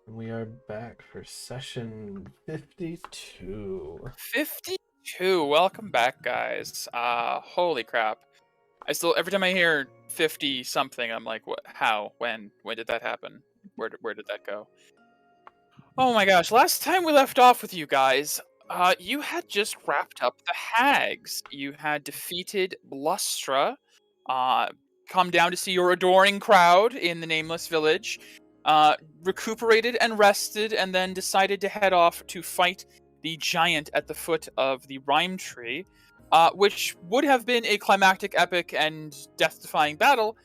We are back for session 52. 52. Welcome back, guys. Holy crap. Every time I hear 50 something, I'm like, what, how, when did that happen? Where did that go? Oh my gosh, last time we left off with you guys, you had just wrapped up the hags. You had defeated Blustra, come down to see your adoring crowd in the Nameless Village, recuperated and rested, and then decided to head off to fight the giant at the foot of the Rhyme Tree, which would have been a climactic, epic, and death-defying battle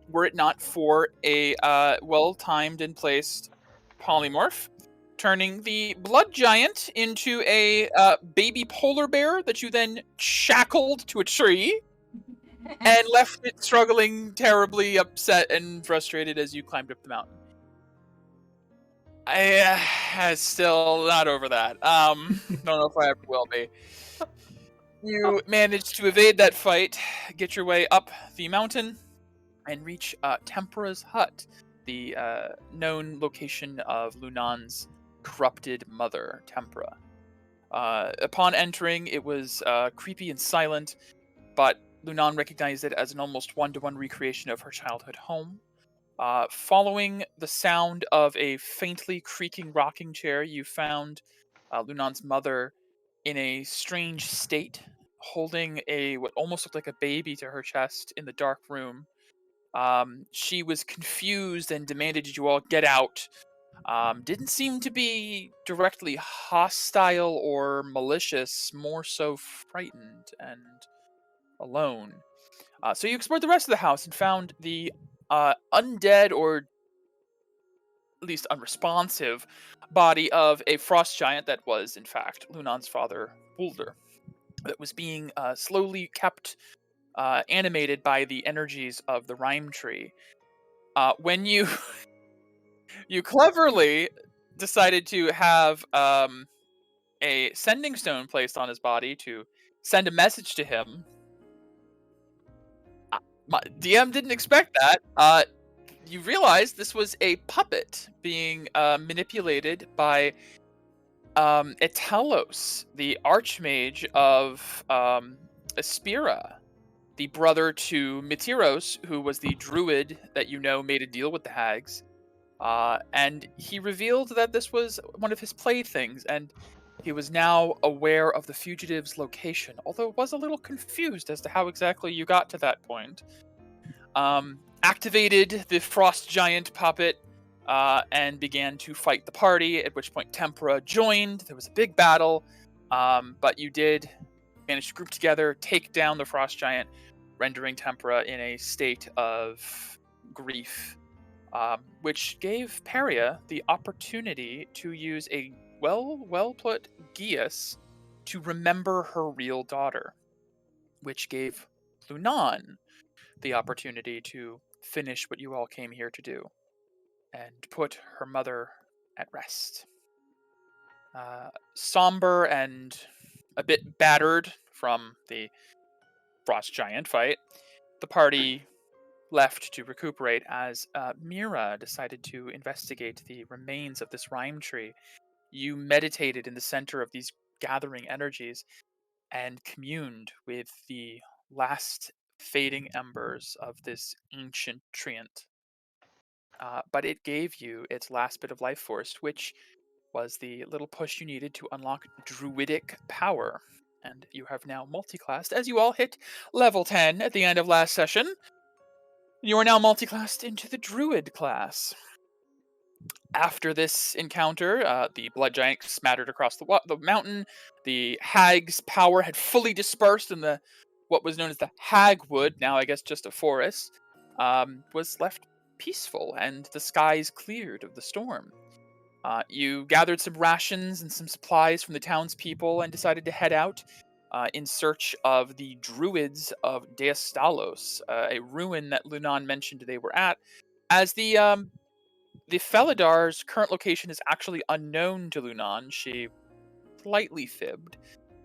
were it not for a well-timed and placed polymorph, turning the blood giant into a baby polar bear that you then shackled to a tree and left it struggling, terribly upset and frustrated as you climbed up the mountain. I'm still not over that. Don't know if I ever will be. You managed to evade that fight, get your way up the mountain, and reach Tempera's hut, the known location of Lunan's corrupted mother, Tempera. Upon entering, it was creepy and silent, but Lunan recognized it as an almost one-to-one recreation of her childhood home. Following the sound of a faintly creaking rocking chair, you found Lunan's mother in a strange state, holding what almost looked like a baby to her chest in the dark room. She was confused and demanded you all get out. Didn't seem to be directly hostile or malicious, more so frightened and alone. So you explored the rest of the house and found the undead, or at least unresponsive, body of a frost giant that was, in fact, Lunan's father, Boulder, that was being slowly kept animated by the energies of the Rhyme Tree. When you you cleverly decided to have a sending stone placed on his body to send a message to him. My DM didn't expect that. You realize this was a puppet being manipulated by Etelos, the archmage of Aspira, the brother to Mitiros, who was the druid that you know made a deal with the hags. And he revealed that this was one of his playthings, and he was now aware of the fugitive's location, although was a little confused as to how exactly you got to that point. Activated the frost giant puppet, and began to fight the party, at which point Tempera joined. There was a big battle, but you did manage to group together, take down the frost giant, rendering Tempera in a state of grief. Which gave Peria the opportunity to use a well put geas to remember her real daughter, which gave Lunan the opportunity to finish what you all came here to do and put her mother at rest. Somber and a bit battered from the frost giant fight, the party left to recuperate as Mira decided to investigate the remains of this rhyme tree. You meditated in the center of these gathering energies and communed with the last fading embers of this ancient treant. But it gave you its last bit of life force, which was the little push you needed to unlock druidic power. And you have now multiclassed as you all hit level 10 at the end of last session. You are now multiclassed into the Druid class. After this encounter, the blood giant smattered across the mountain. The hag's power had fully dispersed, and what was known as the Hagwood, now I guess just a forest, was left peaceful, and the skies cleared of the storm. You gathered some rations and some supplies from the townspeople and decided to head out in search of the druids of Deastalos, a ruin that Lunan mentioned they were at, as the Felidar's current location is actually unknown to Lunan. She slightly fibbed.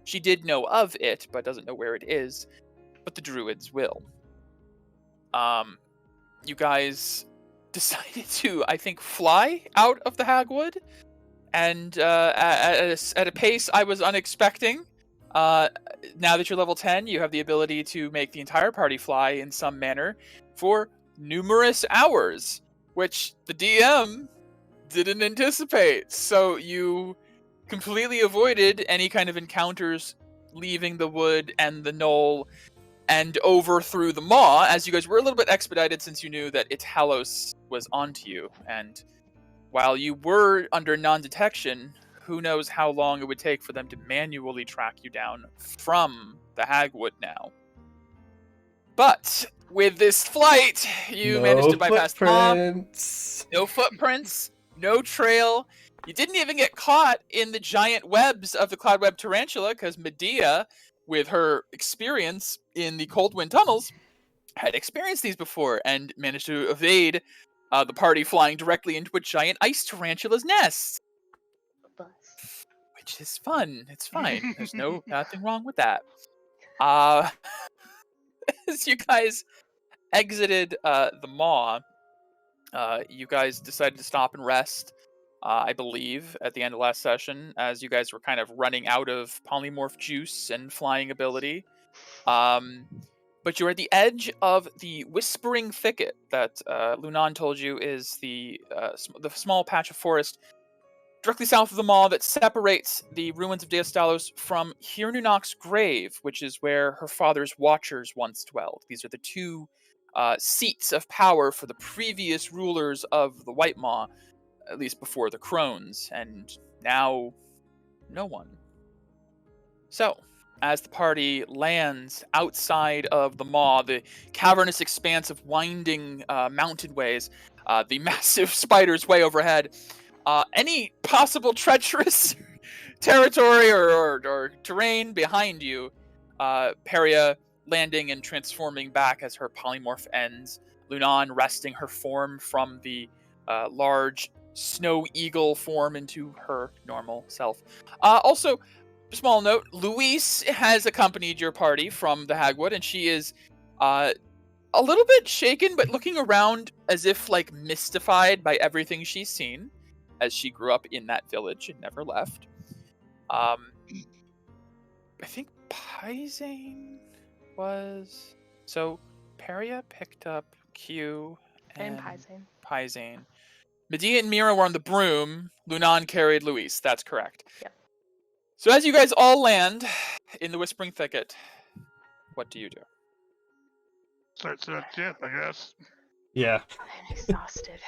She did know of it, but doesn't know where it is, but the druids will. You guys decided to, I think, fly out of the Hagwood, and at a pace I was unexpecting. Now that you're level 10, you have the ability to make the entire party fly in some manner for numerous hours, which the DM didn't anticipate. So you completely avoided any kind of encounters leaving the wood and the knoll and over through the maw, as you guys were a little bit expedited since you knew that Italos was onto you. And while you were under non-detection, who knows how long it would take for them to manually track you down from the Hagwood now. But with this flight, you managed to bypass the maw. No footprints, no trail. You didn't even get caught in the giant webs of the Cloudweb Tarantula, because Medea, with her experience in the Cold Wind tunnels, had experienced these before and managed to evade the party flying directly into a giant ice tarantula's nest. Which is fun. It's fine. There's nothing wrong with that. As you guys exited the maw, you guys decided to stop and rest, I believe, at the end of last session, as you guys were kind of running out of polymorph juice and flying ability. But you're at the edge of the Whispering Thicket that Lunan told you is the small patch of forest directly south of the maw that separates the ruins of Deostalos from Hirnunok's grave, which is where her father's Watchers once dwelled. These are the two seats of power for the previous rulers of the White Maw, at least before the Crones, and now no one. So, as the party lands outside of the maw, the cavernous expanse of winding mountain ways, the massive spiders way overhead, any possible treacherous territory or terrain behind you, Peria landing and transforming back as her polymorph ends, Lunan resting her form from the large snow eagle form into her normal self. Also, small note, Louise has accompanied your party from the Hagwood, and she is a little bit shaken, but looking around as if, like, mystified by everything she's seen, as she grew up in that village and never left. I think Paisane was... So, Peria picked up Q and Paisane. Medea and Mira were on the broom. Lunan carried Luis. That's correct. Yep. So as you guys all land in the Whispering Thicket, what do you do? Start to that tip, I guess. Yeah. I'm exhausted.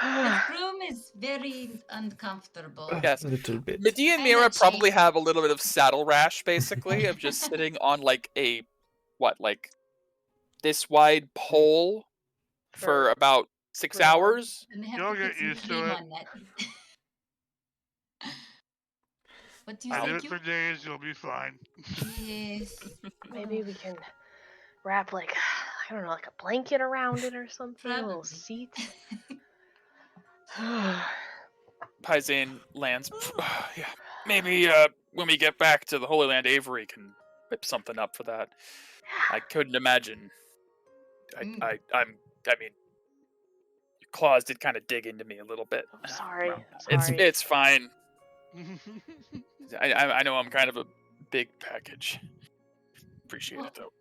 The room is very uncomfortable. Yes. A little bit. Medea and Mira probably have a little bit of saddle rash, basically, of just sitting on, like, a, this wide pole for about 6 hours? And they have You'll to get put some used to cream it. on that. What do you I say? did it for days, you'll be fine. Yes. Maybe we can wrap, like, I don't know, like a blanket around it or something, a little Probably. seat. Paisane lands. Yeah. Maybe when we get back to the Holy Land, Avery can whip something up for that. I couldn't imagine. I mean, your claws did kind of dig into me a little bit. I'm sorry. Well, Sorry. It's fine. I know I'm kind of a big package. Appreciate it though.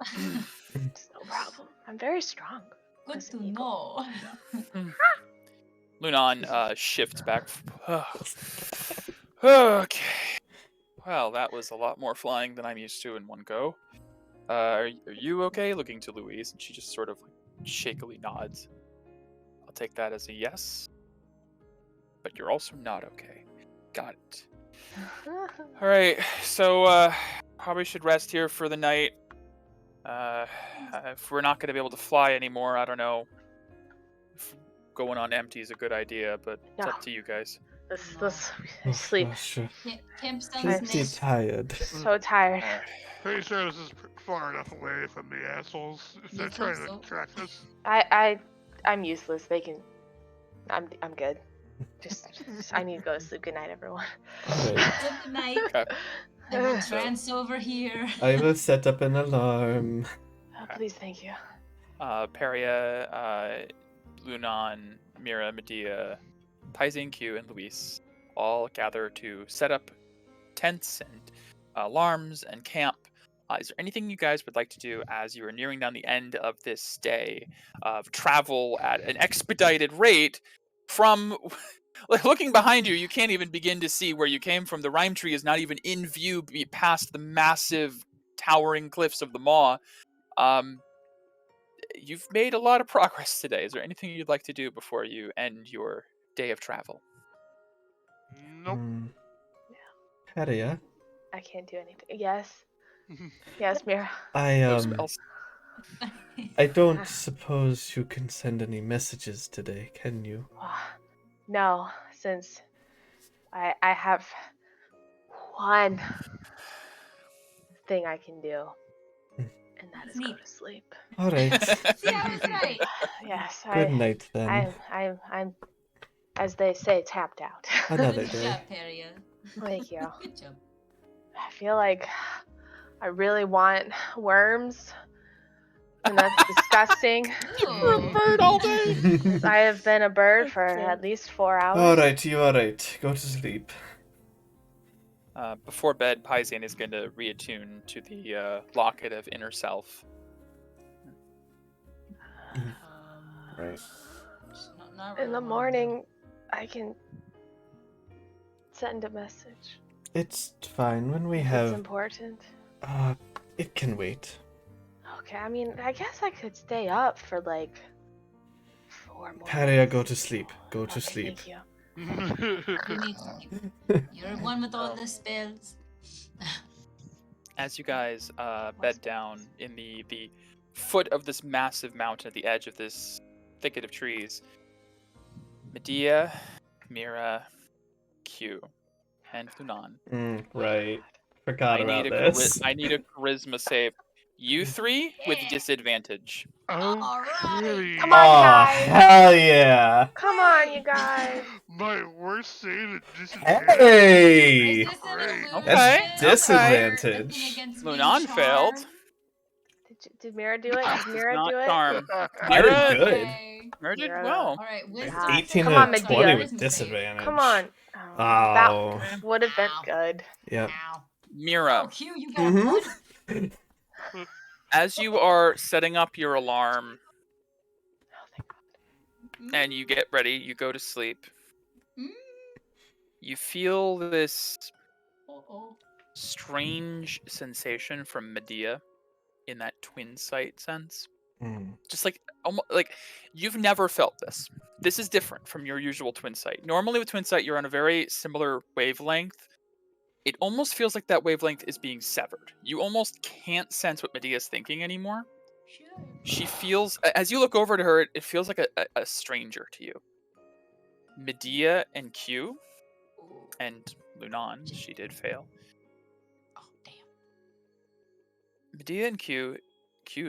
It's no problem. I'm very strong. Good as to an eagle. know. Lunan shifts back. Okay. Well, that was a lot more flying than I'm used to in one go. Are you okay? Looking to Louise, and she just sort of shakily nods. I'll take that as a yes. But you're also not okay. Got it. Alright, so probably should rest here for the night. If we're not going to be able to fly anymore, I don't know if going on empty is a good idea, but it's up to you guys. Let's sleep. Camp sounds Pretty nice. tired. So tired. Pretty sure this is far enough away from the assholes if they're Let's hope trying so. to track us. I'm useless. They can. I'm good. Just I need to go to sleep. Good night, everyone. Alright. Good night. Okay. I will trance over here. I will set up an alarm. Oh, please, thank you. Peria Lunan, Mira, Medea, Paising, Q, and Luis all gather to set up tents and alarms and camp. Is there anything you guys would like to do as you are nearing down the end of this day of travel at an expedited rate from... Like, looking behind you, you can't even begin to see where you came from. The Rhyme Tree is not even in view past the massive towering cliffs of the Maw. You've made a lot of progress today. Is there anything you'd like to do before you end your day of travel? Nope. Haria, I can't do anything. Yes. Yes, Mira. I don't suppose you can send any messages today, can you? No, since I have one thing I can do, and that is go to sleep. All right. See, I was right. Yes. Good night then. I'm, as they say, tapped out. Another Good day. job, Peria. Thank you. Good job. I feel like I really want worms, and that's disgusting. Oh. Bird all day. I have been a bird for at least 4 hours. All right, you are right. Go to sleep. Before bed, Paising is going to reattune to the locket of inner self. Right. Not In the really. morning, I can send a message. It's fine when we It's have. important. It can wait. Okay, I mean, I guess I could stay up for like 4 more. Haria, go to sleep. Go to Okay, sleep. Thank you. You need to You're the one with all the spells. As you guys bed down in the foot of this massive mountain at the edge of this thicket of trees, Medea, Mira, Q, and Lunan. Right. Forgot I about need this. I need a charisma save. You three with Yeah. disadvantage. Okay. Come on, Oh, guys. hell yeah. Come on, you guys. My worst save at disadvantage. Hey! Is this an Great. illusion? Okay, That's disadvantage. Looking against Lunan wind failed. charm? Did Mira do it? Did Mira Not do it? charm. Mira Mira, good. Okay. Mira did Mira. well. All right, wisdom. 18 Come out on, of 20 Medea. with disadvantage. Come on. Oh. That would have been good. Yep. Ow. Mira, Oh, Q, you got one. as you are setting up your alarm and you get ready, you go to sleep. Mm. You feel this Uh-oh. strange sensation from Medea in that twin sight sense. Just like almost like you've never felt this. This is different from your usual twin sight. Normally with twin sight, you're on a very similar wavelength. It almost feels like that wavelength is being severed. You almost can't sense what Medea's thinking anymore. Sure. She feels, as you look over to her, it feels like a stranger to you. Medea and Q, and Lunan, she did fail. Oh, damn. Medea and Q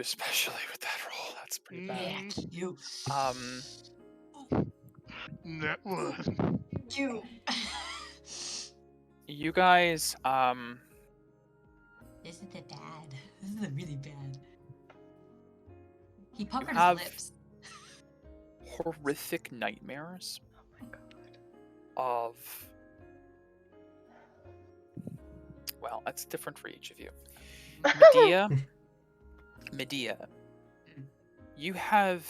especially with that roll, that's pretty bad. You. Net one. You. You guys, Isn't it bad? This is really bad. He puckered have- his lips. horrific nightmares Oh my god. of, well, that's different for each of you. Medea, you have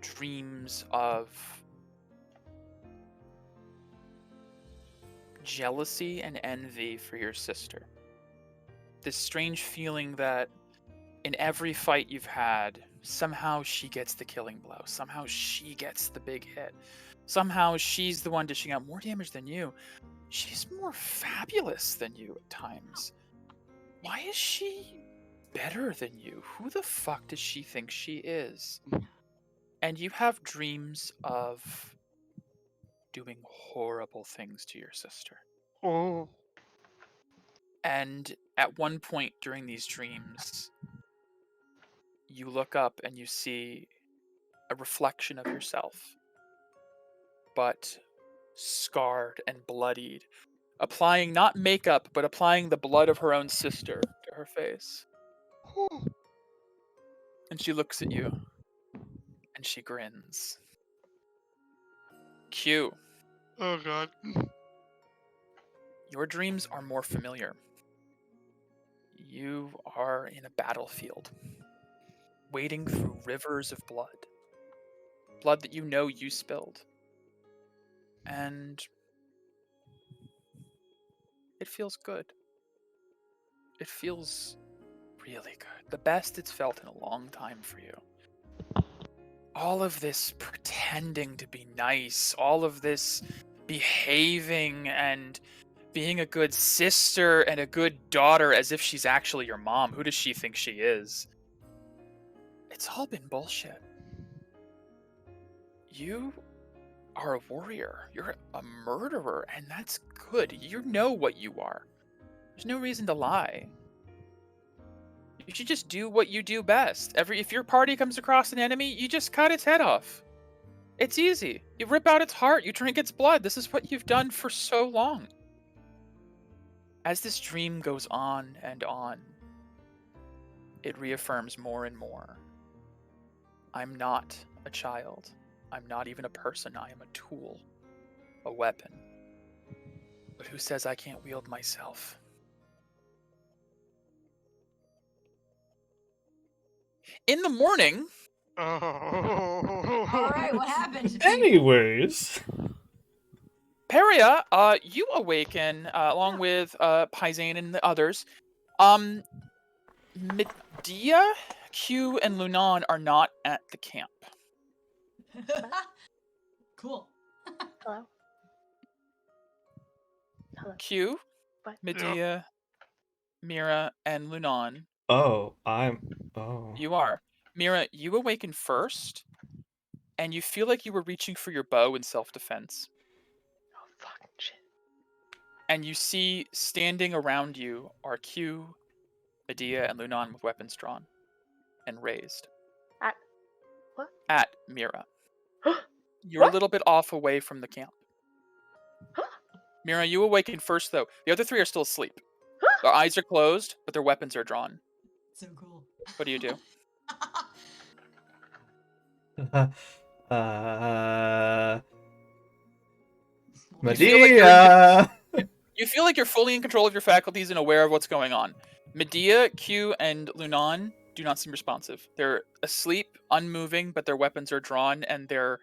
dreams of jealousy and envy for your sister. This strange feeling that in every fight you've had, somehow she gets the killing blow. Somehow she gets the big hit. Somehow she's the one dishing out more damage than you. She's more fabulous than you at times. Why is she better than you? Who the fuck does she think she is? And you have dreams of doing horrible things to your sister. Oh. And at one point during these dreams, you look up and you see a reflection of yourself, but scarred and bloodied, applying not makeup, but applying the blood of her own sister to her face. And she looks at you, and And she grins. Q. Oh god. Your dreams are more familiar. You are in a battlefield, wading through rivers of blood. Blood that you know you spilled. And it feels good. It feels really good. The best it's felt in a long time for you. All of this pretending to be nice, all of this behaving and being a good sister and a good daughter as if she's actually your mom. Who does she think she is? It's all been bullshit. You are a warrior. You're a murderer, and that's good. You know what you are. There's no reason to lie. You should just do what you do best. If your party comes across an enemy, you just cut its head off. It's easy. You rip out its heart, you drink its blood. This is what you've done for so long. As this dream goes on and on, it reaffirms more and more. I'm not a child. I'm not even a person. I am a tool, a weapon. But who says I can't wield myself? In the morning... Oh. Alright, what happened? Anyways. Peria, you awaken along with Paisane and the others. Medea, Q, and Lunan are not at the camp. Cool. Hello. Hello. Q, What? Medea, Mira, and Lunan. Oh. You are. Mira, you awaken first, and you feel like you were reaching for your bow in self-defense. Oh, fucking shit. And you see standing around you are Q, Medea, and Lunan with weapons drawn and raised. At what? At Mira. You're a What? little bit off away from the camp. Mira, you awaken first, though. The other three are still asleep. Their eyes are closed, but their weapons are drawn. So cool. What do you do? Medea! You feel like you're fully in control of your faculties and aware of what's going on. Medea, Q, and Lunan do not seem responsive. They're asleep, unmoving, but their weapons are drawn and they're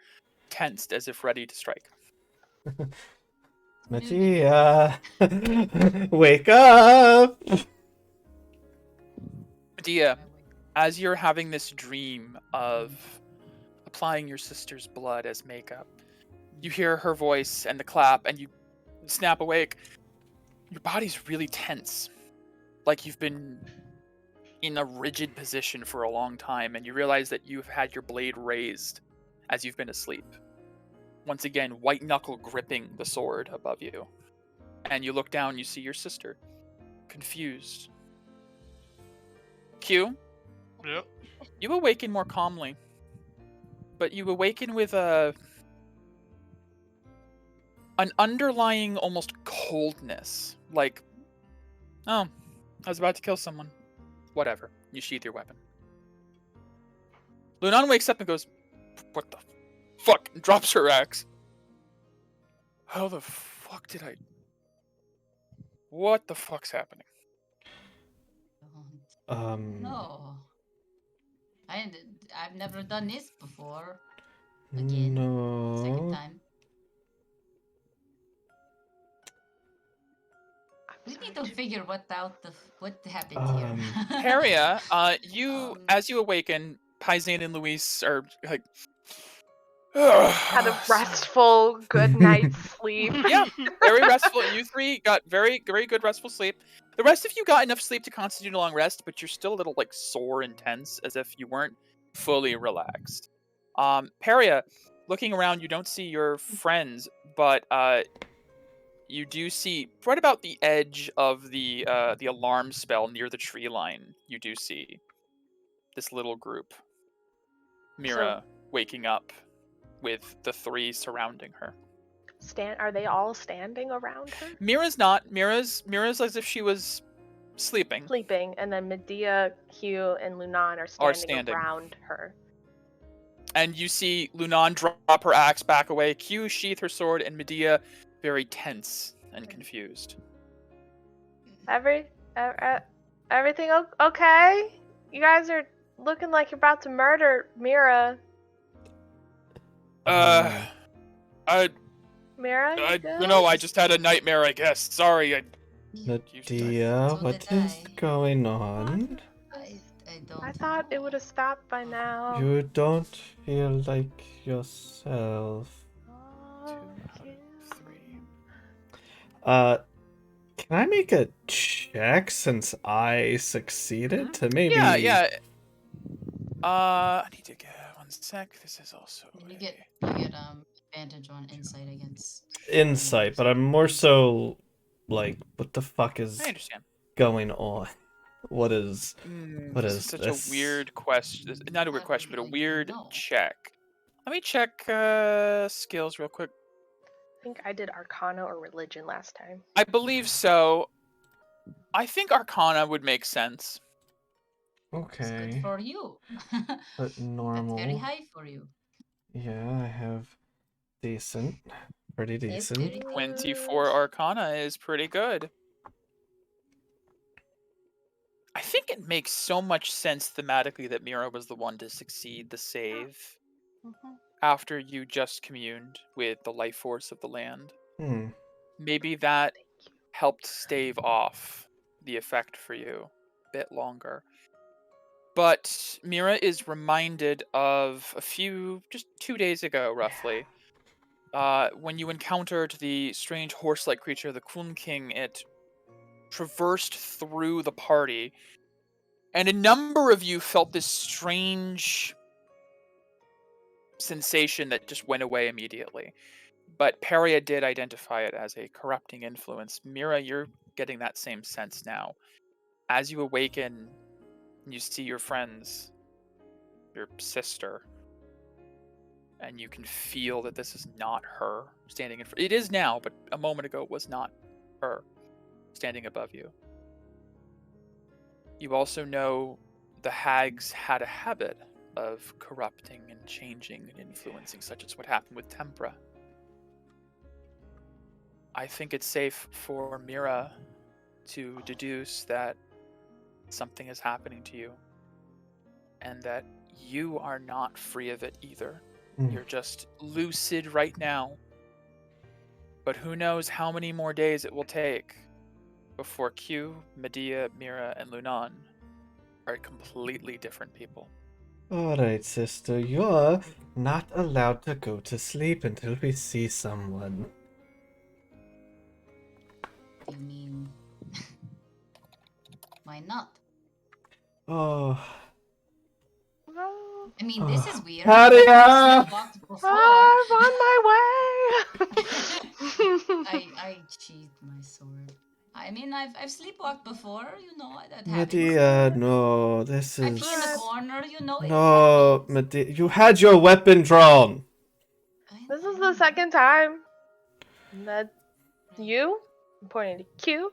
tensed as if ready to strike. Medea! Wake up! Medea, as you're having this dream of applying your sister's blood as makeup, you hear her voice and the clap and you snap awake. Your body's really tense. Like you've been in a rigid position for a long time, and you realize that you've had your blade raised as you've been asleep. Once again, white knuckle gripping the sword above you. And you look down, you see your sister. Confused. Q? Yep. You awaken more calmly. But you awaken with an underlying almost coldness. Like, oh, I was about to kill someone. Whatever. You sheath your weapon. Lunan wakes up and goes, what the fuck? And drops her axe. How the fuck did I... What the fuck's happening? No. I've never done this before. Again. No. Second time. I'm We need sorry. to figure what happened here. Peria, as you awaken, Paisane and Luis are like... Had a restful, good night's sleep. Yeah, very restful. You three got very, very good restful sleep. The rest of you got enough sleep to constitute a long rest, but you're still a little like sore and tense, as if you weren't fully relaxed. Peria, looking around, you don't see your friends, but you do see right about the edge of the alarm spell near the tree line. You do see this little group. Mira waking up with the three surrounding her. Are they all standing around her? Mira's not. Mira's as if she was sleeping. Sleeping, and then Medea, Q, and Lunan are standing standing. around her. And you see Lunan drop her axe, back away, Q sheath her sword, and Medea very tense and confused. Everything okay? You guys are looking like you're about to murder Mira. Mira, you good? No, I just had a nightmare, I guess. Sorry, Medea, So what did is I. going on? I don't I thought it know. would have stopped by now. You don't feel like yourself. Oh, Q. 3. Can I make a check since I succeeded to maybe? Yeah. I need to get 1 sec. This is also You get advantage on insight against insight, but I'm more so like, what the fuck is I understand. going on? What is This is such this? a weird question. Not a weird How question, would but a you like to weird know? check. Let me check skills real quick. I think I did Arcana or Religion last time. I believe so. I think Arcana would make sense. It's good Okay, for you. but That's normal. very high for you. Yeah, I have decent, pretty decent. very good. 24 Arcana is pretty good. I think it makes so much sense thematically that Mira was the one to succeed the save after you just communed with the life force of the land. Maybe that helped stave off the effect for you a bit longer. But Mira is reminded of just 2 days ago, roughly, when you encountered the strange horse-like creature, the Kun King. It traversed through the party, and a number of you felt this strange sensation that just went away immediately. But Peria did identify it as a corrupting influence. Mira, you're getting that same sense now. As you awaken, you see your friends, your sister, and you can feel that this is not her standing in front. It is now, but a moment ago it was not her standing above you. You also know the hags had a habit of corrupting and changing and influencing, such as what happened with Tempra. I think it's safe for Mira to deduce that something is happening to you, and that you are not free of it either. You're just lucid right now, but who knows how many more days it will take before Q, Medea, Mira, and Lunan are completely different people. Alright, sister, you're not allowed to go to sleep until we see someone. You mean why not? Oh. No. I mean, this is weird. Hurry up! I'm on my way. I sheathed my sword. I mean, I've sleepwalked before, you know that happens. Medea, no, this I is... pee in the corner, you know. No, Medea, you had your weapon drawn. This is the second time that I'm pointing to Q.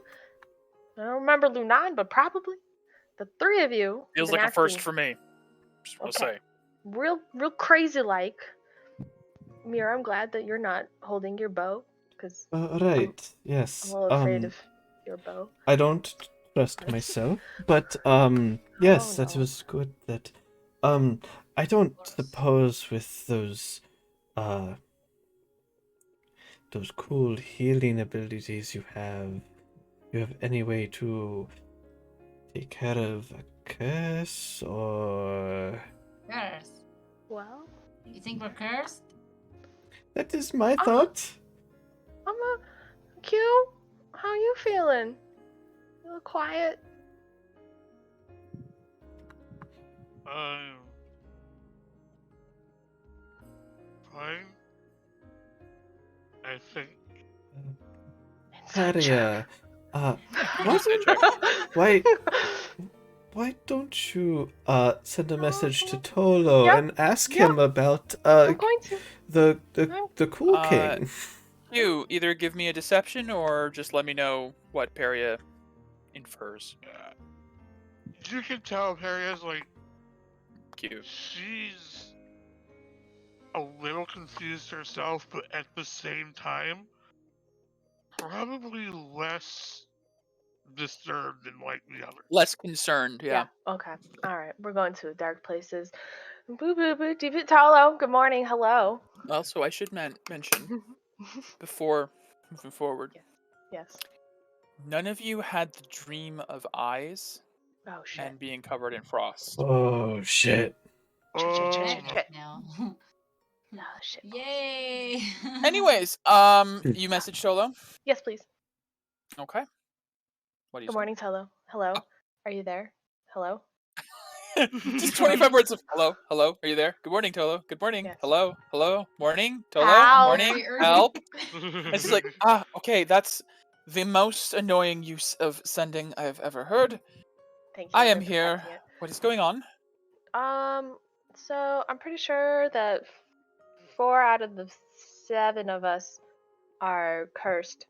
I don't remember Lunan, but probably the three of you. Feels have been like a first acting for me. Just want to Okay. say. real crazy like. Mira, I'm glad that you're not holding your bow, because Right, yes. I'm a little afraid of your bow. I don't trust myself, but yes, that no. was good. That I don't suppose with those cool healing abilities you have any way to take care of a curse or... Curse. Well, You think we're cursed? That is my thought. Q, how you feeling? You look quiet. Fine. I think. Haria, why don't you send a message to Tolo Yeah, and ask yeah. him about I'm going to. the cool king? You either give me a deception or just let me know what Peria infers. You can tell Peria's like Q. she's a little confused herself, but at the same time, probably less disturbed than like the others. Less concerned, yeah. Okay. All right. We're going to dark places. Boo boo boo. Talo. Good morning. Hello. Also, I should mention before moving forward, Yes. none of you had the dream of eyes Oh shit. and being covered in frost. Oh shit. Oh, Shit. Now. Oh shit. Yay! Anyways, you message Solo. Yes, please. Okay. What do you Good say? morning, Talo. Hello. Are you there? Hello. Just 25 words of hello, hello, are you there? Good morning, Tolo. Good morning. Yes. Hello, hello, morning, Tolo. Help. Morning, Very early. help. And she's like, okay, that's the most annoying use of sending I've ever heard. Thank you. I for am here. correcting it. What is going on? So I'm pretty sure that 4 out of the 7 of us are cursed.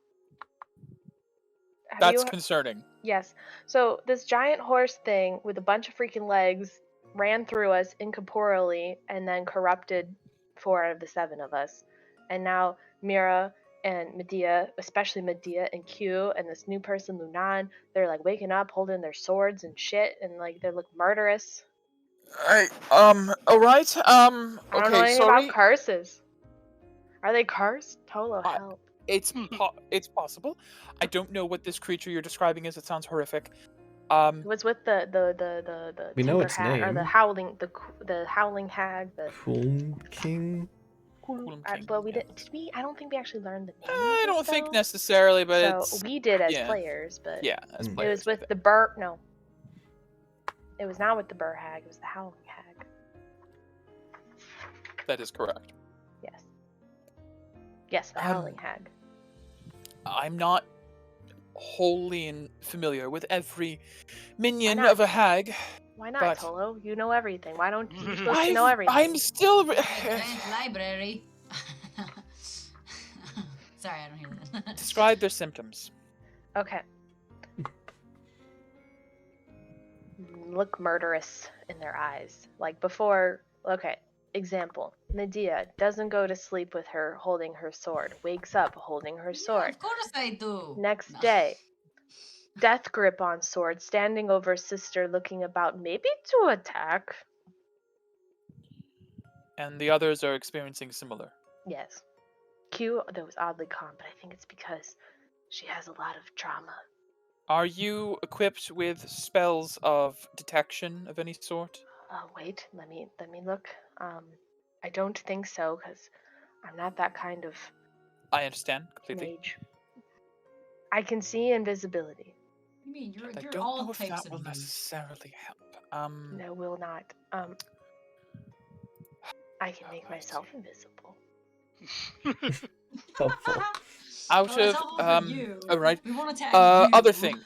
Have That's you? concerning. Yes. So this giant horse thing with a bunch of freaking legs ran through us incorporeally and then corrupted 4 out of the 7 of us. And now Mira and Medea, especially Medea and Q and this new person Lunan, they're like waking up holding their swords and shit and like they look murderous. Alright, I don't know okay, anything sorry. about curses. Are they cursed? Tolo, help. It's possible. I don't know what this creature you're describing is. It sounds horrific. It was with the We know timber its hag or the name. howling hag, the Cool King. Coolum King, but we yeah. didn't. Did we? I don't think we actually learned the name. I of don't this, think though. necessarily, but So it's we did as yeah. players, but yeah, as Mm. it players. was with the burr. No, it was not with the burr hag. It was the howling hag. That is correct. Yes. Yes, the howling hag. I'm not wholly familiar with every minion not? of a hag. Why not, but- Tolo? You know everything. Why don't you supposed to know everything? I'm still. Giant library. Sorry, I don't hear that. Describe their symptoms. Okay. Look murderous in their eyes. Like before, okay, example. Medea doesn't go to sleep with her holding her sword. Wakes up holding her Yeah, sword. of course I do. Next No. day, death grip on sword, standing over sister, looking about maybe to attack. And the others are experiencing similar. Yes. Q, that was oddly calm, but I think it's because she has a lot of trauma. Are you equipped with spells of detection of any sort? Wait, let me look. I don't think so, because I'm not that kind of I understand completely. mage. I can see invisibility. You mean you're I you're don't all know if types that of will mage. necessarily help. No, will not. I can make Alright. myself invisible. Helpful. Out Well, that's of helpful for you. all right. We want to tag you. Other thing.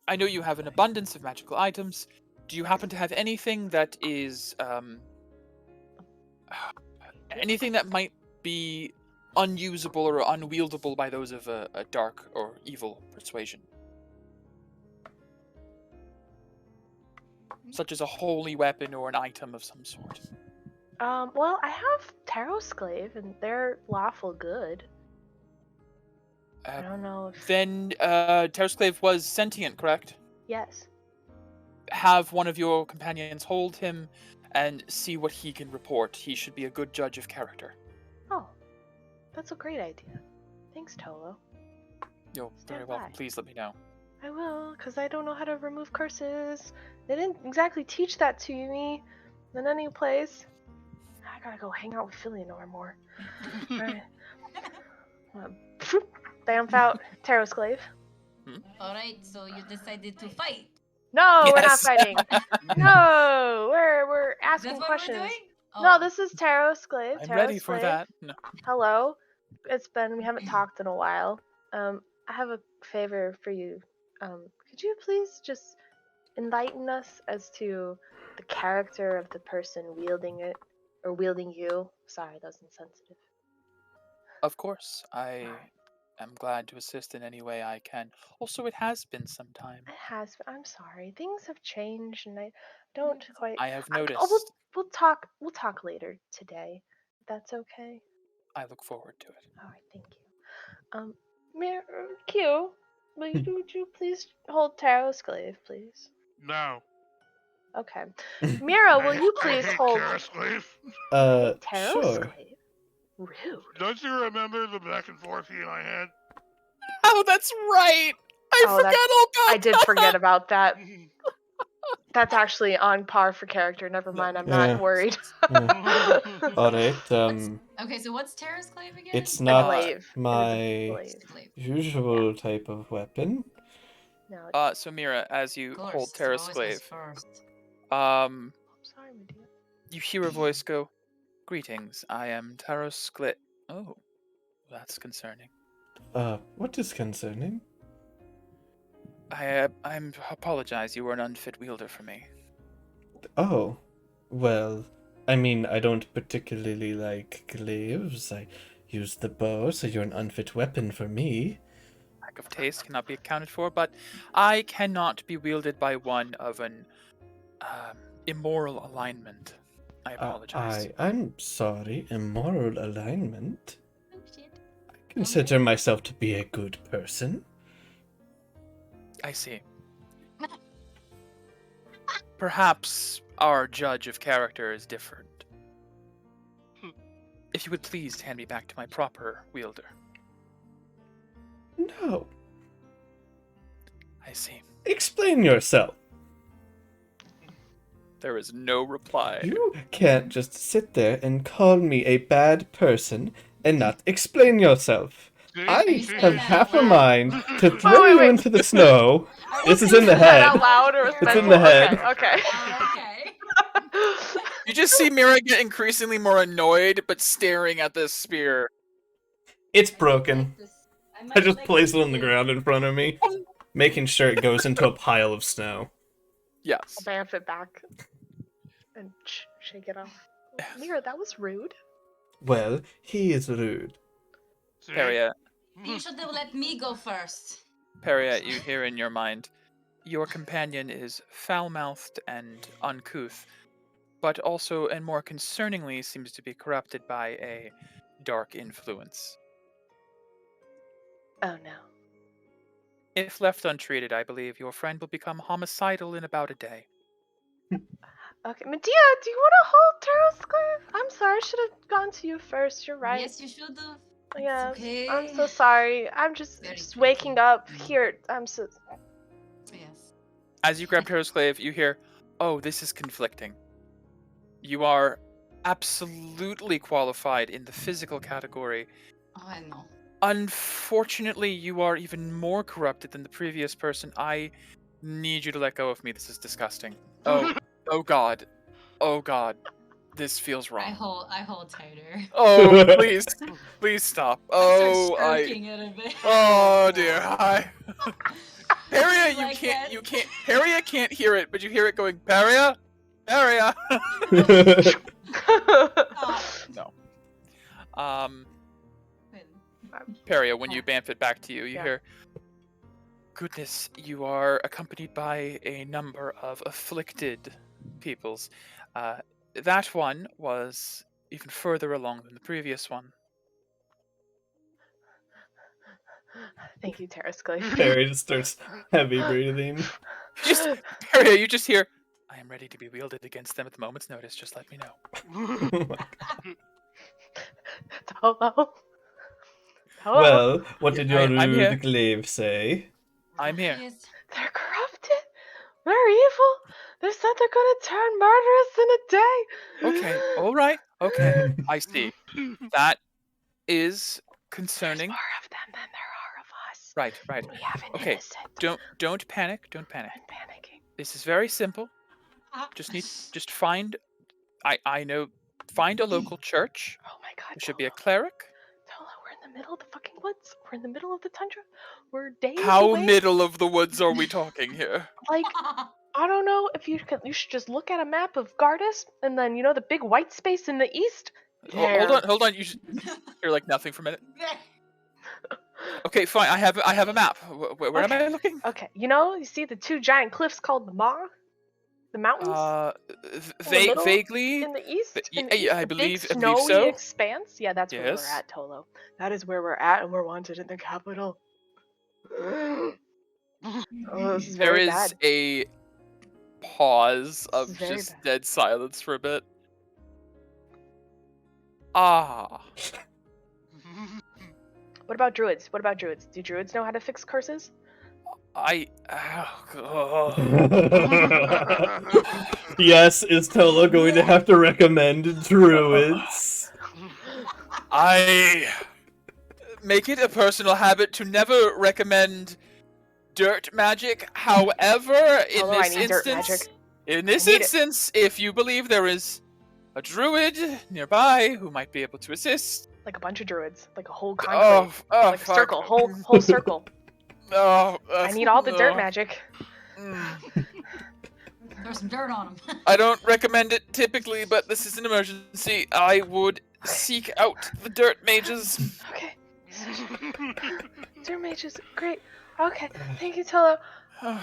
I know you have an abundance of magical items. Do you happen to have anything that is anything that might be unusable or unwieldable by those of a dark or evil persuasion? Such as a holy weapon or an item of some sort. Well, I have Tarot Sklave, and they're lawful good. I don't know if... Then Terrasclave was sentient, correct? Yes. Have one of your companions hold him and see what he can report. He should be a good judge of character. Oh, that's a great idea. Thanks, Tolo. You're very Stand welcome. by. Please let me know. I will, because I don't know how to remove curses. They didn't exactly teach that to me in any place. I gotta go hang out with Philionor more. Alright. Bamf out, Tarot Sklave. Alright, so you decided to fight. No, we're not Yes. fighting. No, we're Is that asking what questions. we're doing? No, Oh. this is Tarot Sklave. I'm Tarot ready for Sklave. that. No. Hello. We haven't talked in a while. I have a favor for you. Could you please just enlighten us as to the character of the person wielding it, or wielding you? Sorry, that was insensitive. Of course. I am glad to assist in any way I can. Also, it has been some time. It has. I'm sorry. Things have changed, and I don't quite. I have Oh, noticed. we'll talk. We'll talk later today. that's okay. I look forward to it. All right, thank you. Q, would you please hold Tarot's glaive, please? No. Okay. Mira, will you I please hate hold Karis Glaive. Tarot's Sure. glaive? Rude. Don't you remember the back and forth he and I had? Oh, that's right. I Oh, forgot all about I did that. forget about that. That's actually on par for character. Never mind, I'm Yeah. not worried. Alright, Okay, so what's Terra's claim again? it's A not glaive. It was a my glaive. Glaive. usual type of weapon. No, So Mira, as you Of course, hold it Terra's always glaive, goes first. I'm sorry, my dear. you hear a voice go, "Greetings, I am Taros Sklit." Oh, that's concerning. What is concerning? I apologize. You were an unfit wielder for me. Oh, well, I mean, I don't particularly like glaives. I use the bow, so you're an unfit weapon for me. Lack of taste cannot be accounted for, but I cannot be wielded by one of an immoral alignment. I apologize. I'm sorry, immoral alignment. Oh shit. I consider myself to be a good person. I see. Perhaps our judge of character is different. If you would please hand me back to my proper wielder. No. I see. Explain yourself. There is no reply. You can't just sit there and call me a bad person and not explain yourself. I have half a mind to throw you wait. into the snow. This is in the Is that head. out loud or was It's in mental? the head. Okay. Okay. You just see Mira get increasingly more annoyed, but staring at this spear. It's broken. I just place it on the ground in front of me, making sure it goes into a pile of snow. Yes. I'll bamf it back and shake it off. Mira, that was rude. Well, he is rude. Peria, You should have let me go first. Peria, you hear in your mind, your companion is foul-mouthed and uncouth, but also, and more concerningly, seems to be corrupted by a dark influence. Oh no. If left untreated, I believe your friend will become homicidal in about a day. Okay, Medea, do you want to hold Taro's glaive? I'm sorry, I should have gone to you first. You're right. Yes, you should have. Yeah, okay. I'm so sorry. I'm just Very waking tricky. up here. I'm so. Yes. As you grab Terra's glaive, you hear, "Oh, this is conflicting. You are absolutely qualified in the physical category. Oh, I know. Unfortunately, you are even more corrupted than the previous person. I need you to let go of me. This is disgusting. Oh, oh God. Oh God. This feels wrong. I hold tighter. Oh, please stop. I Oh, start stroking it a bit. Oh dear. Hi. Peria, Like that. Peria can't hear it, but you hear it going, Peria? Peria! No. Peria, when you bamf it back to you, you hear, "Goodness, you are accompanied by a number of afflicted peoples. That one was even further along than the previous one." Thank you, Taro's glaive. Harry just starts heavy breathing. Peria, you just hear, "I am ready to be wielded against them at the moment's notice. Just let me know." Hello? Well, what did your I'm here. rude glaive say? I'm here. Yes. They're corrupted. They're evil. They said they're gonna turn murderous in a day. Okay, alright, okay, I see. That is concerning. There's more of them than there are of us. Right. We have an Okay, innocent. don't panic, don't panic. I'm panicking. This is very simple. Just find, I know, find a local church. Oh my God. There should be a cleric. Tola, we're in the middle of the fucking woods. We're in the middle of the tundra. We're days How away. middle of the woods are we talking here? Like, I don't know if you could. You should just look at a map of Gardas, and then the big white space in the east. Hold on. You should hear like nothing for a minute. Okay, fine. I have a map. Where am I looking? Okay, you see the two giant cliffs called the Maw? The mountains little vaguely. in the east. Yeah, In the yeah, east, I the believe big snowy so. expanse. Yeah, that's where we're Yes. at, Tolo. That is where we're at, and we're wanted in the capital. Oh, this is There very is bad. a pause This of is very just bad. dead silence for a bit. Ah. What about druids? What about druids? Do druids know how to fix curses? Yes, is Tolo going to have to recommend druids? I make it a personal habit to never recommend dirt magic. However, in Tolo, I this need dirt magic. instance, if you believe there is a druid nearby who might be able to assist, Like a bunch of druids, like a whole concrete, like a fuck. circle, whole circle. I need all the dirt magic. Throw some dirt on him. I don't recommend it typically, but this is an emergency. I would seek out the dirt mages. Okay. Dirt mages, great. Okay, thank you, Tolo. You're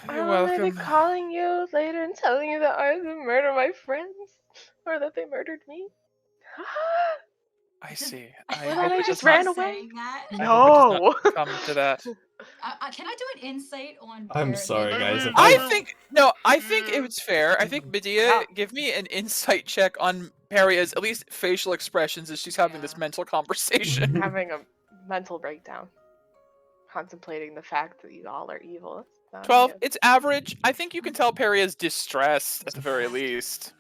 I will maybe welcome. calling you later and telling you that I didn't murder my friends, or that they murdered me. I see. Or I that hope I it just does ran not, away. Saying that. I hope it does No. not come to that. Can I do an insight on? I'm sorry, guys. If I I think it was fair. I think Medea, Yeah. give me an insight check on Peria's at least facial expressions as she's having this Yeah. mental conversation. Having a mental breakdown, contemplating the fact that you all are evil. It's not 12. good. It's average. I think you can tell Peria's distressed at the very least.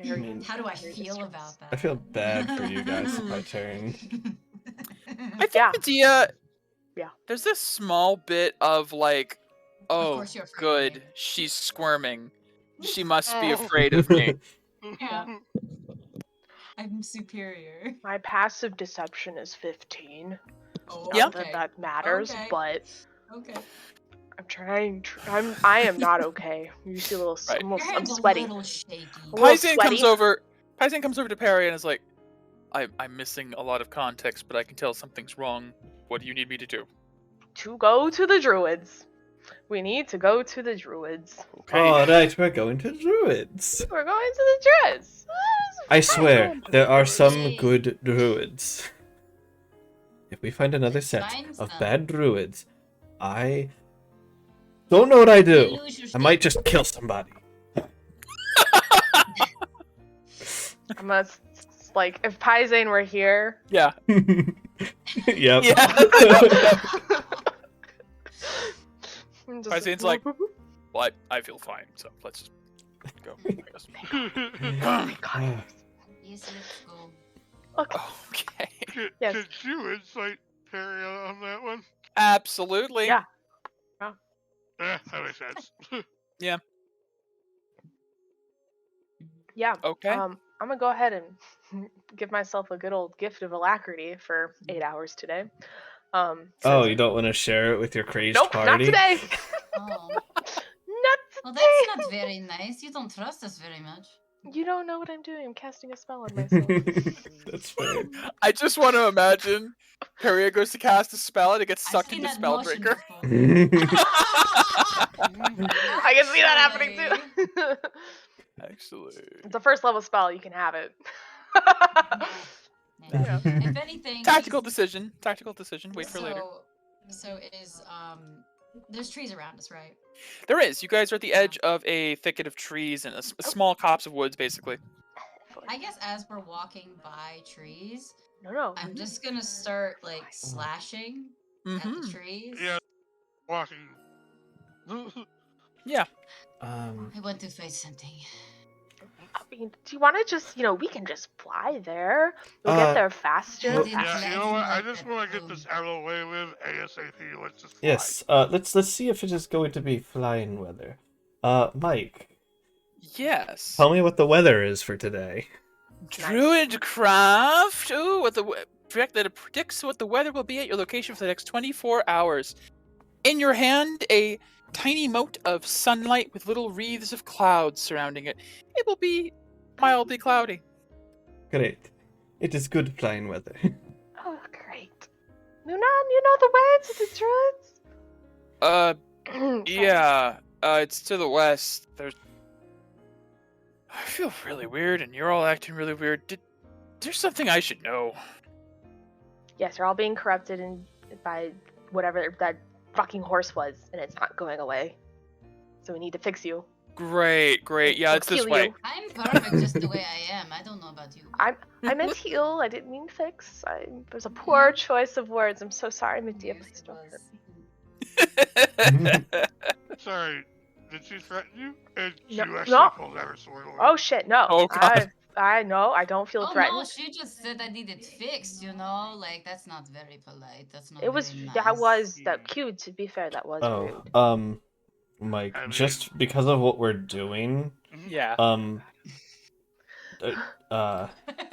Very, I mean, How do I very feel distressed. about that? I feel bad for you guys if I turn. I think Yeah. Medea. Yeah. There's this small bit of like, oh, course you're afraid of good, me. she's squirming. She must be afraid of me. Yeah. I'm superior. My passive deception is 15. Oh, Not Yeah. that that matters, Okay. but Okay. I'm trying. I am not okay. You see a little. Right. Your I'm hand's sweaty. a little shaky. A little Paisan comes sweaty. over. Paisan comes over to Perry and is like, I'm missing a lot of context, but I can tell something's wrong. What do you need me to do? To go to the druids. We need to go to the druids. Okay. Alright, we're going to druids. We're going to the druids. I swear, there are some Yay. good druids. If we find another set Finds of them. bad druids, I don't know what I You do. lose your I might state. just kill somebody. I'm gonna like if Paisan were here. Yeah. Yep. Yeah. I'm just Paisan's like, well, I feel fine, so let's just go. I guess. Yes, let's go. Okay. Yes. Did you insight Perry on that one? Absolutely. Yeah. That makes sense. Yeah. Okay. I'm gonna go ahead and give myself a good old gift of alacrity for 8 hours today. Oh, since- you don't want to share it with your crazed Nope, party? not today. Oh. Not Well, today. that's not very nice. You don't trust us very much. You don't know what I'm doing. I'm casting a spell on myself. That's fair. I just want to imagine Peria goes to cast a spell and it gets I've sucked seen into that motion Spellbreaker. before. I can see that happening Actually. too. Actually. It's a first level spell. You can have it. Yeah. If anything, Tactical decision. Tactical decision. Wait for later. So is there's trees around us, right? There is. You guys are at the edge of a thicket of trees and a small copse of woods, basically. I guess as we're walking by trees, No. I'm just gonna start like slashing at Mm-hmm. the trees. Yeah. Walking. I want to fight something. I mean, do you want to just, we can just fly there. We'll get there I faster. didn't Yeah, you know what? I like just that want to get boom. this out of the way with ASAP. Let's just fly. Yes, let's see if it is going to be flying weather. Mike, Yes. tell me what the weather is for today. Druidcraft. Ooh, what the project that it predicts what the weather will be at your location for the next 24 hours. In your hand, a tiny mote of sunlight with little wreaths of clouds surrounding it. It will be mildly cloudy. Great. It is good flying weather. Oh, great. Nunan, you know the way to the druids? Yeah. It's to the west. There's I feel really weird, and you're all acting really weird. There's something I should know. Yes, you're all being corrupted by whatever that fucking horse was, and it's not going away. So we need to fix you. Great. Yeah, Or it's this heal way. you. I'm perfect just the way I am. I don't know about you. I meant heal. I didn't mean fix. It was a poor choice of words. I'm so sorry, Medea. Yes, Please it don't hurt was. me. Sorry, did she threaten you? And she No- actually no. pulled out her sword. Oh shit, no. Oh, God. I know. I don't feel Oh no, threatened. she just said I need it fixed, you know? Like, that's not very polite. That's not It was very nice. that cute. To be fair, that was rude. Oh, Mike, I mean- just because of what we're doing, Yeah.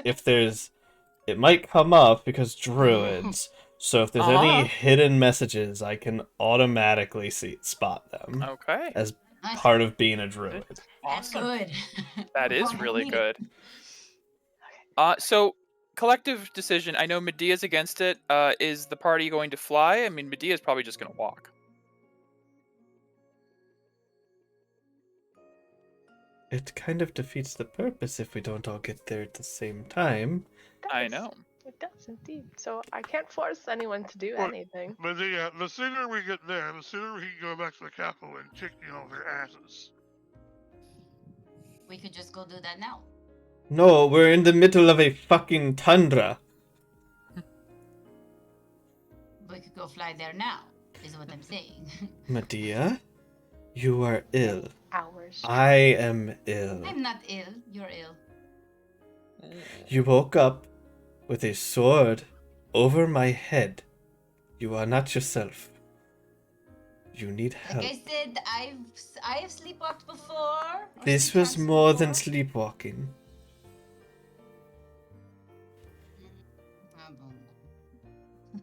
if there's, it might come up because druids. So if there's any hidden messages, I can automatically spot them Okay. as Nice. part of being a druid. That's Awesome. good. That is Well, really neat. good. So collective decision. I know Medea's against it. Is the party going to fly? I mean, Medea's probably just going to walk. It kind of defeats the purpose if we don't all get there at the same time. I It does. know. It does indeed. So I can't force anyone to do Well, anything. But the sooner we get there, the sooner we can go back to the capital and kick all their asses. We could just go do that now. No, we're in the middle of a fucking tundra. We could go fly there now, is what I'm saying. Medea, you are ill. Hours. I am ill. I'm not ill. You're ill. You woke up with a sword over my head. You are not yourself. You need help. Like I said, I have sleepwalked before. or This sleep was trance more than before. sleepwalking. I don't know. I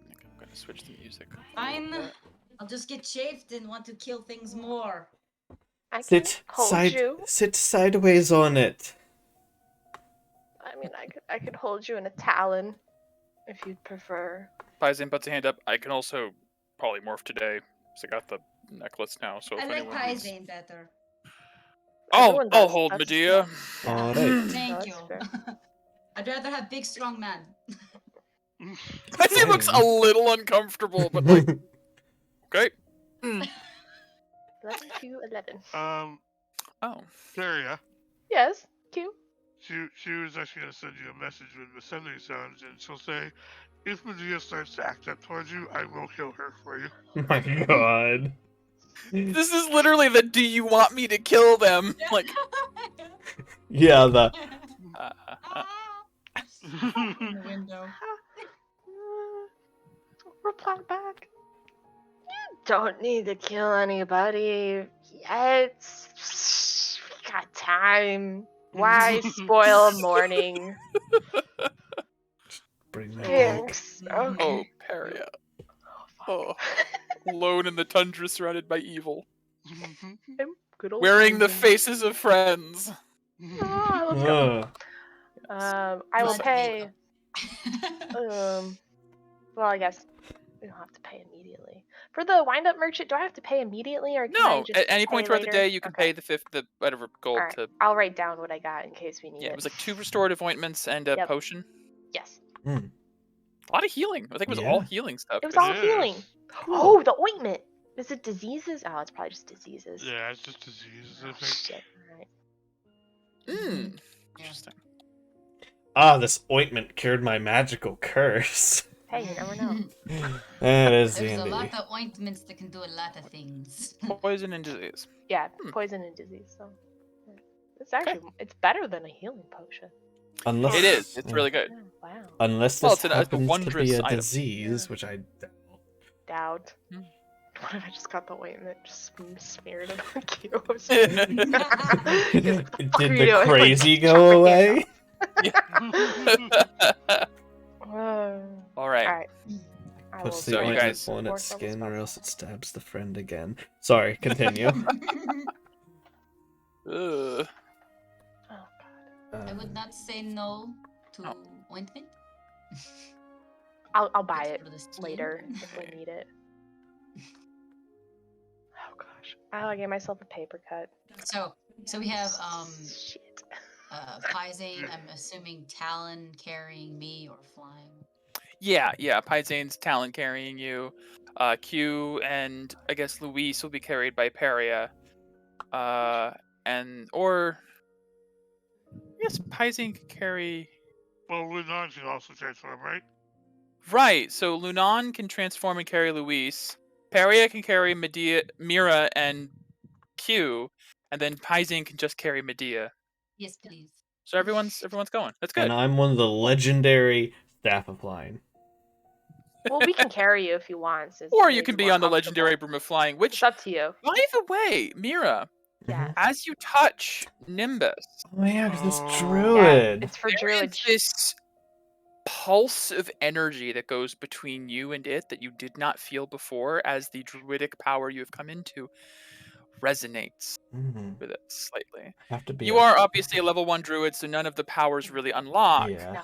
think I'm going to switch the music. Fine. I'll just get chafed and want to kill things more. I can Sit hold you. Sit sideways on it. I mean, I could hold you in a talon, if you'd prefer. Paizen puts a hand up. I can also polymorph today, because I got the necklace now. So if I like anyone needs... Paizen better. Everyone I'll does. hold That's Medea. fair. All right. Thank that's you. fair. I'd rather have big, strong man. Paizen looks a little uncomfortable, but like, okay. 11 to 11. Oh. Daria, Yes, Q. she was actually going to send you a message with ascending sounds, and she'll say, if Medea starts to act up towards you, I will kill her for you. My God. This is literally the "Do you want me to kill them?" Like, Yeah, the In the window. Reply back. You don't need to kill anybody yet. We got time. Why spoil a morning? bring me back. Thanks. oh, Okay. Paria. Oh, Oh, alone in the tundra, surrounded by evil, good old wearing the Susan. faces of friends. Ah, let's go. Ugh. I will Blood pay. makeup. Well, I guess we don't have to pay immediately. For the wind-up merchant, do I have to pay immediately, or can I No, just at any pay point throughout later? the day, you can Okay. pay the whatever gold Alright, to. I'll write down what I got in case we need Yeah, it. it was like 2 restorative ointments and a Yep. potion. Yes. A lot of healing. I think it was all Yeah. healing stuff. It was 'cause- all healing. Cool. Oh, the ointment. Is it diseases? Oh, it's probably just diseases. Yeah, it's just diseases, I Oh, think. shit. Alright. Mm, Yeah. interesting. Ah, this ointment cured my magical curse. Hey, you never know. That is There's a handy. lot of ointments that can do a lot of things. Poison and disease. Yeah, Hmm. poison and disease. So yeah. It's actually it's better than a healing potion. Unless It is. It's yeah. really good. Yeah, wow. Unless Well, this it's a happens to wondrous be a item. disease, Yeah. which I Doubt. Hmm. What if I just got the ointment, just smeared it on Q? I was just- He's like, "What the fuck are Did you the doing?" crazy Like, go chop my away? All right. Alright. I will Puts So the you spend ointment guys- on fourth its level skin, or spell else slot. it stabs the friend again. Sorry, continue. Ugh. Oh god. I would not say no to Oh. ointment. I'll buy Good it for the skin. later if we need it. Oh gosh. Oh, I gave myself a paper cut. So, So we have Shit. Pizane, I'm assuming Talon carrying me or flying. Yeah. Pyzane's talon carrying you. Q and I guess Luis will be carried by Peria. Or I guess Pyzane can carry. Well, Lunan can also transform, right? Right. So Lunan can transform and carry Luis. Peria can carry Mira, and Q, and then Pyzane can just carry Medea. Yes, please. So everyone's going. That's good. And I'm one of the legendary staff of flying. Well, we can carry you if you want. So it's Or you maybe can be more on the comfortable. legendary broom of flying, which, It's up to you. by the way, Mira, Yes. as you touch Nimbus, Oh yeah, because it's Oh. druid. Yeah, it's for there druid. is this pulse of energy that goes between you and it that you did not feel before, as the druidic power you have come into resonates Mhm. with it slightly. Have to be. You are obviously a level 1 druid, so none of the powers really unlock. Yeah. No.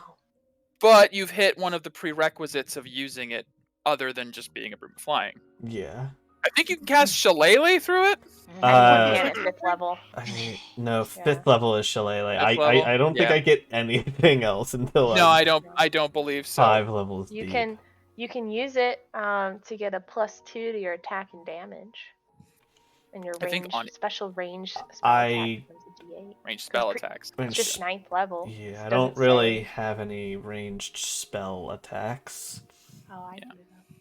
But you've hit one of the prerequisites of using it other than just being a broom of flying. Yeah. I think you can cast Shillelagh through it. Anyone can at 5th level. No, Yeah. 5th level is Shillelagh. Fifth level? I don't think Yeah. I get anything else until No, I'm I don't believe so. 5 levels You deep. can use it to get a +2 to your attack and damage. And your I think range, on- special range spell I- attack becomes a D8. Range spell Pretty- attacks. It's just 9th level. Yeah, It I don't doesn't really say. have any ranged spell attacks. Oh, I Yeah. do though.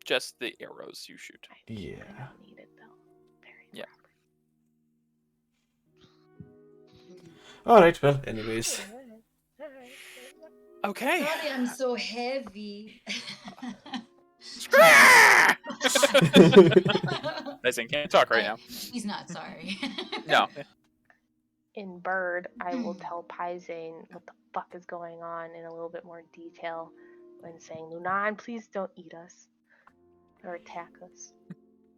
Just the arrows you shoot. Yeah. I don't need it though. Very Yeah. Alright, well, anyways. Alright. Okay. Sorry, I'm so heavy. Listen, can't talk right now. He's not sorry. No. In Bird, I will tell Pyzane what the fuck is going on in a little bit more detail when saying, Lunan, please don't eat us or attack us.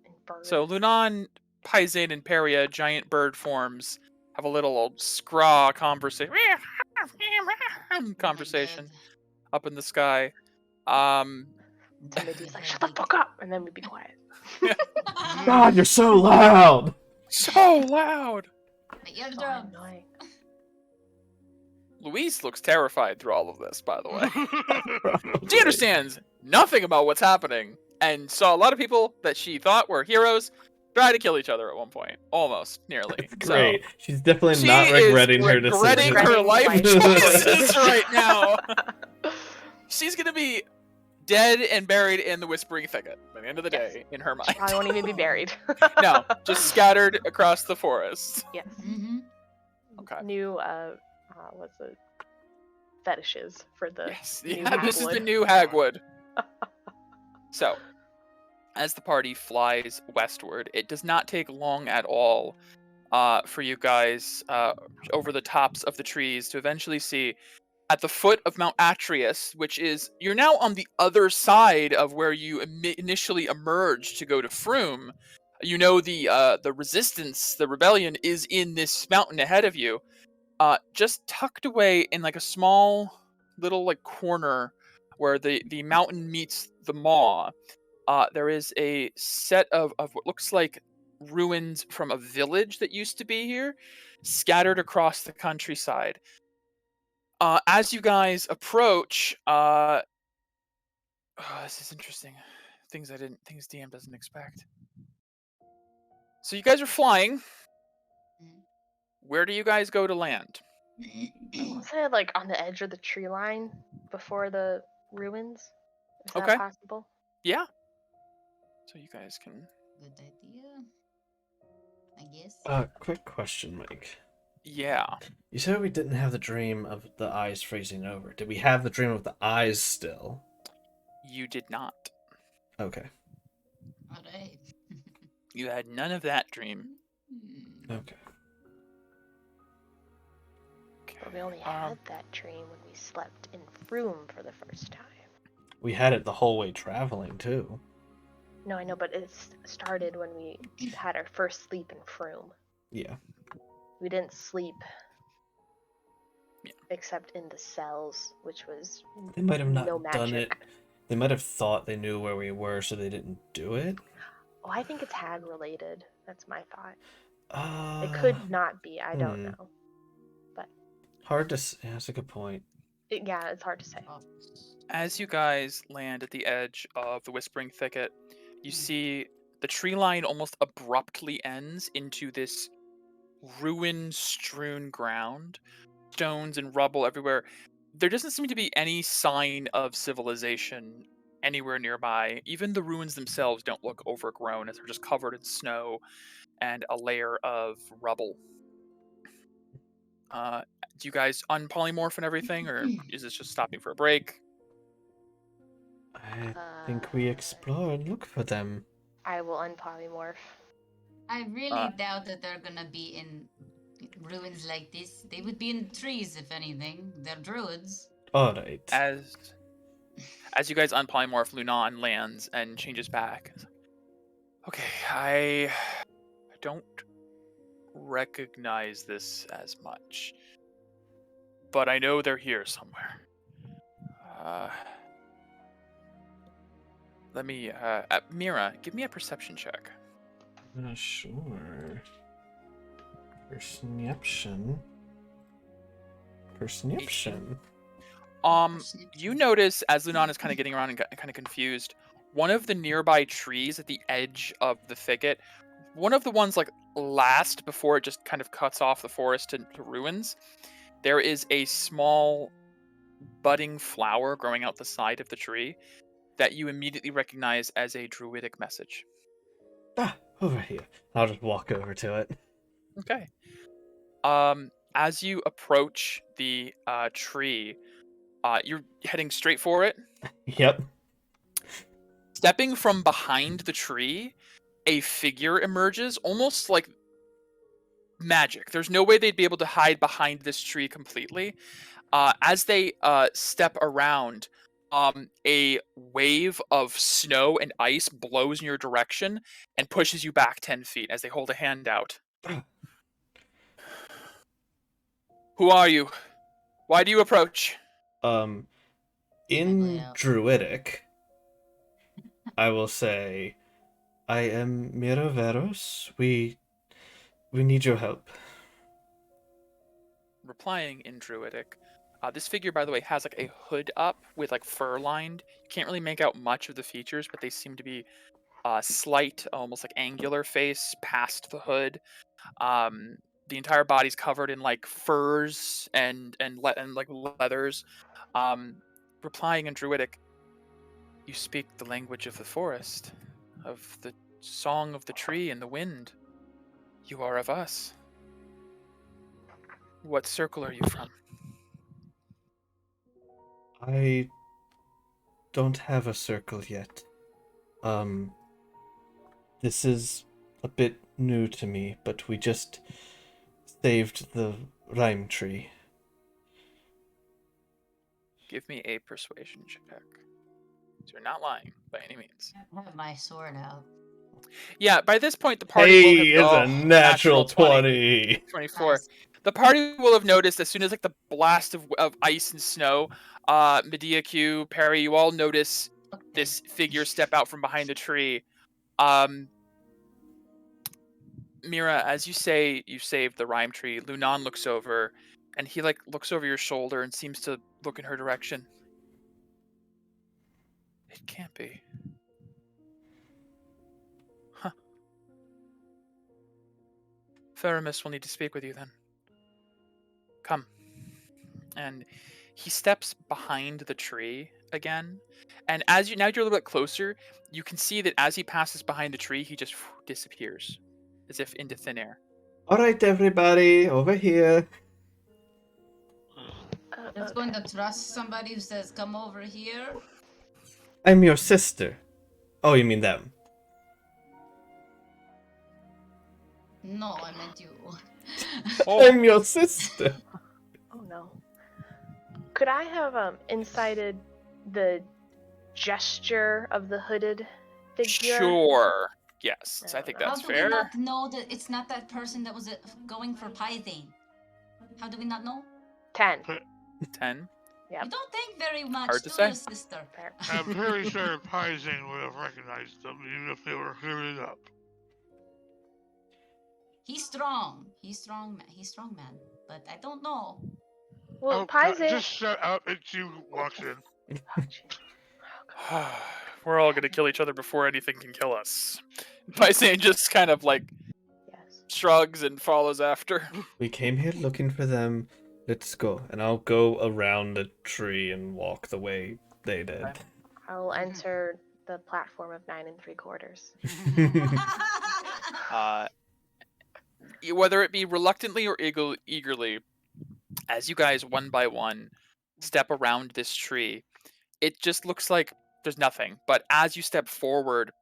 In Bird. So Lunan, Pyzane, and Peria, giant bird forms, have a little old scraw conversation up in the sky. Timothy's like, shut the fuck up! And then we be quiet. God, you're so loud! So loud. You're So drunk. annoying. Luis looks terrified through all of this, by the way. She understands nothing about what's happening and saw a lot of people that she thought were heroes try to kill each other at one point. Almost, nearly. That's great. She's definitely She not is regretting her regretting decision. her life Regretting life choices right now. She's gonna be dead and buried in the Whispering Thicket by the end of the Yes. day, in her mind. I won't even be buried. No, just scattered across the forest. Yes. Mm-hmm. Okay. New, what's it? Fetishes for the Yes, new yeah, this is the Hagwood. new Hagwood. So, as the party flies westward, it does not take long at all for you guys over the tops of the trees to eventually see at the foot of Mount Atreus, which is, you're now on the other side of where you initially emerged to go to Froome. You know the resistance, the rebellion, is in this mountain ahead of you. Just tucked away in like a small little like corner where the mountain meets the maw. There is a set of what looks like ruins from a village that used to be here, scattered across the countryside. As you guys approach, this is interesting. Things DM doesn't expect. So you guys are flying. Where do you guys go to land? Was it like on the edge of the tree line before the ruins? Is that Okay. possible? Yeah. So you guys can. Good idea. I guess. Quick question, Mike. Yeah. You said we didn't have the dream of the eyes freezing over. Did we have the dream of the eyes still? You did not. Okay. Alright. You had none of that dream. Okay. But we only had that dream when we slept in Froome for the first time. We had it the whole way traveling, too. No, I know, but it started when we had our first sleep in Froome. Yeah. We didn't sleep Yeah. except in the cells, which was They might have not no done it. magic. They might have thought they knew where we were, so they didn't do it. Oh, I think it's hag related. That's my thought. It could not be. I don't hmm. know. But Hard to say. That's a good point. yeah, it's hard to say. Oh. As you guys land at the edge of the Whispering Thicket, you see the tree line almost abruptly ends into this ruin-strewn ground, stones and rubble everywhere. There doesn't seem to be any sign of civilization anywhere nearby. Even the ruins themselves don't look overgrown, as they're just covered in snow and a layer of rubble. Do you guys unpolymorph and everything, or is this just stopping for a break? I think we explore and look for them. I will unpolymorph. I really doubt that they're gonna be in ruins like this. They would be in trees, if anything. They're druids. Alright. As you guys unpolymorph, Lunan lands and changes back. Okay, I don't recognize this as much, but I know they're here somewhere. Let me, Mira, give me a perception check. Sure. Perception. Perception. You notice as Lunan is kind of getting around and kind of confused, one of the nearby trees at the edge of the thicket, one of the ones like last before it just kind of cuts off the forest to ruins, there is a small budding flower growing out the side of the tree that you immediately recognize as a druidic message. Ah, over here. I'll just walk over to it. Okay. As you approach the tree, you're heading straight for it. Yep. Stepping from behind the tree, a figure emerges, almost like magic. There's no way they'd be able to hide behind this tree completely. As they step around, a wave of snow and ice blows in your direction and pushes you back 10 feet as they hold a hand out. Who are you? Why do you approach? In Druidic, I will say, I am Miraveros. We need your help. Replying in Druidic, this figure, by the way, has like a hood up with like fur lined. You can't really make out much of the features, but they seem to be slight, almost like angular face past the hood. The entire body's covered in like furs and like leathers. Replying in Druidic, you speak the language of the forest, of the song of the tree and the wind. You are of us. What circle are you from? I don't have a circle yet. This is a bit new to me, but we just saved the rhyme tree. Give me a persuasion check. So you're not lying by any means. I have my sword out. Yeah, by this point the party will have... It's a natural 20. 24. Nice. The party will have noticed as soon as like the blast of ice and snow, Medea, Q, Perry, you all notice this figure step out from behind the tree. Mira, as you say you saved the rhyme tree, Lunan looks over and he like looks over your shoulder and seems to look in her direction. It can't be. Huh. Theramis will need to speak with you then. Come. And he steps behind the tree again. And as now you're a little bit closer, you can see that as he passes behind the tree, he just disappears. As if into thin air. Alright, everybody, over here. Just going to trust somebody who says, come over here. I'm your sister. Oh, you mean them? No, I meant you. I'm your sister. Oh no. Could I have incited the gesture of the hooded figure? Sure. Yes, I think that's How do fair. we not know that it's not that person that was going for Pythane? How do we not know? 10. 10. Yep. You don't think very much, Hard to do say. you, sister? I'm very sure Paizen would have recognized them even if they were hooded up. He's strong. He's strong. He's strong, man. But I don't know. Well, Oh, God, Paize. just shut up and she walks in. Oh, jeez. We're all gonna kill each other before anything can kill us. Paisane just kind of like Yes. shrugs and follows after. We came here looking for them. Let's go. And I'll go around the tree and walk the way they did. Okay. I will enter the platform of 9 3/4. Whether it be reluctantly or eagerly, as you guys one by one step around this tree, it just looks like there's nothing. But as you step forward,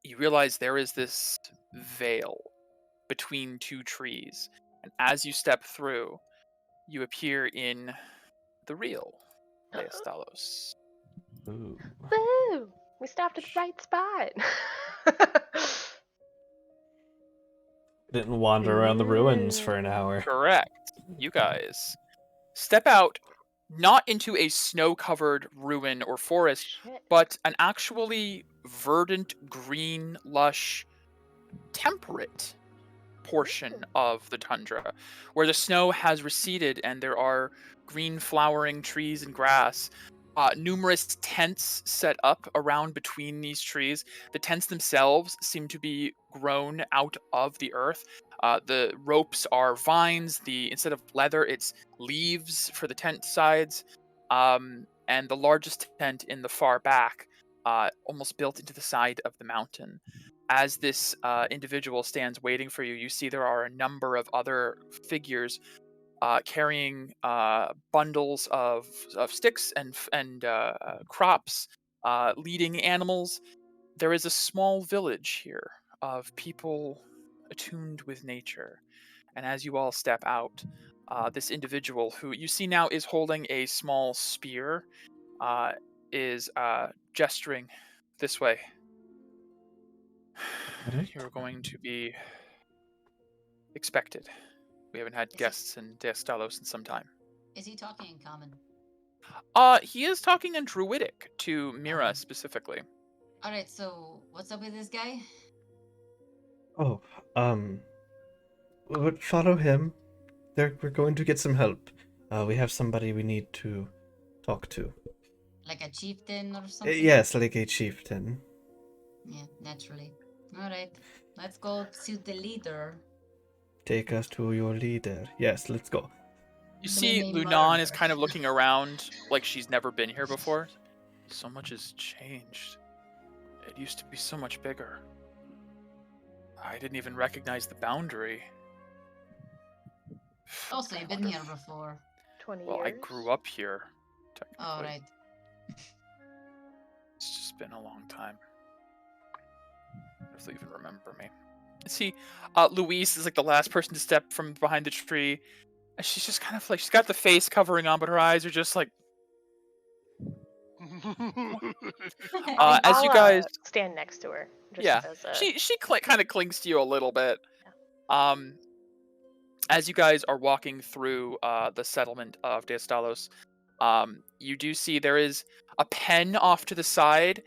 you realize there is this veil between two trees. And as you step through, you appear in the real Leostalos. Ooh. Woo! We stopped at the right spot. Didn't wander around the ruins for an hour. Correct. You guys step out, not into a snow-covered ruin or forest, Shit. but an actually verdant, green, lush, temperate portion of the tundra, where the snow has receded and there are green flowering trees and grass. Numerous tents set up around between these trees. The tents themselves seem to be grown out of the earth. The ropes are vines. Instead of leather, it's leaves for the tent sides. And the largest tent in the far back, almost built into the side of the mountain. As this individual stands waiting for you, you see there are a number of other figures carrying bundles of sticks and crops, leading animals. There is a small village here of people attuned with nature. And as you all step out, this individual, who you see now is holding a small spear, is gesturing this way. Alright. You're going to be expected. We haven't had guests in Deostalos in some time. Is he talking in common? He is talking in Druidic to Mira specifically. Alright, so what's up with this guy? Oh, but follow him. We're going to get some help. We have somebody we need to talk to. Like a chieftain or something? Yes, like a chieftain. Yeah, naturally. Alright, let's go see the leader. Take us to your leader. Yes, let's go. You see, Blaming Lunan murder. is kind of looking around like she's never been here before. So much has changed. It used to be so much bigger. I didn't even recognize the boundary. Also, you've been here before. 20 Well, years. I grew up here, technically. Alright. It's just been a long time. If they even remember me. See, Louise is like the last person to step from behind the tree. And she's just kind of like, she's got the face covering on, but her eyes are just like, as you guys stand next to her. Just Yeah, as a... she kind of clings to you a little bit. As you guys are walking through the settlement of Deostalos, you do see there is a pen off to the side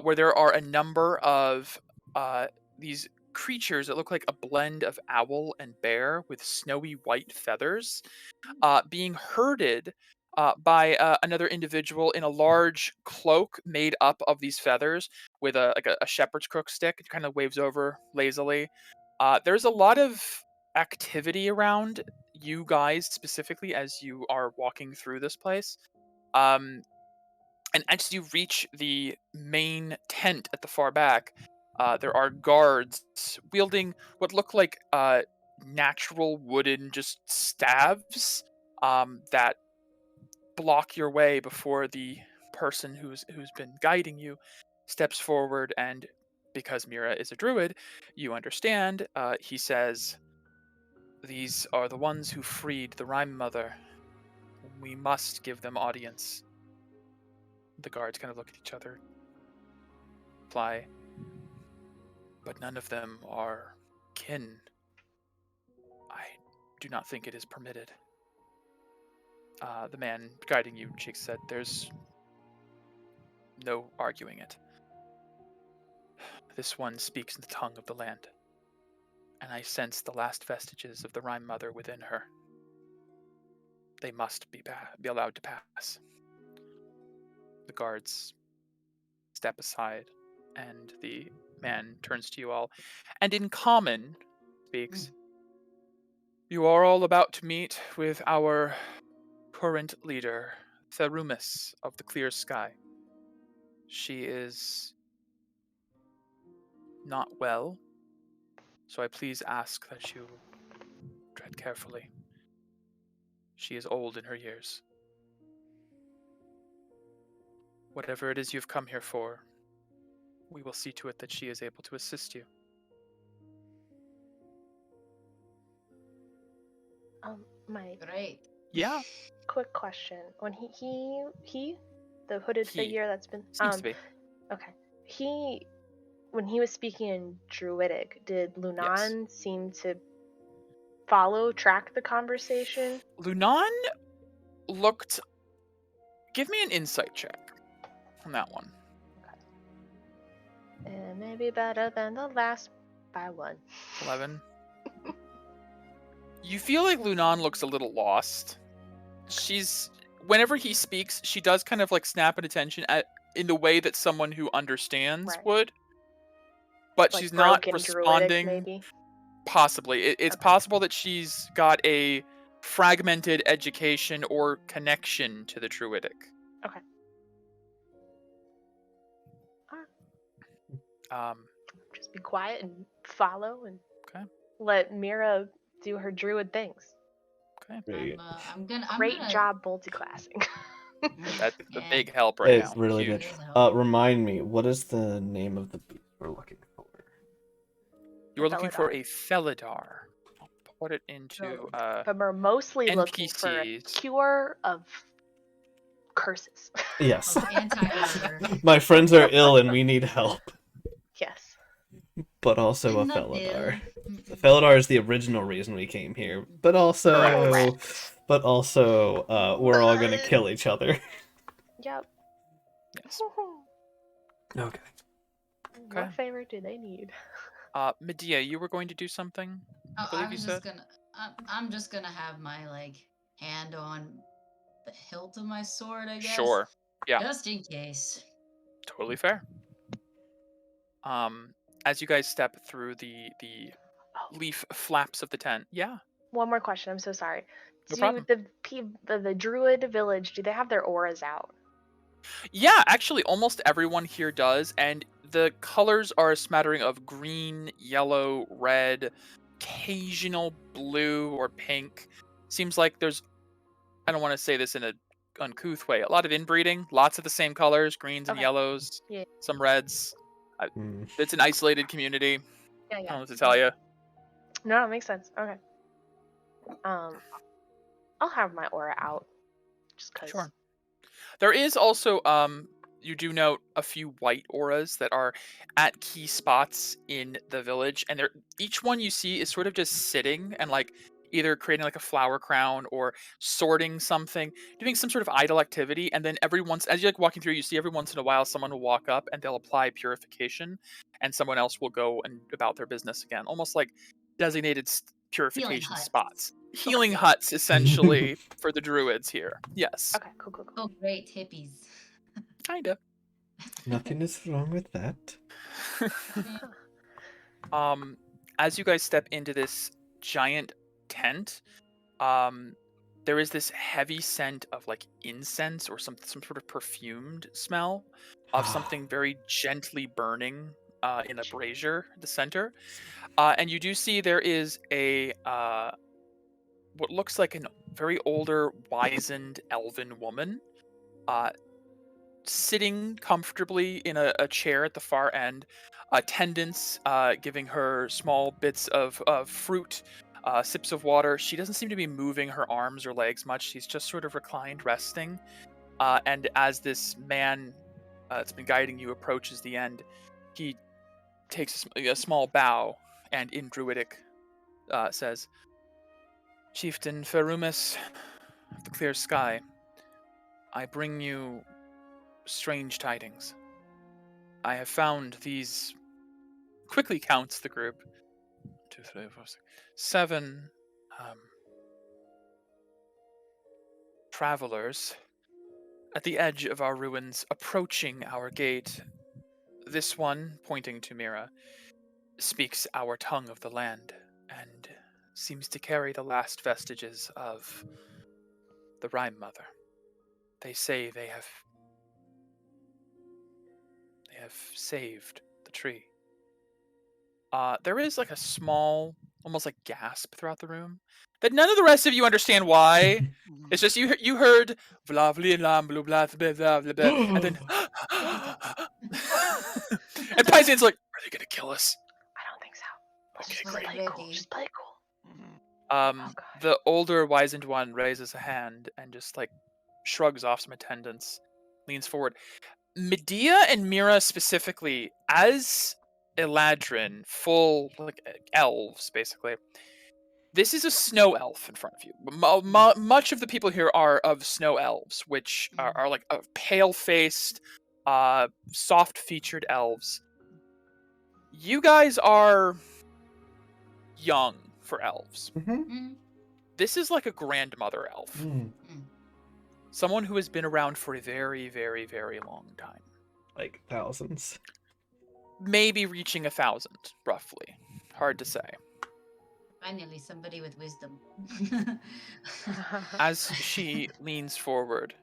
where there are a number of these creatures that look like a blend of owl and bear with snowy white feathers being herded by another individual in a large cloak made up of these feathers with a shepherd's crook stick. It kind of waves over lazily. There's a lot of activity around you guys specifically as you are walking through this place. And as you reach the main tent at the far back, there are guards wielding what look like natural wooden just staves that block your way before the person who's been guiding you steps forward. And because Mira is a druid, you understand. He says, "These are the ones who freed the Rhyme Mother. We must give them audience." The guards kind of look at each other, reply, "But none of them are kin. I do not think it is permitted." The man guiding you shakes his head. "There's no arguing it. This one speaks in the tongue of the land. and I sense the last vestiges of the Rhyme Mother within her. They must be allowed to pass. The guards step aside, and the man turns to you all, and in common speaks. You are all about to meet with our current leader, Therumis of the Clear Sky. She is not well, so I please ask that you tread carefully. She is old in her years. Whatever it is you've come here for, we will see to it that she is able to assist you. Mike, Great. Yeah, quick question. When the hooded He. figure that's been seems to be. okay. When he was speaking in Druidic, did Lunan seem to track the conversation? Lunan looked... Give me an insight check on that one. It may be better than the last by one. 11. You feel like Lunan looks a little lost. Whenever he speaks, she does kind of like snap at attention in the way that someone who understands would. But Like she's not broken responding. Druidic, maybe? Possibly. It's possible that she's got a fragmented education or connection to the Druidic. Okay. Just be quiet and follow and let Mira do her druid things. Okay. Great job multiclassing. That's a big help right now. It's really Huge. good. Remind me, what is the name of the beast we're looking for? You are looking for a Felidar. I'll put it into but we're mostly NPCs. looking for a cure of curses. Yes. Anti-order. My friends are ill and we need help. Yes. But also a Not Felidar. ill. The Felidar is the original reason we came here. But also we're all gonna kill each other. Yep. Yes. Okay. What favor do they need? Medea, you were going to do something? I'm just gonna have my hand on the hilt of my sword, I guess. Sure. Yeah. Just in case. Totally fair. As you guys step through the leaf flaps of the tent. Yeah. One more question. I'm so sorry. No problem. The druid village, do they have their auras out? Yeah, actually almost everyone here does, and the colors are a smattering of green, yellow, red, occasional blue or pink. Seems like there's, I don't want to say this in an uncouth way, a lot of inbreeding, lots of the same colors, greens and yellows, some reds. It's an isolated community. Yeah. I don't know what to tell you. No, it makes sense. Okay. I'll have my aura out. Just cause. Sure. There is also, you do note a few white auras that are at key spots in the village, and each one you see is sort of just sitting and either creating a flower crown or sorting something, doing some sort of idle activity, and then as you're walking through, you see every once in a while someone will walk up and they'll apply purification, and someone else will go and about their business again, almost like designated purification spots. Healing huts, essentially, for the druids here. Yes. Okay, cool. Oh, great hippies. Kinda. Nothing is wrong with that. As you guys step into this giant tent, there is this heavy scent of incense or some sort of perfumed smell of something very gently burning in a brazier at the center. And you do see there is a what looks like a very older, wizened elven woman sitting comfortably in a chair at the far end, attendants giving her small bits of fruit, sips of water. She doesn't seem to be moving her arms or legs much. She's just sort of reclined, resting. And as this man that's been guiding you approaches the end, he takes a small bow and in Druidic says, "Chieftain Therumis of the Clear Sky, I bring you strange tidings. I have found these," quickly counts the group, 2, 3, 4, 6, 7 travelers at the edge of our ruins approaching our gate. This one, pointing to Mira, speaks our tongue of the land and seems to carry the last vestiges of the Rhyme Mother. They say they have saved the tree. There is like a small, almost like gasp throughout the room that none of the rest of you understand why. It's just you heard blah blah blah blah blah blah blah blah, and then and Paisan's like, "Are they gonna kill us?" I don't think so. Let's Okay, just great. play it cool. Ready. Just play it cool. Mhm. Oh, God. The older wizened one raises a hand and just like shrugs off some attendants, leans forward. Medea and Mira specifically, as Eladrin, full like elves basically. This is a snow elf in front of you. Much of the people here are of snow elves, which are like pale-faced, soft-featured elves. You guys are young for elves. Mm. This is like a grandmother elf. Someone who has been around for a very, very, very long time. Like thousands. Maybe reaching 1,000, roughly. Hard to say. Finally, somebody with wisdom. As she leans forward,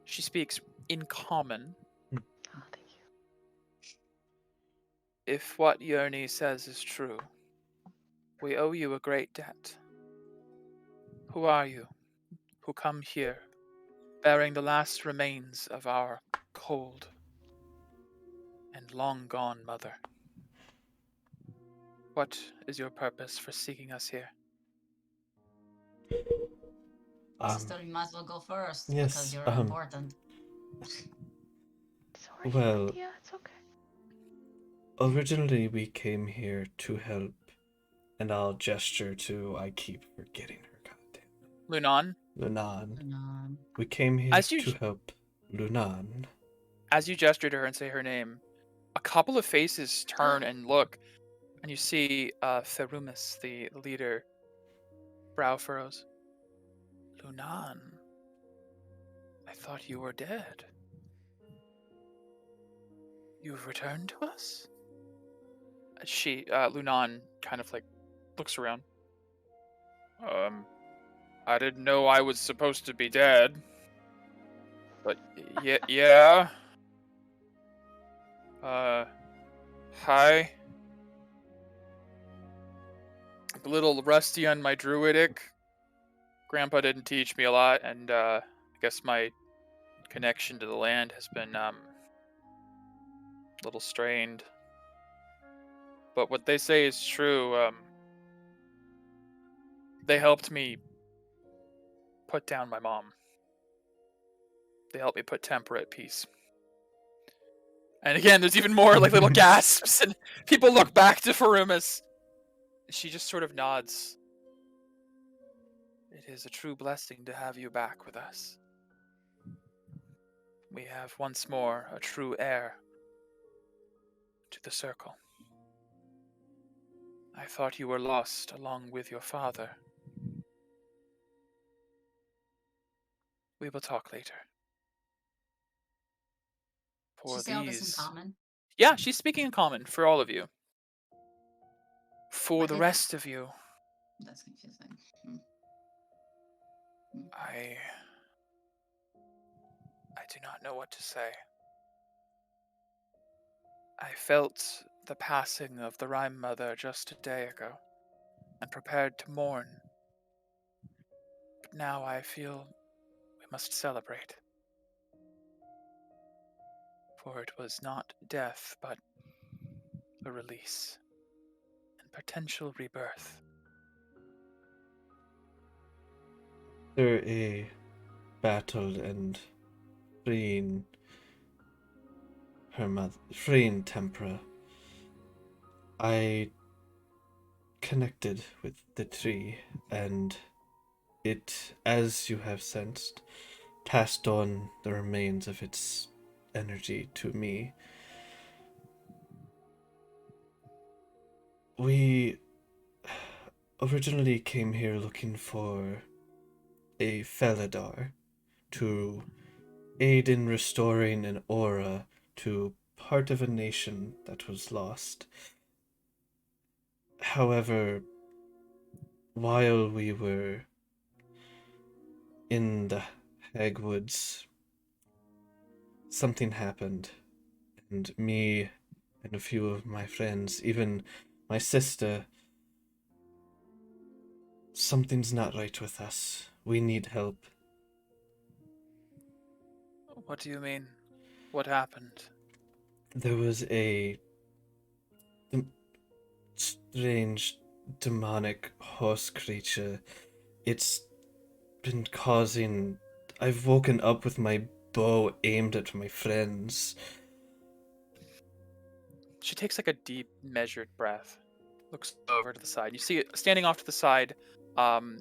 she speaks in common. Oh, thank you. If what Yerni says is true, we owe you a great debt. Who are you, who come here, bearing the last remains of our cold and long-gone mother? What is your purpose for seeking us here? Sister, you might as well go first yes, because you're important. Sorry, Well- Medea, it's okay. Originally, we came here to help, and I'll gesture to. I keep forgetting her. Goddamn. Lunan, Lunan. We came here As you- to help Lunan. as you gesture to her and say her name, a couple of faces turn and look, and you see Ferumis, the leader, brow furrows. Lunan, I thought you were dead. You've returned to us? Lunan kind of like looks around. I didn't know I was supposed to be dead. But yeah. Hi. A little rusty on my druidic. Grandpa didn't teach me a lot, and I guess my connection to the land has been a little strained. But what they say is true. They helped me put down my mom. They helped me put Tempera at peace. And again, there's even more like little gasps, and people look back to Ferumis. She just sort of nods. It is a true blessing to have you back with us. We have once more a true heir to the circle. I thought you were lost along with your father. We will talk later. She say all this in common? Yeah, she's speaking in common for all of you. For But the if- rest of you, That's confusing. I do not know what to say. I felt the passing of the Rhyme Mother just a day ago, and prepared to mourn. But now I feel we must celebrate. For it was not death, but a release, and potential rebirth. After a battle and freeing her mother, freeing Tempera, I connected with the tree, and it, as you have sensed, passed on the remains of its energy to me. We originally came here looking for a Felidar to aid in restoring an aura to part of a nation that was lost. However, while we were in the Hagwoods, something happened, and me and a few of my friends, even my sister, something's not right with us. We need help. What do you mean? What happened? There was a strange demonic horse creature. It's been causing. I've woken up with my bow aimed at my friends. She takes like a deep, measured breath, looks over to the side. You see, standing off to the side,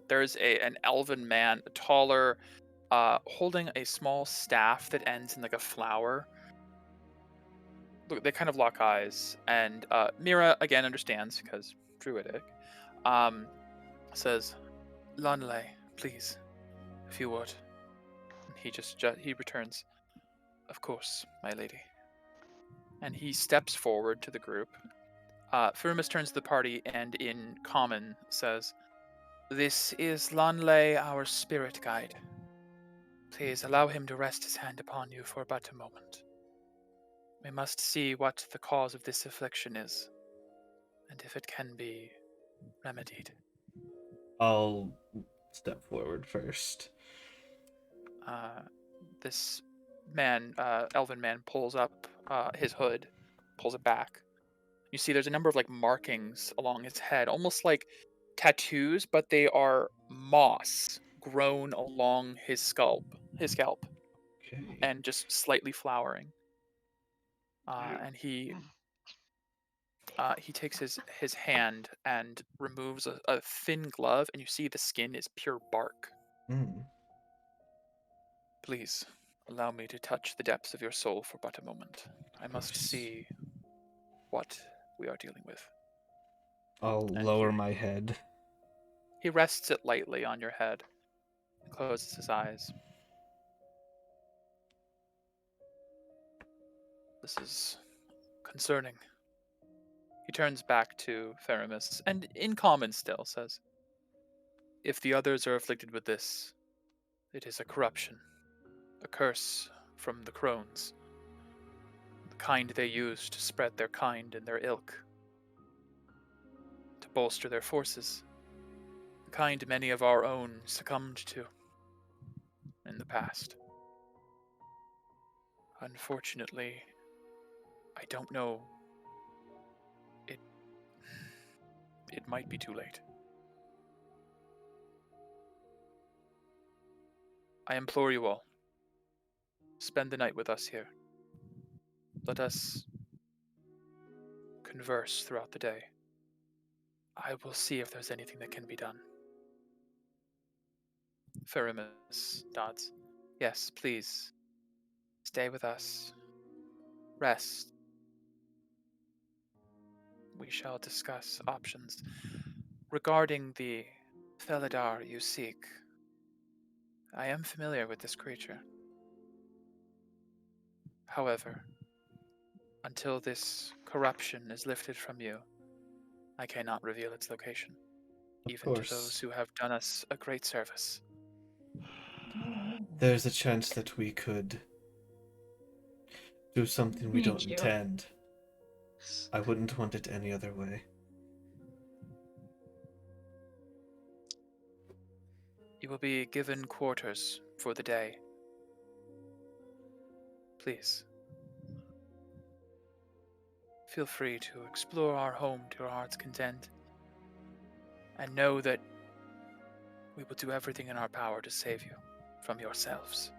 there's an elven man, taller, holding a small staff that ends in like a flower. Look, they kind of lock eyes, and Mira again understands because druidic. Says, "Lanley, please, if you would." And he returns, "Of course, my lady." And he steps forward to the group. Firmus turns to the party and in common says, "This is Lanley, our spirit guide. Please allow him to rest his hand upon you for but a moment. We must see what the cause of this affliction is, and if it can be remedied." I'll step forward first. This man, elven man, pulls up his hood, pulls it back. You see there's a number of like markings along his head, almost like tattoos, but they are moss grown along his scalp, Okay. and just slightly flowering. And he takes his hand and removes a thin glove, and you see the skin is pure bark. "Please allow me to touch the depths of your soul for but a moment. I must course. see what we are dealing with." I'll And lower my head. he rests it lightly on your head and closes his eyes. "This is concerning." He turns back to Faramis and in common still says, "If the others are afflicted with this, it is a corruption, a curse from the crones, the kind they use to spread their kind and their ilk, to bolster their forces, the kind many of our own succumbed to in the past. Unfortunately, I don't know. It might be too late. I implore you all, spend the night with us here. Let us converse throughout the day. I will see if there's anything that can be done." Faramis nods. "Yes, please. Stay with us. Rest. We shall discuss options. Regarding the Felidar you seek, I am familiar with this creature. However, until this corruption is lifted from you, I cannot reveal its location, even to those who have done us a great service." There's a chance that we could do something we don't intend. I wouldn't want it any other way. You will be given quarters for the day. Please. Feel free to explore our home to your heart's content, and know that we will do everything in our power to save you from yourselves.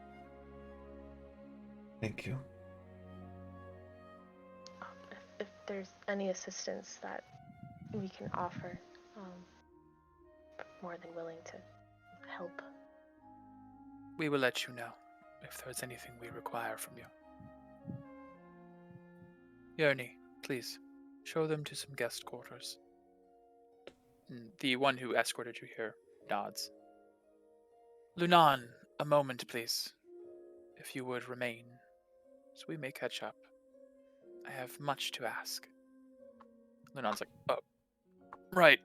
Thank you. If there's any assistance that we can offer, more than willing to help. We will let you know if there's anything we require from you. Yerni, please, show them to some guest quarters. The one who escorted you here nods. Lunan, a moment, please. If you would remain, so we may catch up. I have much to ask. Lunan's like, oh, right.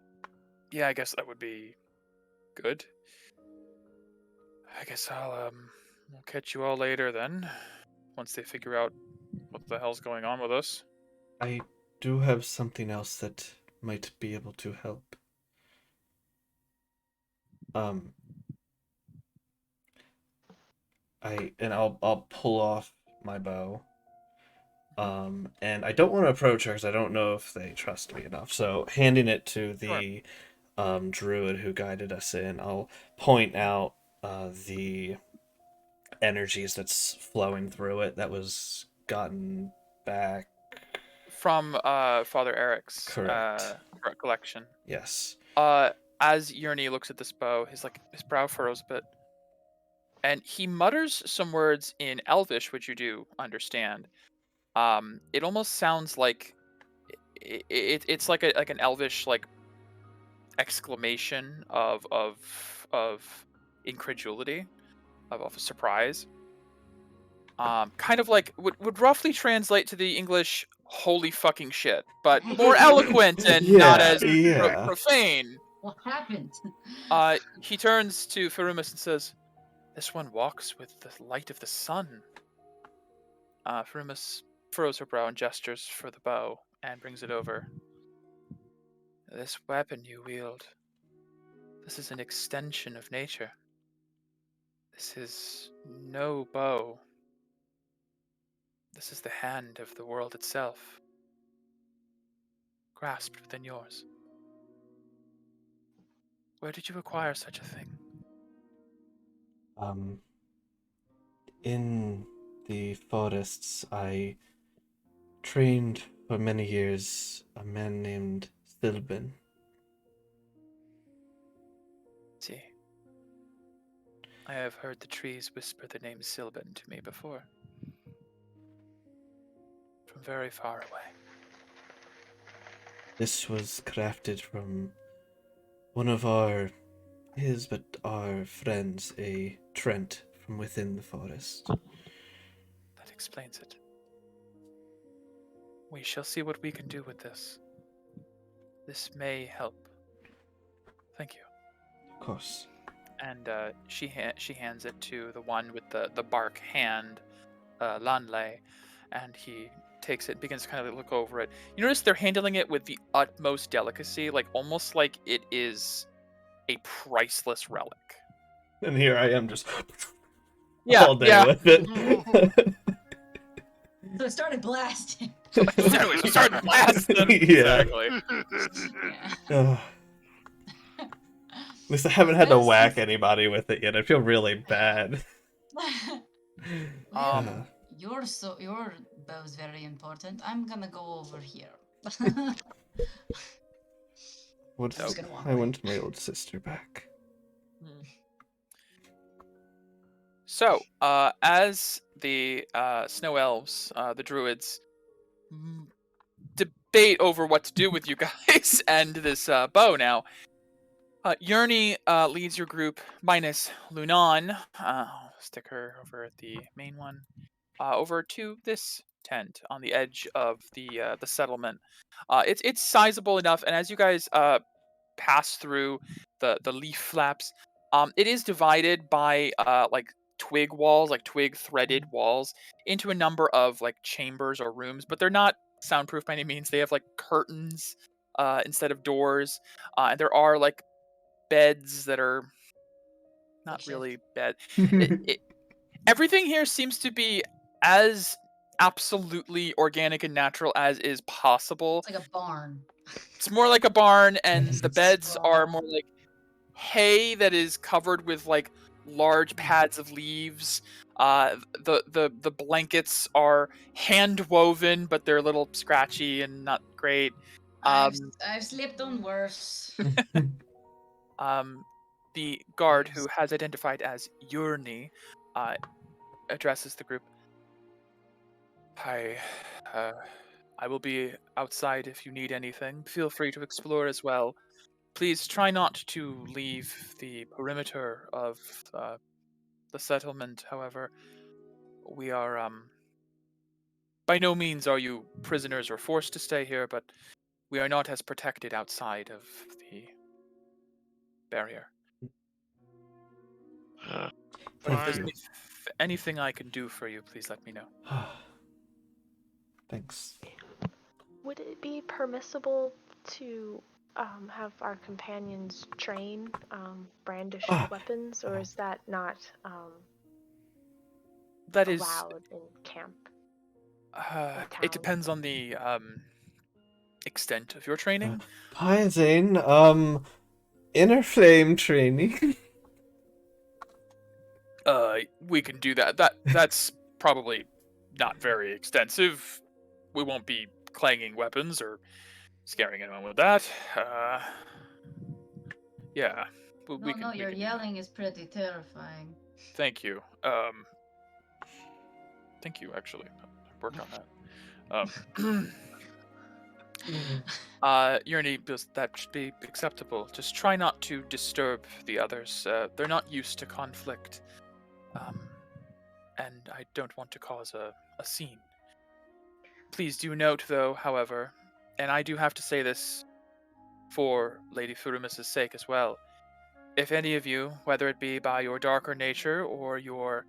Yeah, I guess that would be good. I guess I'll catch you all later then, once they figure out what the hell's going on with us. I do have something else that might be able to help. I'll pull off my bow. And I don't want to approach her because I don't know if they trust me enough. So handing it to the druid who guided us in, I'll point out the energies that's flowing through it that was gotten back from Father Eric's Correct. recollection. Yes. As Yurni looks at this bow, his brow furrows a bit, and he mutters some words in Elvish, which you do understand. It almost sounds like it's like an Elvish like exclamation of incredulity, of surprise. Kind of like would roughly translate to the English "holy fucking shit," but more eloquent and not as profane. What happened? He turns to Farumus and says, "This one walks with the light of the sun." Farumus furrows her brow and gestures for the bow and brings it over. This weapon you wield, this is an extension of nature. This is no bow. This is the hand of the world itself, grasped within yours. Where did you acquire such a thing? In the forests, I trained for many years a man named Silben. See, I have heard the trees whisper the name Silben to me before. From very far away. This was crafted from one of his friends, a Trent from within the forest. That explains it. We shall see what we can do with this. This may help. Thank you. Of course. And she hands it to the one with the bark hand, Lanley, and he takes it, begins to kind of look over it. You notice they're handling it with the utmost delicacy, like almost like it is a priceless relic. And here I am just all day with it. So it started blasting. Exactly, so started blasting. Yeah. Exactly. At least I haven't had to whack anybody with it yet. I feel really bad. Your bow's very important. I'm gonna go over here. I want my old sister back. So, as the snow elves, the druids, debate over what to do with you guys and this bow now, Yurni leads your group, minus Lunan. I'll stick her over at the main one. Over to this tent on the edge of the settlement. It's sizable enough, and as you guys pass through the leaf flaps, it is divided by like twig walls, like twig threaded walls, into a number of like chambers or rooms, but they're not soundproof by any means. They have like curtains instead of doors, and there are like beds that are not really bed. Everything here seems to be as absolutely organic and natural as is possible. It's like a barn. It's more like a barn, and the beds are more like hay that is covered with like large pads of leaves. The blankets are hand woven, but they're a little scratchy and not great. I've slept on worse. The guard, who has identified as Yurni, addresses the group. I will be outside if you need anything. Feel free to explore as well. Please try not to leave the perimeter of the settlement. However, we are by no means are you prisoners or forced to stay here, but we are not as protected outside of the barrier. But if Thank there's you. anything I can do for you, please let me know. Thanks. Would it be permissible to have our companions train, brandish weapons, or is that not That is, allowed in camp? it depends on the extent of your training. Paizen, inner flame training. We can do that. That's probably not very extensive. We won't be clanging weapons or scaring anyone with that. Yeah. No, your yelling is pretty terrifying. Thank you. Thank you, actually. Work on that. Yurni, that should be acceptable. Just try not to disturb the others. They're not used to conflict. And I don't want to cause a scene. Please do note, though, however, and I do have to say this for Lady Furumis' sake as well, if any of you, whether it be by your darker nature or your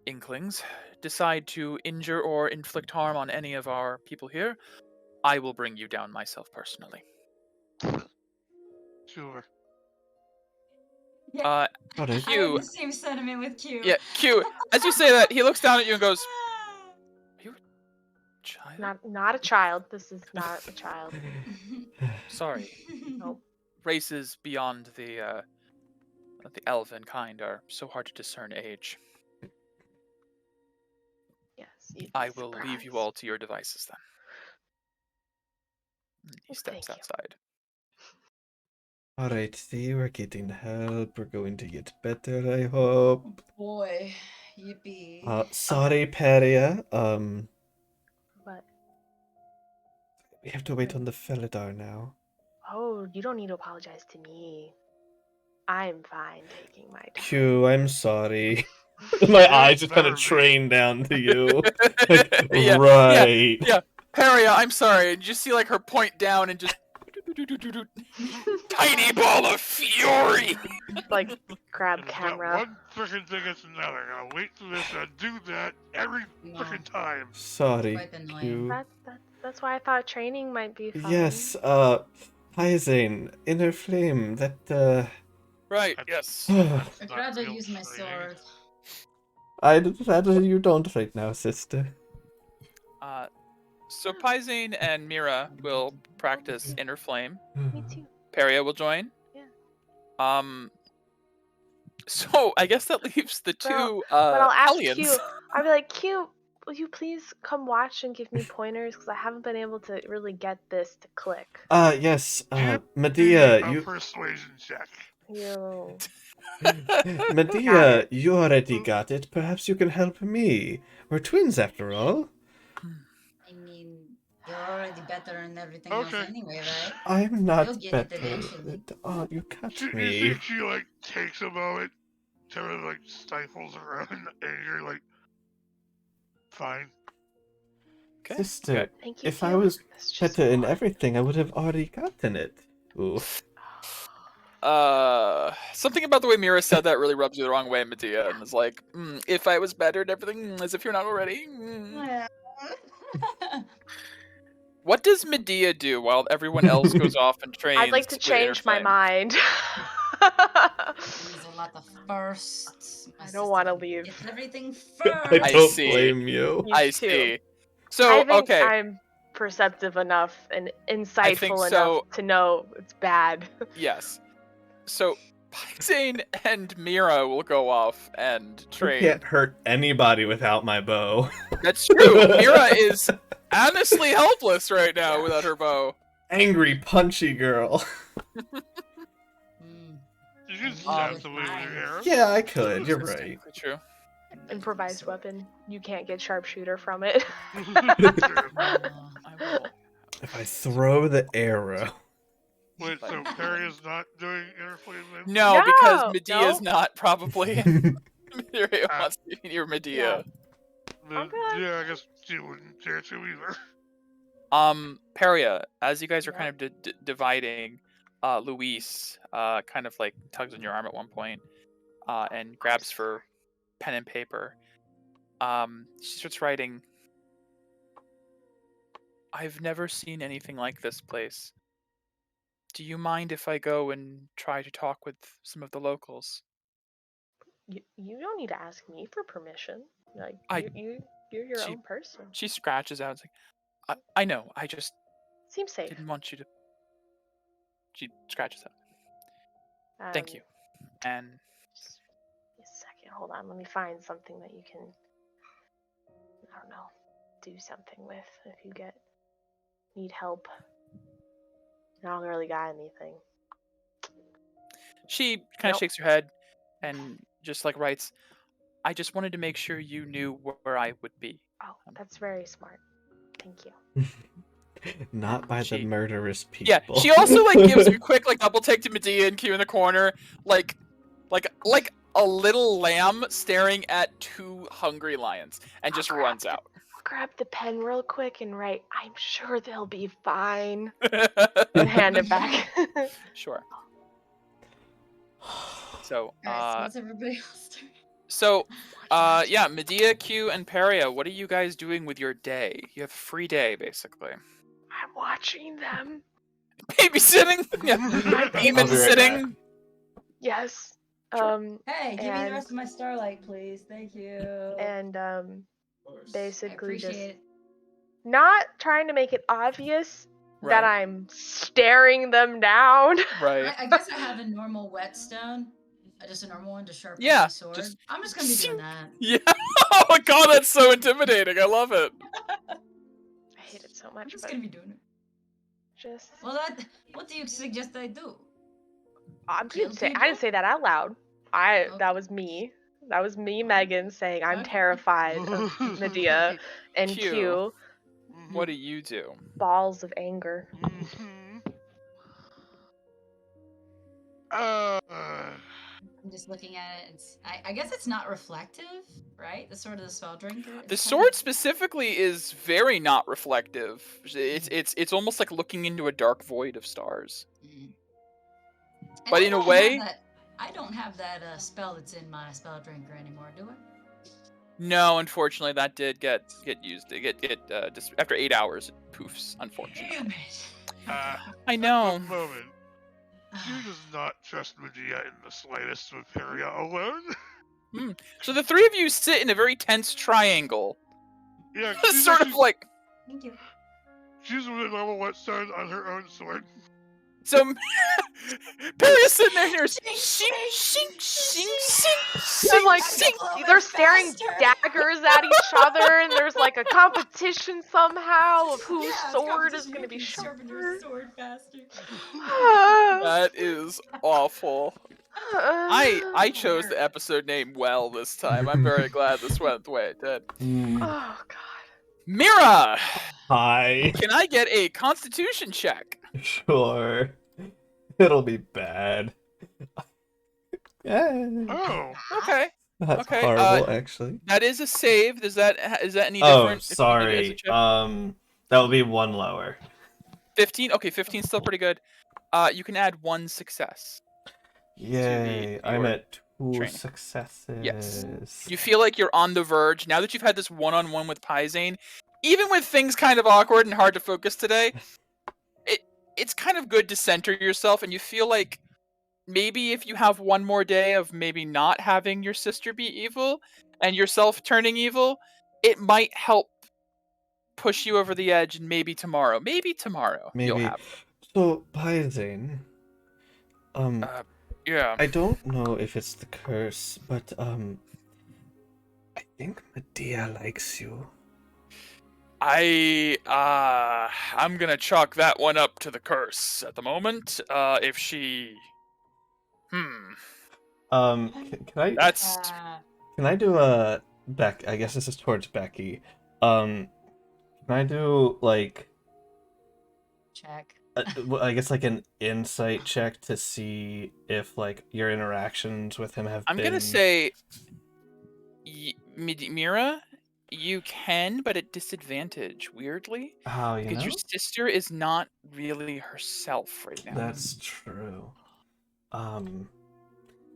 inklings, decide to injure or inflict harm on any of our people here, I will bring you down myself personally. Sure. Yeah. Q. I have the same sentiment with Q. Yeah, Q. As you say that, he looks down at you and goes, "Are you a child?" Not a child. This is not a child. Sorry. Nope. Races beyond the elven kind are so hard to discern age. Yes. You'd be I will leave you surprised. all to your devices then. He Well, steps thank you. outside. Alright, see, we're getting help. We're going to get better, I hope. Boy, yippee. Sorry, Peria. But We have to wait on the Felidar now. oh, you don't need to apologize to me. I'm fine taking my time. Q, I'm sorry. My eyes just kind of train down to you. Like, Yeah, right. Yeah, Peria, I'm sorry. And you just see like her point down and just tiny ball of fury. Like grab It's not camera. one frickin' thing, it's another. I'll wait for this and do that every frickin' time. Sorry, Quite annoying. Q. That's why I thought training might be fun. Yes, Paizen, inner flame, that, Right, yes. I'd rather use my sword. I'd rather you don't right now, sister. So Paizen and Mira will practice Inner Flame. Me too. Peria will join. Yeah. So I guess that leaves the two But I'll ask Hellions. Q. I'll be like, Q, will you please come watch and give me pointers? Because I haven't been able to really get this to click. Yes, Give Medea, me a you... persuasion check. Yo. Medea, you already got it. Perhaps you can help me. We're twins, after all. I mean, you're already better in everything else anyway, right? I'm not You'll get better. it eventually. Oh, you cut You me. think she, like, takes a moment to, like, stifles around in anger, like, fine. Okay. Sister, Thank you, if Q. I was That's just better in one. everything, I would have already gotten it. Ooh. Something about the way Mira said that really rubs you the wrong way, Medea, and is like, if I was better at everything, as if you're not already. What does Medea do while everyone else goes off and trains? I'd like to with Inner change my Flame? mind. There's a lot of firsts. I don't want to leave. It's everything I first. don't see. blame you. You I too. see. So, I think okay. I'm perceptive enough and insightful enough to know it's bad. Yes. So, Paizen and Mira will go off and I train. can't hurt anybody without my bow. That's true. Mira is honestly helpless right now without her bow. Angry, punchy girl. You can stab somebody with your arrow. Yeah, I could. You're right. Distinctly true. Improvised weapon. You can't get sharpshooter from it. I will. If I throw the arrow. Wait, so Perry is not doing interflame then? No, because No, Medea's no. not probably. Miria wants to be near Medea. Then, Okay. yeah, I guess she wouldn't care to either. Peria, as you guys are Yeah. kind of dividing, Luis kind of like tugs on your arm at one point, and grabs for pen and paper. She starts writing. I've never seen anything like this place. Do you mind if I go and try to talk with some of the locals? You don't need to ask me for permission. Like I- you're your she- own person. She scratches out. It's like, I know. I just Seems safe. didn't want you to. She scratches out. Thank you. And Just a second. Hold on. Let me find something that you can. I don't know. Do something with if you need help. I don't really got anything. she kind of Nope. shakes her head and just like writes, I just wanted to make sure you knew where I would be. Oh, that's very smart. Thank you. Not by She- the murderous people. Yeah, she also like gives a quick like double take to Medea and Q in the corner, like a little lamb staring at two hungry lions, and just runs out. I'll grab the pen real quick and write, I'm sure they'll be fine. And hand it back. Sure. So, Alright, so what's everybody else doing? yeah, Medea, Q, and Peria, what are you guys doing with your day? You have a free day, basically. I'm watching them. Babysitting? Yeah. Demon right sitting? Yes. Sure. Hey, give me the And- rest of my starlight, please. Thank you. And I basically just Appreciate it. not trying to make it obvious that Right. I'm staring them down. Right. I guess I have a normal whetstone. Just a normal one to sharpen Yeah, my sword. just- I'm just gonna be doing that. Yeah. Oh my god, that's so intimidating. I love it. I hate it so I'm much, just but gonna be doing it. just Well, what do you suggest I do? I kill didn't say people? that out loud. Okay. That was me. That was me, Megan, saying I'm Okay. terrified of Medea and Q. Q. What do you do? Balls of anger. I'm just looking at it. I guess it's not reflective, right? The sword of the spell drinker. The It's sword specifically is very not reflective. It's almost like looking into a dark void of stars. Mm. But in a way- I don't have that spell that's in my spell drinker anymore, do I? No, unfortunately, that did get used. Just after 8 hours, it poofs. Unfortunately, Damn it! I know. One moment. Q does not trust Medea in the slightest with Peria alone. So the three of you sit in a very tense triangle, Yeah, sort of like. Thank you. she's with a normal whetstone on her own sword. So Perry's sitting there and there's shing, shing, shing, shing, And like shing. they're staring faster. daggers at each other, and there's like a competition somehow of whose Yeah, it's sword is competition. gonna You be can sharpen sharper. your sword faster. That is awful. I chose the episode name well this time. I'm very glad this went the way it did. Mm, Oh god. Mira, hi. can I get a Constitution check? Sure. It'll be bad. Yeah. Oh, Okay, That's okay, horrible, actually. that is a save. Is that any Oh, different? if you need it as a sorry. check? That would be one lower. 15. Okay, 15 is still pretty good. You can add one success. Yay, I'm your at 2 training. successes. You feel like you're on the verge now that you've had this one-on-one with Pyzane. Even with things kind of awkward and hard to focus today, it's kind of good to center yourself, and you feel like maybe if you have one more day of maybe not having your sister be evil and yourself turning evil, it might help push you over the edge, and maybe tomorrow you'll Maybe. have. So, Pyzane, Yeah. I don't know if it's the curse, but I think Medea likes you. I'm gonna chalk that one up to the curse at the moment. If she, Can I that's can I do a I guess this is towards Becky. Can I do like Check. I guess like an insight check to see if like your interactions with him have I'm been. gonna say, Mira, you can, but at disadvantage. Weirdly, How you because know? your sister is not really herself right now. That's true. Hmm.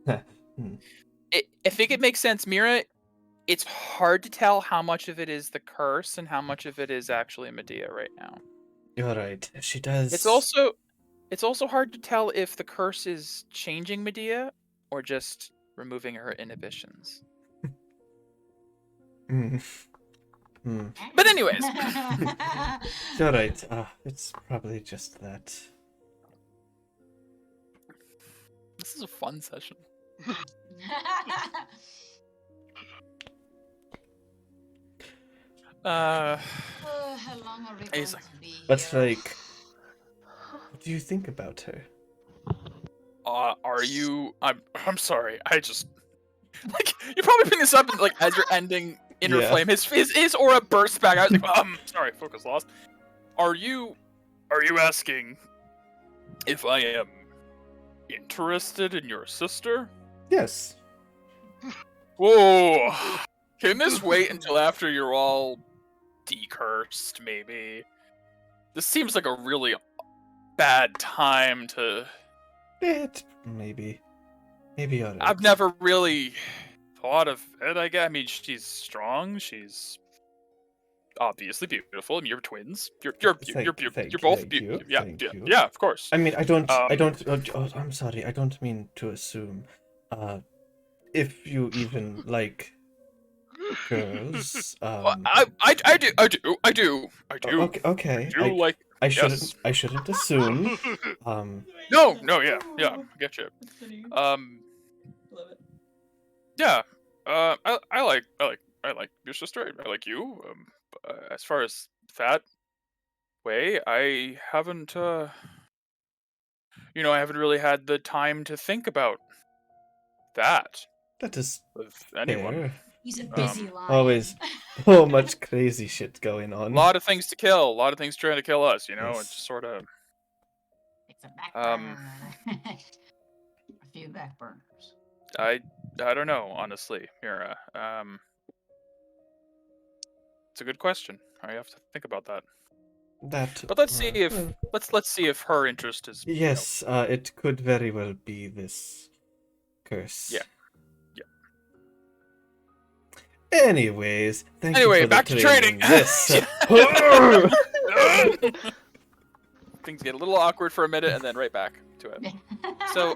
I think it makes sense, Mira. It's hard to tell how much of it is the curse and how much of it is actually Medea right now. You're right. She does. It's also hard to tell if the curse is changing Medea or just removing her inhibitions. Mm. Hmm. But anyways, You're right. It's probably just that. this is a fun session. How long are we going He's to like- be But here? like, what do you think about her? Are you? I'm sorry. I just like you probably bring this up like as you're ending Inner Yeah. Flame. His aura bursts back. I was like, sorry, focus lost. Are you asking if I am interested in your sister? Yes. Whoa! Can this wait until after you're all decursed, maybe? This seems like a really bad time to... Maybe you're right. I've never really thought of it, I guess. I mean, she's strong, she's obviously beautiful. I mean, you're twins. You're both Thank beautiful. you. Yeah, Thank yeah, you. yeah, of course. I mean, I don't. I'm sorry. I don't mean to assume. If you even like girls. Well, I do. Okay. I do like. I Yes. shouldn't assume. No, yeah, I get you. Love it. Yeah. I like your sister. I like you. As far as that way, I haven't. I haven't really had the time to think about that That is with anyone. fair. He's a busy lion. Always so much crazy shit going A on. lot of things to kill. A lot of things trying to kill us. Yes. It's just sort of. It's a back burner. A few back burners. I don't know, honestly, Mira. It's a good question. I have to think about that. But let's see if let's see if her interest is. Yes, it could very well be this curse. Yeah. Anyways, thank you Anyway, for the back to training. Yes. Things get a little awkward for a minute and then right back to it. So,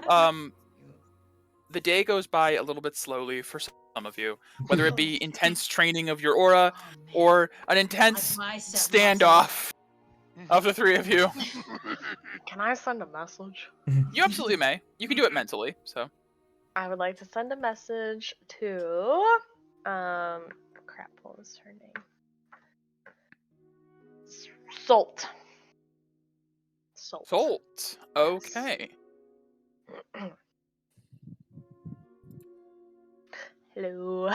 the day goes by a little bit slowly for some of you, whether it be intense training of your aura or an intense standoff of the three of you. Can I send a message? You absolutely may. You can do it mentally. So, I would like to send a message to crap, what was her name? Salt. Salt. Okay. Hello.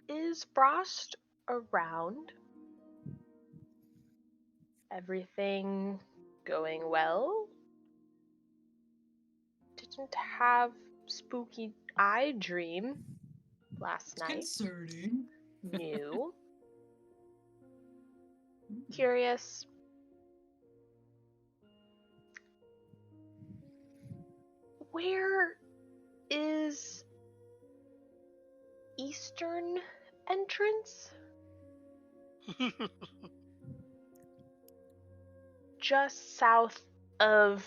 Is Frost around? Everything going well? Didn't have spooky eye dream last night. Concerning. New. Curious. Where is eastern entrance? Just south of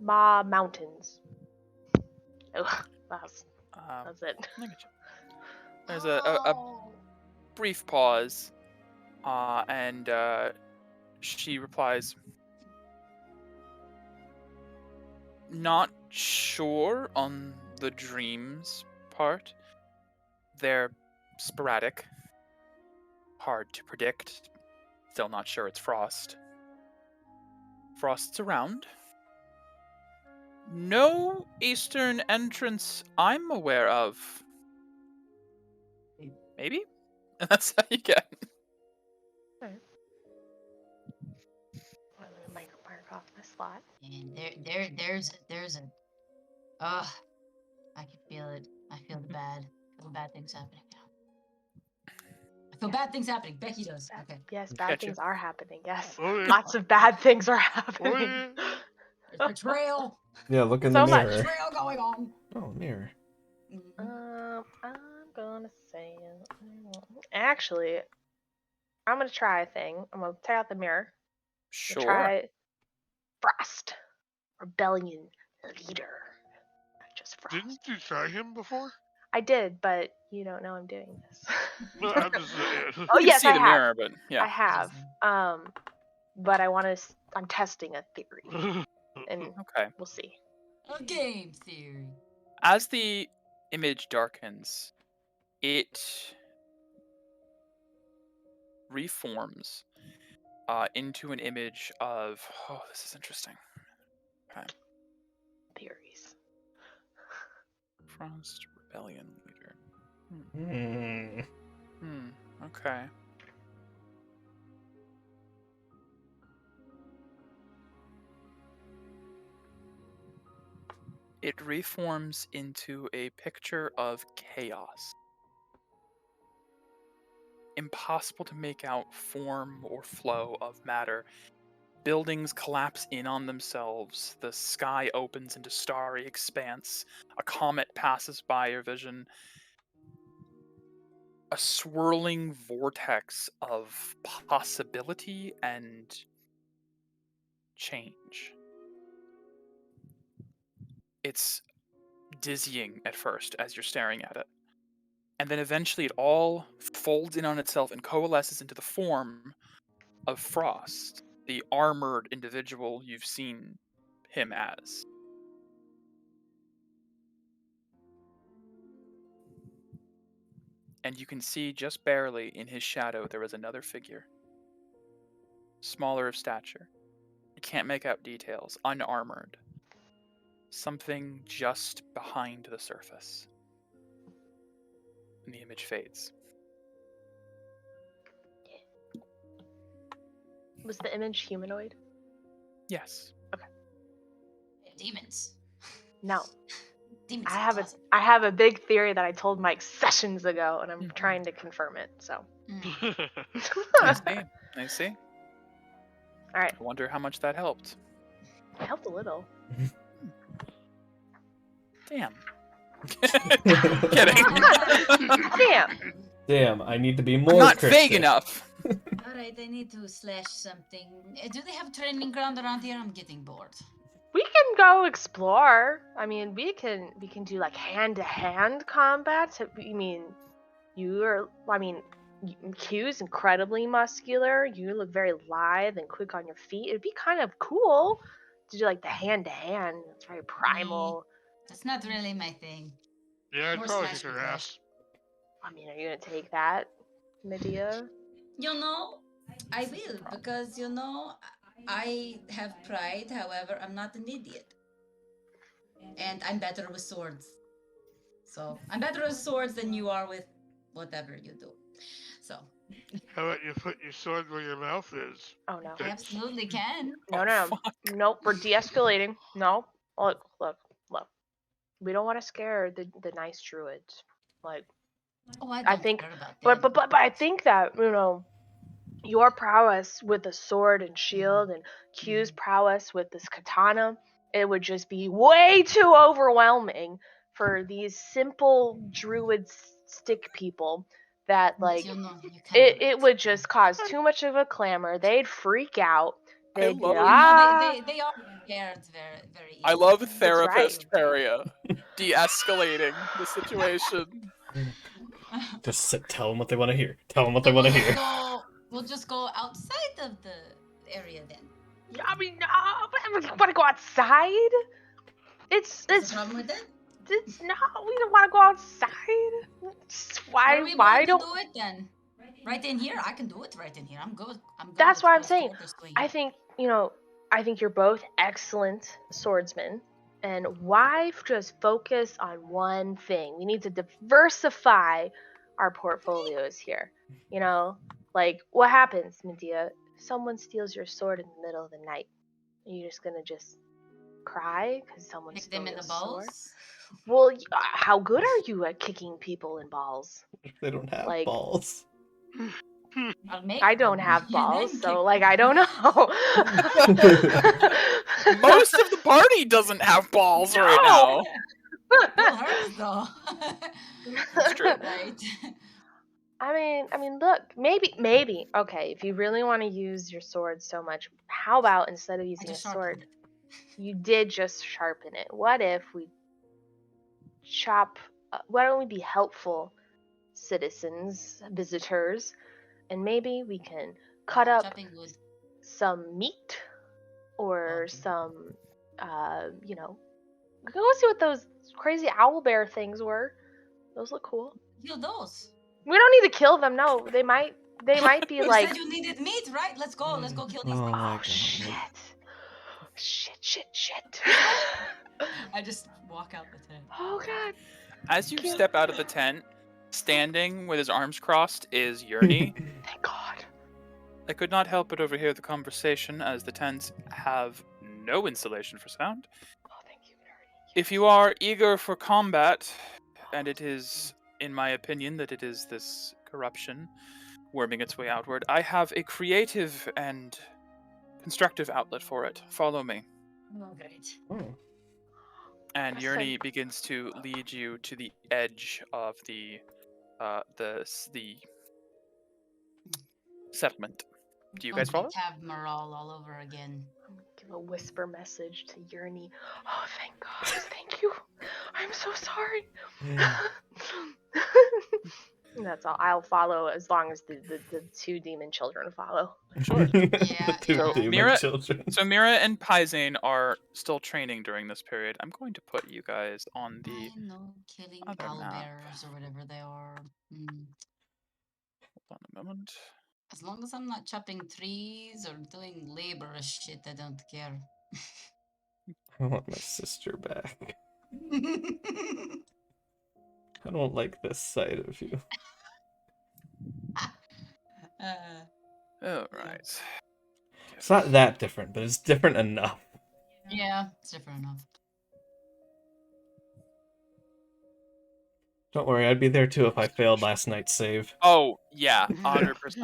Ma Mountains. Oh, that's it. I get you. There's a brief pause, and she replies, "Not sure on the dreams part. They're sporadic, hard to predict. Still not sure it's Frost. Frost's around. No eastern entrance I'm aware of. Maybe? And that's how you get. Let me mark off my slot. And there's a. Ugh, I can feel it. I feel the bad things happening now. I feel bad things happening. Becky does. Okay. Yes, bad Gotcha. things are happening. Yes, Oh, yeah. lots of bad things are Oh, happening. yeah. There's betrayal. Yeah, look in So the much. mirror. Betrayal going on. Oh, mirror. I'm gonna say actually, I'm gonna try a thing. I'm gonna take out the mirror. Sure. Try Frost, Rebellion Leader. Just Frost. Didn't you try him before? I did, but you don't know I'm doing this. No, I'm just saying. Oh You can yes, see I the have. mirror, but yeah. I have. But I want to. I'm testing a theory, and Okay. we'll see. A game theory. As the image darkens, it reforms into an image of. Oh, this is interesting. Okay. Theories. Frost Rebellion Leader. Okay. It reforms into a picture of chaos. Impossible to make out form or flow of matter. Buildings collapse in on themselves. The sky opens into starry expanse. A comet passes by your vision. A swirling vortex of possibility and change. It's dizzying at first as you're staring at it. And then eventually it all folds in on itself and coalesces into the form of Frost, the armored individual you've seen him as. And you can see just barely in his shadow there is another figure, smaller of stature. You can't make out details, unarmored. Something just behind the surface. And the image fades. Was the image humanoid? Yes. Demons. No. Demons. I have a big theory that I told Mike sessions ago, and I'm trying to confirm it. So. I see. All right. I wonder how much that helped. It helped a little. Damn. Kidding. Damn. Damn, I need to be more I'm not cryptic. vague enough. Alright, I need to slash something. Do they have training ground around here? I'm getting bored. We can go explore. I mean, we can do like hand-to-hand combat. Q's incredibly muscular. You look very lithe and quick on your feet. It'd be kind of cool to do like the hand-to-hand. It's very primal. That's not really my thing. Yeah, I'd More probably slash kick her with ass. I mean, are you gonna take that, Medea? You know, I will, because, you know, I have pride, however, I'm not an idiot. And I'm better with swords. So, I'm better with swords than you are with whatever you do. So. How about you put your sword where your mouth is? Oh no. I absolutely can. No. Nope, we're de-escalating. No. Look. We don't want to scare the nice druids. Like, Oh, I think, care about but them. I think that, your prowess with a sword and shield and Q's prowess with this katana, it would just be way too overwhelming for these simple druid stick people that, like, it would just cause too much of a clamor. They'd freak out. They'd be they are scared very, very easily. I love right. therapist Peria de-escalating the situation. Just tell them what they want to hear. Tell them what they want to hear. We'll just go outside of the area then. I mean, no, but want to go outside? It's What's the problem with that? no, we don't want to go outside. Why don't do it then? Right in here, I can do it right in here. I'm good. That's what I'm saying. I think you're both excellent swordsmen, and why just focus on one thing? We need to diversify our portfolios here. You know, like what happens, Medea? If someone steals your sword in the middle of the night, are you just gonna just cry because someone Kick stole them in your the sword? balls. Well, how good are you at kicking people in balls? If they don't have Like, balls. I'll make I don't them, have and balls, then so kick like them. I don't know. Most of the party doesn't have balls right No! now. Well, hers though. That's true. Right. I mean, look, maybe. Okay, if you really want to use your sword so much, how about instead of I using a just sword, sharpened it. you did just sharpen it? What if we chop? Why don't we be helpful citizens, visitors, and maybe we can cut up Chopping wood. some meat or Okay. some, you know, go see what those crazy owl bear things were. Those look cool. Kill those. We don't need to kill them. No, they might be You like. said you needed meat, right? Let's go kill these Oh things. my Oh god. shit. I just walk out the tent. Oh god. As you Cute. step out of the tent, standing with his arms crossed is Yurni. Thank God. I could not help but overhear the conversation as the tents have no insulation for sound. Oh, thank you, Mary. If you are eager for combat, and it is, in my opinion, that it is this corruption worming its way outward, I have a creative and constructive outlet for it. Follow me. Oh, great. And Listen. Yurni begins to lead you to the edge of the settlement. Do you guys follow? Have morale all over again. Give a whisper message to Yurni. Oh, thank God. Thank you. I'm so sorry. That's all. I'll follow as long as the two demon children follow. Sure. Yeah, Two yeah. demon Mira- children. So Mira and Paizane are still training during this period. I'm going to put you guys on the I know, killing other owl map. bears or whatever they are. Hold on a moment. As long as I'm not chopping trees or doing laborious shit, I don't care. I want my sister back. I don't like this side of you. All right. It's not that different, but it's different enough. Yeah, it's different enough. Don't worry, I'd be there too if I failed last night's save. Oh yeah, 100%.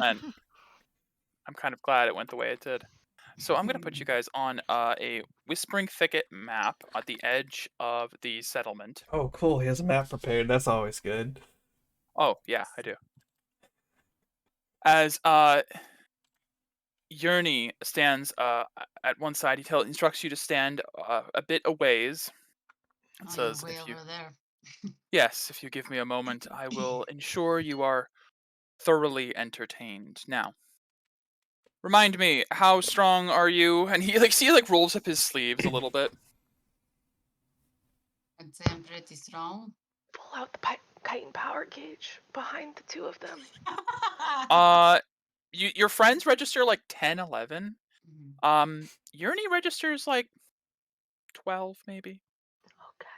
I'm kind of glad it went the way it did. So I'm going to put you guys on a Whispering Thicket map at the edge of the settlement. Oh, cool. He has a map prepared. That's always good. Oh, yeah, I do. As Yurni stands at one side, he instructs you to stand a bit a ways. It says, way over there. Yes, if you give me a moment, I will ensure you are thoroughly entertained. Now, remind me, how strong are you? And he rolls up his sleeves a little bit. I'd say I'm pretty strong. Pull out the chitin power gauge behind the two of them. Your friends register like 10, 11. Mhm. Yurni registers like 12, maybe. Okay.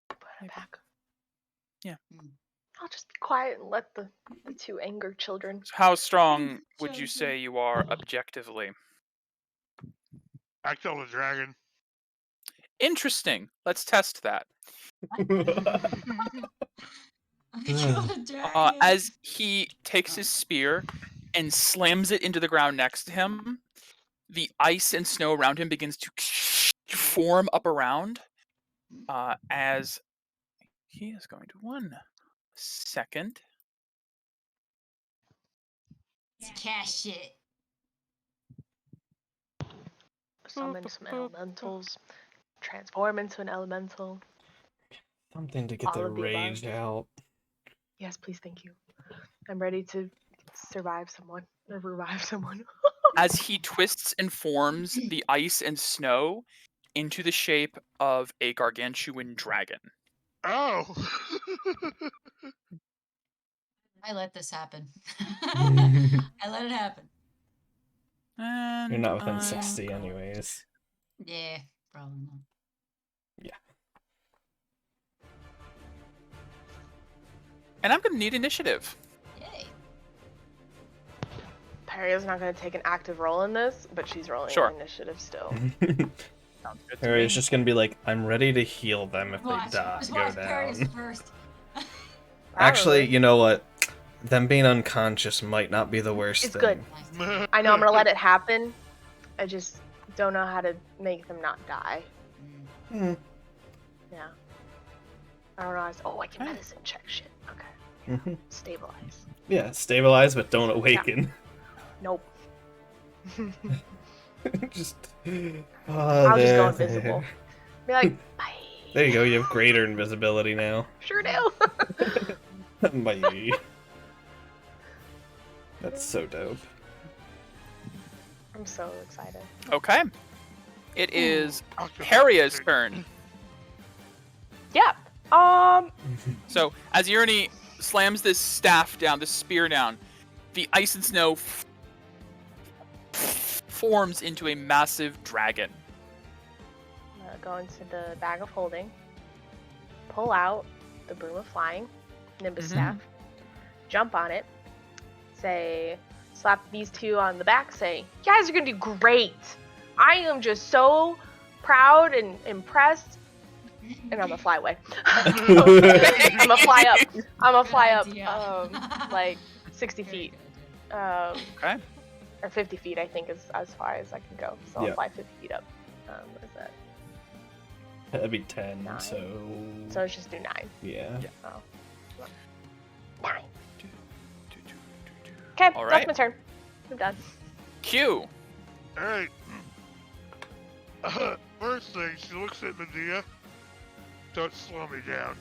Put it back. Yeah. I'll just be quiet and let the two anger children. How strong would you say you are objectively? I killed a dragon. Interesting. Let's test that. As he takes his spear and slams it into the ground next to him, the ice and snow around him begins to form up around. As he is going to 1 second. Cash shit. Summon some elementals. Transform into an elemental. Something to get All the of the rage above. out. Yes, please, thank you. I'm ready to survive someone or revive someone. As he twists and forms the ice and snow into the shape of a gargantuan dragon. Oh! I let this happen. I let it happen. And You're not within 60 anyways. Yeah, probably not. Yeah. And I'm going to need initiative. Harriet's not going to take an active role in this, but she's rolling Sure. initiative still. Sounds good to Harry's me. just gonna be like, I'm ready to heal them if they Watch, die, just go watch Paris down. first. Actually, Probably. you know what? Them being unconscious might not be the worst It's thing. good. I know I'm going to let it happen. I just don't know how to make them not die. Mm. Yeah. I don't know. I can Okay. medicine check shit. Okay. Mhm. Stabilize. Yeah, stabilize, but don't awaken. Nope. Just. I'll just go there. invisible. Be like, bye. There you go. You have greater invisibility now. Sure do. Bye. That's so dope. I'm so excited. Okay. It is I'll give Harriet's it- turn. Yeah. So as Urinny slams this spear down, the ice and snow forms into a massive dragon. I'm gonna go into the bag of holding, pull out the broom of flying, Nimbus Mhm. staff, jump on it, slap these two on the back, say, you guys are gonna do great. I am just so proud and impressed. And I'm gonna fly away. I'm gonna fly up. I'm gonna fly up, Good idea. like 60 Very feet. good. Okay. Or 50 feet, I think, is as far as I can go. So Yeah. I'll fly 50 feet up. What is that? That'd be 10, 9. so. So let's just do 9. Yeah. Oh. Okay. Okay, All that's right. my turn. I'm done. Q. Alright. First thing, she looks at Medea. Don't slow me down.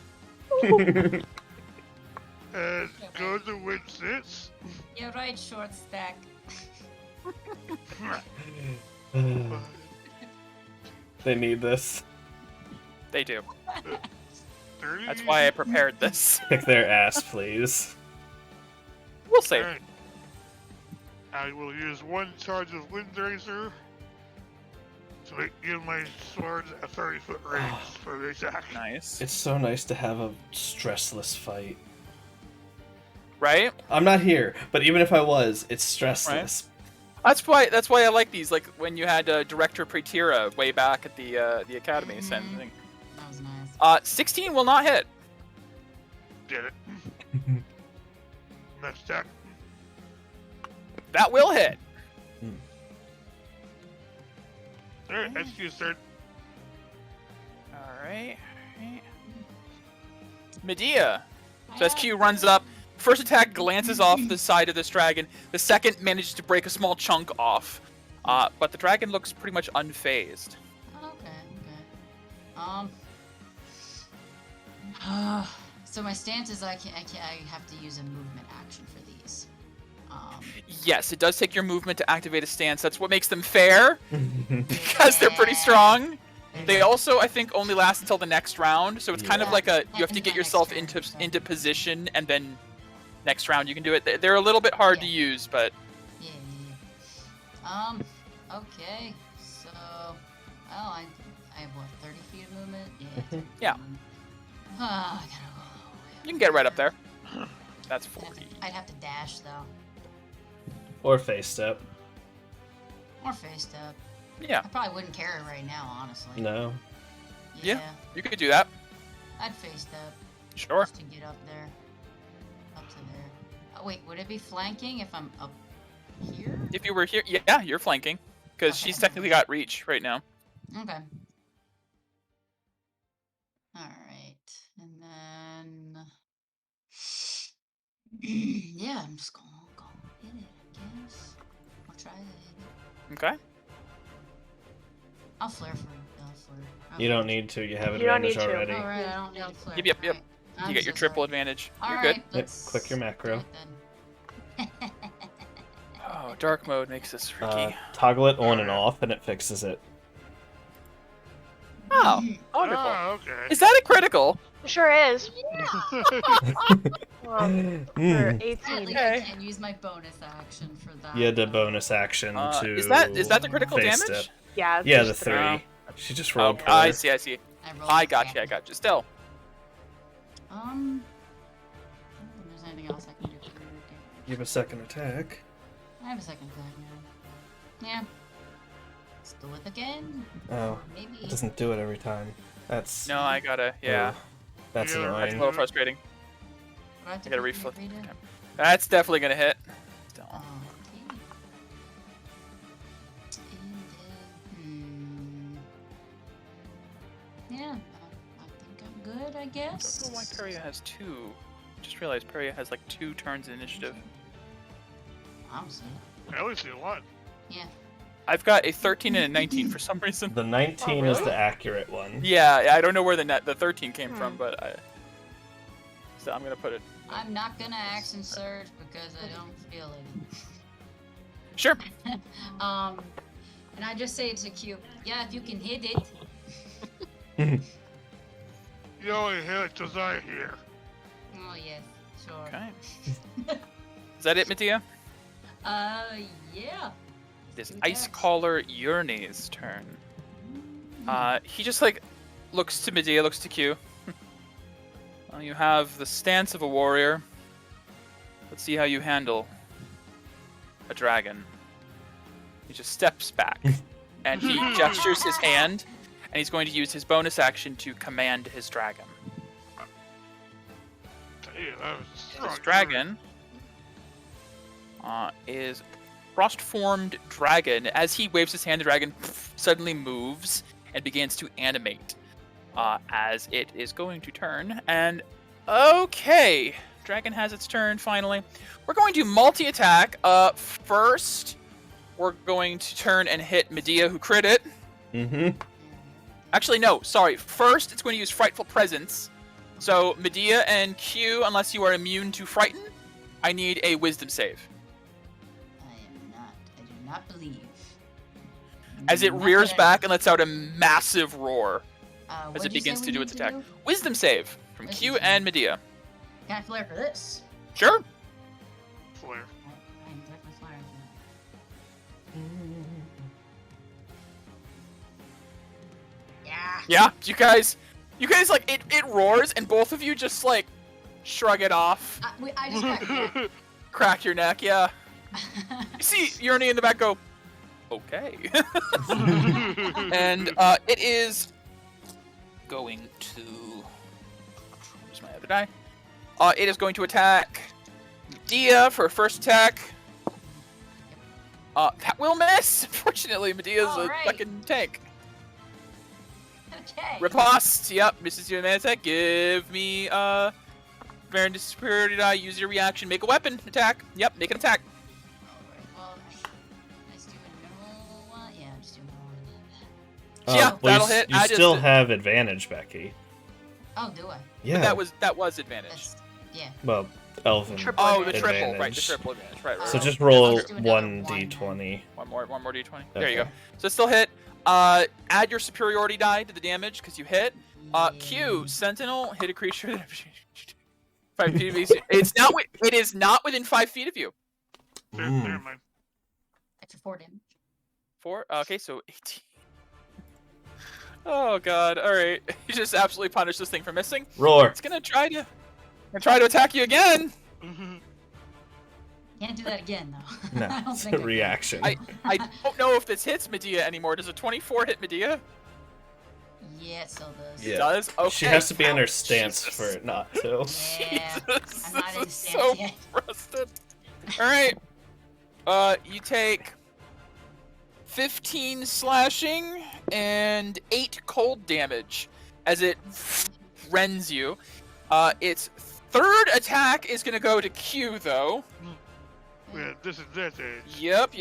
And go to wind sits. You're right, short stack. They need this. They do. 30. That's why I prepared this. Kick their ass, please. We'll see. Alright. I will use one charge of Wind Razor to give my sword a 30-foot range for the attack. Nice. It's so nice to have a stressless fight. Right? I'm not here, but even if I was, it's stressless. That's why I like these. Like when you had Director Pretira way back at the academy. Same thing. That was nice. 16 will not hit. Get it. Next attack. That will hit. Alright, SQ's turn. All right. Medea. So as Q runs up, first attack glances off the side of this dragon. The second manages to break a small chunk off. But the dragon looks pretty much unfazed. Okay. So my stance is I have to use a movement action for these. Yes, it does take your movement to activate a stance. That's what makes them fair, because they're pretty strong. They also, I think, only last until the next round. So it's kind of Yeah. like you have to Until get next yourself turn, into so. into position, and then next round you can do it. They're a little bit hard to Yeah. use, but Yeah. Okay. So, I have what, 30 feet of movement? Yeah. 30 Yeah. feet of movement. I gotta go all the way up you can get right up there. That's I'd have 40. to- I'd have to dash though, Or face step. or face step. Yeah, I probably wouldn't carry it right now, honestly. No. Yeah. you could do that. I'd face step Sure. just to get up there, up to there. Oh, wait, would it be flanking if I'm up here? If you were here, yeah, you're flanking, because Okay. she's technically got reach right now. Okay. Alright. And then yeah, I'm just gonna hit it, I guess. I'll try to hit it. Okay. I'll flare for it. I'll flare. You don't need to, you have You don't advantage need to. already. Alright, I don't need to flare. Yep. Alright. You I'm get your so triple sorry. advantage. You're Alright, good. let's click your macro. do it then. Oh, dark mode makes this freaky. Toggle it on and off and it fixes it. Oh, wonderful. Oh, okay. Is that a critical? Sure is. Well, for Mm. 18. At least I can use my bonus action for that. You had the bonus action to. Is that the critical face damage? step. Yeah. it's Yeah, the just 3. Oh. She just Oh, rolled poor. I see. rolled I a got you. crappy. Still. I don't think there's anything else I can do for your damage. You have a second attack. I have a second attack now. Yeah. Let's do it again. Oh, Maybe. it doesn't do it every time. That's... No, I gotta. Yeah, oh, that's Yeah, that's a annoying. little frustrating. Do I have to I gotta read reflip. it? That's definitely gonna hit. Still. Okay. And yeah, I think I'm good, I I guess. don't know why Peria has 2. Just realized Peria has like 2 turns in initiative. Obviously. I only see one. Yeah. I've got a 13 and a 19 for some reason. The 19 Oh, is really? the accurate one. Yeah, I don't know where the 13 came from, but so I'm gonna put it. I'm not gonna action surge because I don't feel it. Sure. And I just say to Q, yeah, if you can hit it. You only hit Josiah here. Oh yes, sure. Okay. Is that it, Medea? Yeah. It is Who Ice cares? Caller Yurne's turn. He just like looks to Medea, looks to Q. Well, you have the stance of a warrior. Let's see how you handle a dragon. He just steps back and he gestures his hand, and he's going to use his bonus action to command his dragon. Damn, that was a strong This dragon is frost-formed dragon. As he waves his hand, the dragon suddenly moves and begins to animate as it is going to turn. And okay, dragon has its turn finally. We're going to multi-attack. First, we're going to turn and hit Medea, who crit it. Mm-hmm. Actually, no, sorry. First, it's going to use Frightful Presence. So, Medea and Q, unless you are immune to Frighten, I need a Wisdom save. I am not. I do not believe. As it Not rears that I- back and lets out a massive roar as what'd it you say begins we to do need its attack. do? Wisdom save from Wisdom Q save. and Medea. Can I flare for this? Sure. flare. I am definitely flaring for that. Yeah. Yeah, you guys like it roars and both of you just like shrug it off, I just got crack your neck. Yeah. You see Yurni in the back go, okay. And it is going to. Where's my other die? It is going to attack Medea for a first attack. That will miss. Unfortunately, Medea's a Alright. fucking tank. Okay. Riposte. Yep, misses your man attack. Give me Baron superiority die. Use your reaction. Make a weapon attack. Yep, make an attack. Alright, well, let's do a normal one. Yeah, just do a normal one. Yeah, well, that'll hit. You I just still did- have advantage, Becky. Oh, do I? Yeah. That was advantage. That's, yeah. Well, Elven. Triple Oh, the advantage. triple, right? The Advantage. triple advantage, right? So Oh, just I'll roll just do another 1d20. One more d20. There you go. Okay. So it's still hit. Add your superiority die to the damage because you hit. Q Sentinel hit a creature that 5 feet of you. It's not. It is not within 5 feet of you. Never Mm. mind. Extra 4 damage. 4. Okay, so 18. Oh god. All right. You just absolutely punish this thing for missing. Roar. It's gonna try to attack you again. Can't do that again, though. No, I don't it's think a I can. reaction. I don't know if this hits Medea anymore. Does a 24 hit Medea? Yeah, it still does. Yeah. Does. Okay. She has to be in her Ouch, stance Jesus. for it not to. Yeah. Jesus, I'm not in this is stance so yet. rusted. All right. You take 15 slashing and 8 cold damage as it rends you. Its third attack is gonna go to Q though. Yeah, disadvantage. Yep.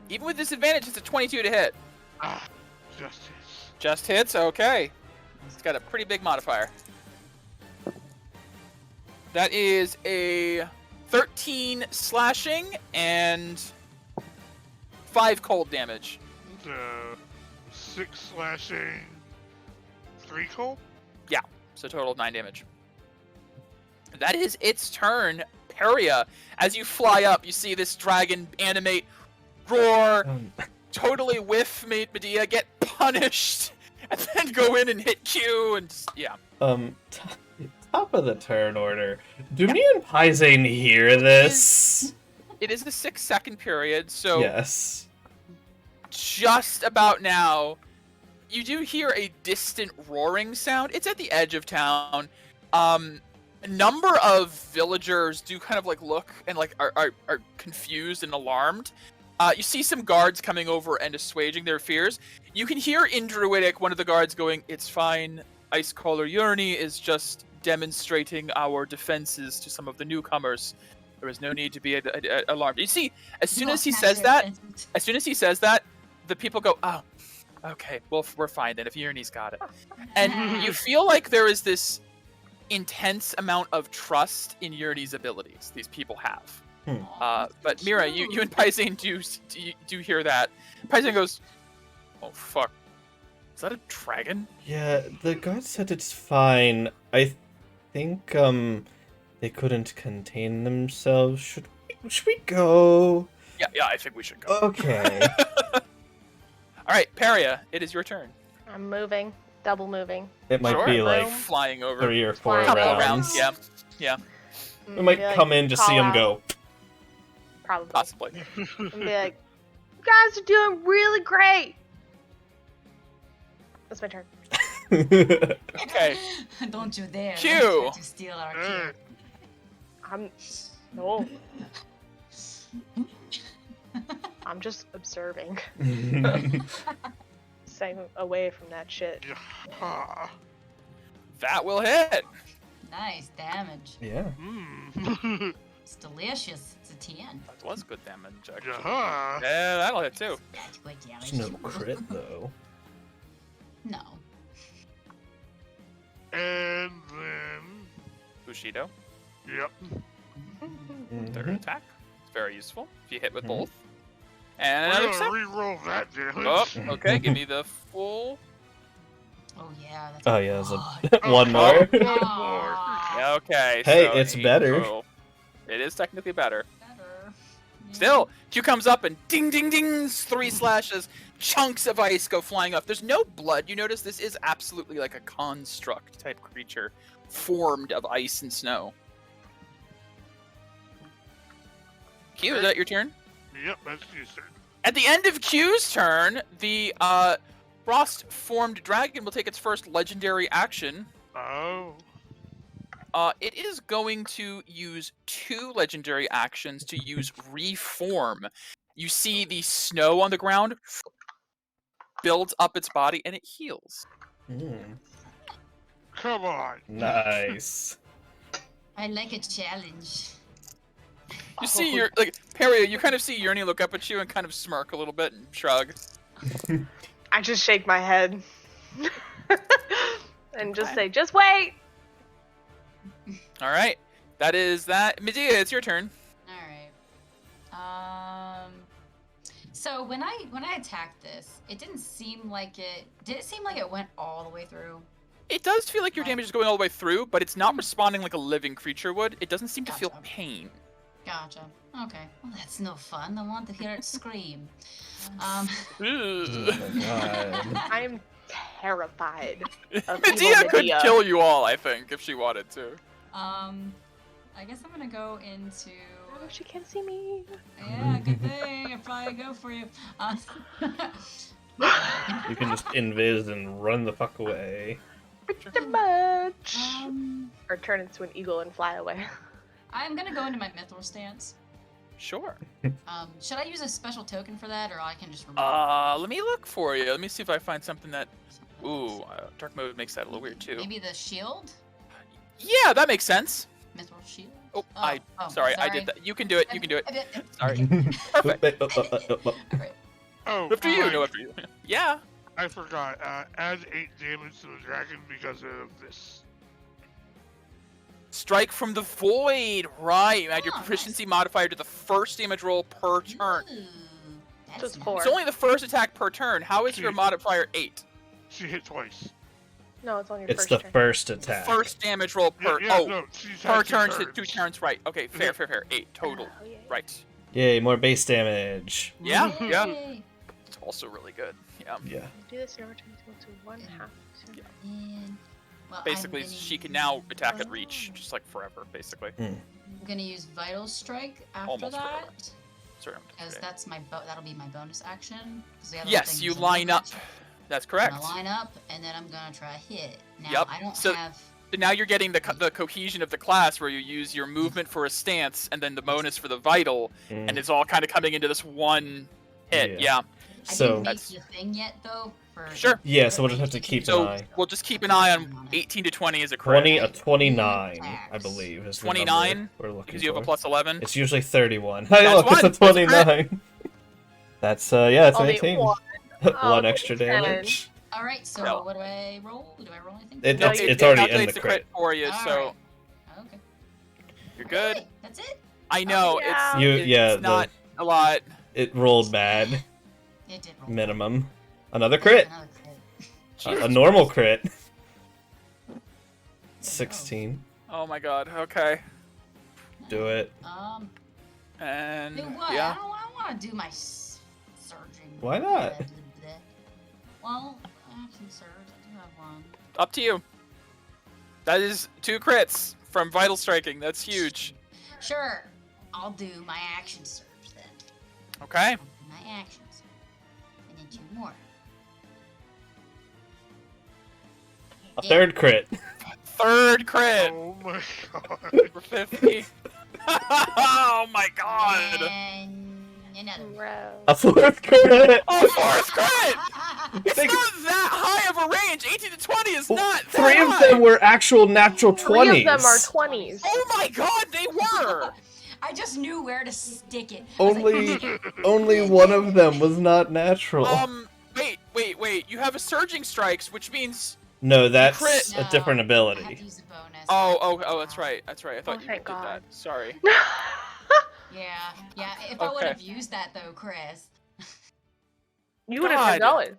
Even with disadvantage, it's a 22 to hit. Ah, justice. Just hits. Okay. It's got a pretty big modifier. That is a 13 slashing and 5 cold damage. 6 slashing, 3 cold. So total of 9 damage. That is its turn. Peria, as you fly up, you see this dragon animate, roar, totally whiff Medea, get punished, and then go in and hit Q, and yeah. top of the turn order. Do me and Paisane hear this? It is a 6-second period, so Yes. just about now, you do hear a distant roaring sound. It's at the edge of town. A number of villagers do kind of like look and like are confused and alarmed. You see some guards coming over and assuaging their fears. You can hear in Druidic one of the guards going, "It's fine. Ice Caller Yurni is just demonstrating our defenses to some of the newcomers. There is no need to be alarmed." You see, as soon as he says that, the people go, "Oh, okay, well, we're fine then if Yurni's got it." And you feel like there is this intense amount of trust in Yurni's abilities these people have. But Mira, you and Paisane do hear that. Paisane goes, "Oh fuck, is that a dragon?" Yeah, the guard said it's fine. I think they couldn't contain themselves. Should we go? Yeah, I think we should go. Okay. All right, Peria, it is your turn. I'm moving, double moving. It might Sure. be like Flying over. 3 or 4 Flying Couple over. of rounds. Yeah, We might Be like, come in, just see call him out. go. Probably. possibly. And be like, "You guys are doing really great." That's my turn. Okay. Don't you dare. Q. Don't try to steal our Hey, Q. I'm no. I'm just observing, staying away from that shit. yeah. That will hit. Nice damage. Yeah. Mm. It's delicious. It's a 10. That was good damage, actually. Yeah. Yeah, that'll hit too. That's good damage. There's no crit though. No. And then, Bushido, yep. third Mhm. attack. It's very useful if you hit with Mhm. both. And We're another gonna attack. re-roll that Oh, damage. okay. Give me the full. Oh, yeah. That's Oh yeah, there's God. a one Oh, more. one more. Aw, Yeah, okay. Hey, so it's 8 better. total. It is technically better. better. Yeah. Still, Q comes up and ding, ding, dings, 3 slashes. Chunks of ice go flying up. There's no blood. You notice this is absolutely like a construct type creature formed of ice and snow. Q, is that your turn? Yep, that's you, sir. At the end of Q's turn, the frost-formed dragon will take its first legendary action. Oh. It is going to use 2 legendary actions to use Reform. You see the snow on the ground builds up its body and it heals. Mm, Come on. nice. I like a challenge. You see your Peria, you kind of see Yurni look up at you and kind of smirk a little bit and shrug. I just shake my head and just Okay. say, "Just wait." All right, that is that. Medea, it's your turn. All right. So when I attacked this, it didn't seem like it. Did it seem like it went all the way through? It does feel like your damage is going all the way through, but it's not responding like a living creature would. It doesn't seem to feel Gotcha. pain. Gotcha. Okay. Well, that's no fun. I want to hear it scream. Ugh. Oh my god. I'm terrified of Medea evil could Medea. kill you all, I think, if she wanted to. I guess I'm gonna go into. Oh, she can't see me. Yeah, good thing. I probably go for you. You can just invis and run the fuck away. Pretty much. um, Or turn into an eagle and fly away. I'm gonna go into my mithril stance. Sure. Should I use a special token for that, or I can just remove Let me look for you. Let me see if I find something that. Ooh, dark mode makes that a little weird too. maybe the shield? Yeah, that makes sense. Mithril shield? Oh, Oh, sorry, I did that. You can do it. You can do it. Sorry. Perfect. Alright. Oh, After you. right. No, after you. Yeah. I forgot. Add 8 damage to the dragon because of this. Strike from the void. Right. You add your Oh, proficiency modifier to the first damage roll per turn. Ooh, that's Just nice. 4. It's only the first attack per turn. How is your Jeez. modifier 8? She hit twice. No, it's on your It's first the turn. first attack. First damage roll per. Yeah, oh, no, she's per had 2 turn. turns. 2 turns. Right. Okay. Fair. 8 total. Oh, yeah. Right. Yay, more base damage. Yeah. Yeah. Yay. It's also really good. Yeah. Yeah. Do this in order to 1/2. And Well, basically, I'm gonna she can now attack at reach, just like forever, basically. I'm gonna use Vital Strike after Almost forever. that. Sorry, Because that's that'll be my bonus action. 'cause the other yes, thing you is a line bonus up. action. That's I'm correct. gonna line up, and then I'm gonna try hit it. Now, Yep, I don't so- have... So now you're getting the cohesion of the class where you use your movement for a stance and then the bonus for the vital, and it's all kind of coming into this one hit. Yeah. Yeah. I So didn't make the thing yet, though. For Sure. yeah, so we'll just have to keep an So eye. we'll just keep an eye on 18 to 20 as a crit. 20, a 29, I believe, is the number 29? we're looking Because you have a for. plus 11. It's usually 31. Hey, That's look, it's one. a That's a crit. 29. That's yeah, it's an Only 18. one. One Oh, extra 10. damage. Alright, so No. what do I roll? Do I roll anything? No, It's you already in calculates the crit. for you, so Alright. Okay. you're good. Really? That's it? I know yeah. it's not a lot. It rolled bad. It did roll. Minimum. Another crit. Another crit. A Jesus. normal crit. 16. Oh my god. Okay. Do it. And Do what? yeah. I don't want to do my surging. Why not? Well, I have some surge. I do have one. Up to you. That is 2 crits from vital striking. That's huge. Sure. I'll do my action surge then. Okay. I'll do my action surge. And then 2 more. A third crit. Third crit Oh my god. for 50. Oh my god. And another. Bro. A fourth crit. Oh, fourth crit! It's Think- not that high of a range. 18 to 20 is not that 3 of high. them were actual natural 20s. 3 of them are 20s. Oh my god, they were! I just knew where to stick it. I was like, Only one of them was not natural. Wait. You have a surging strikes, which means... No, that's crit. a different I have to ability. use the bonus. Oh, that's right. I thought Oh, you did thank that. God. Sorry. Yeah. If I would have used that though, Chris, You would have been God. going.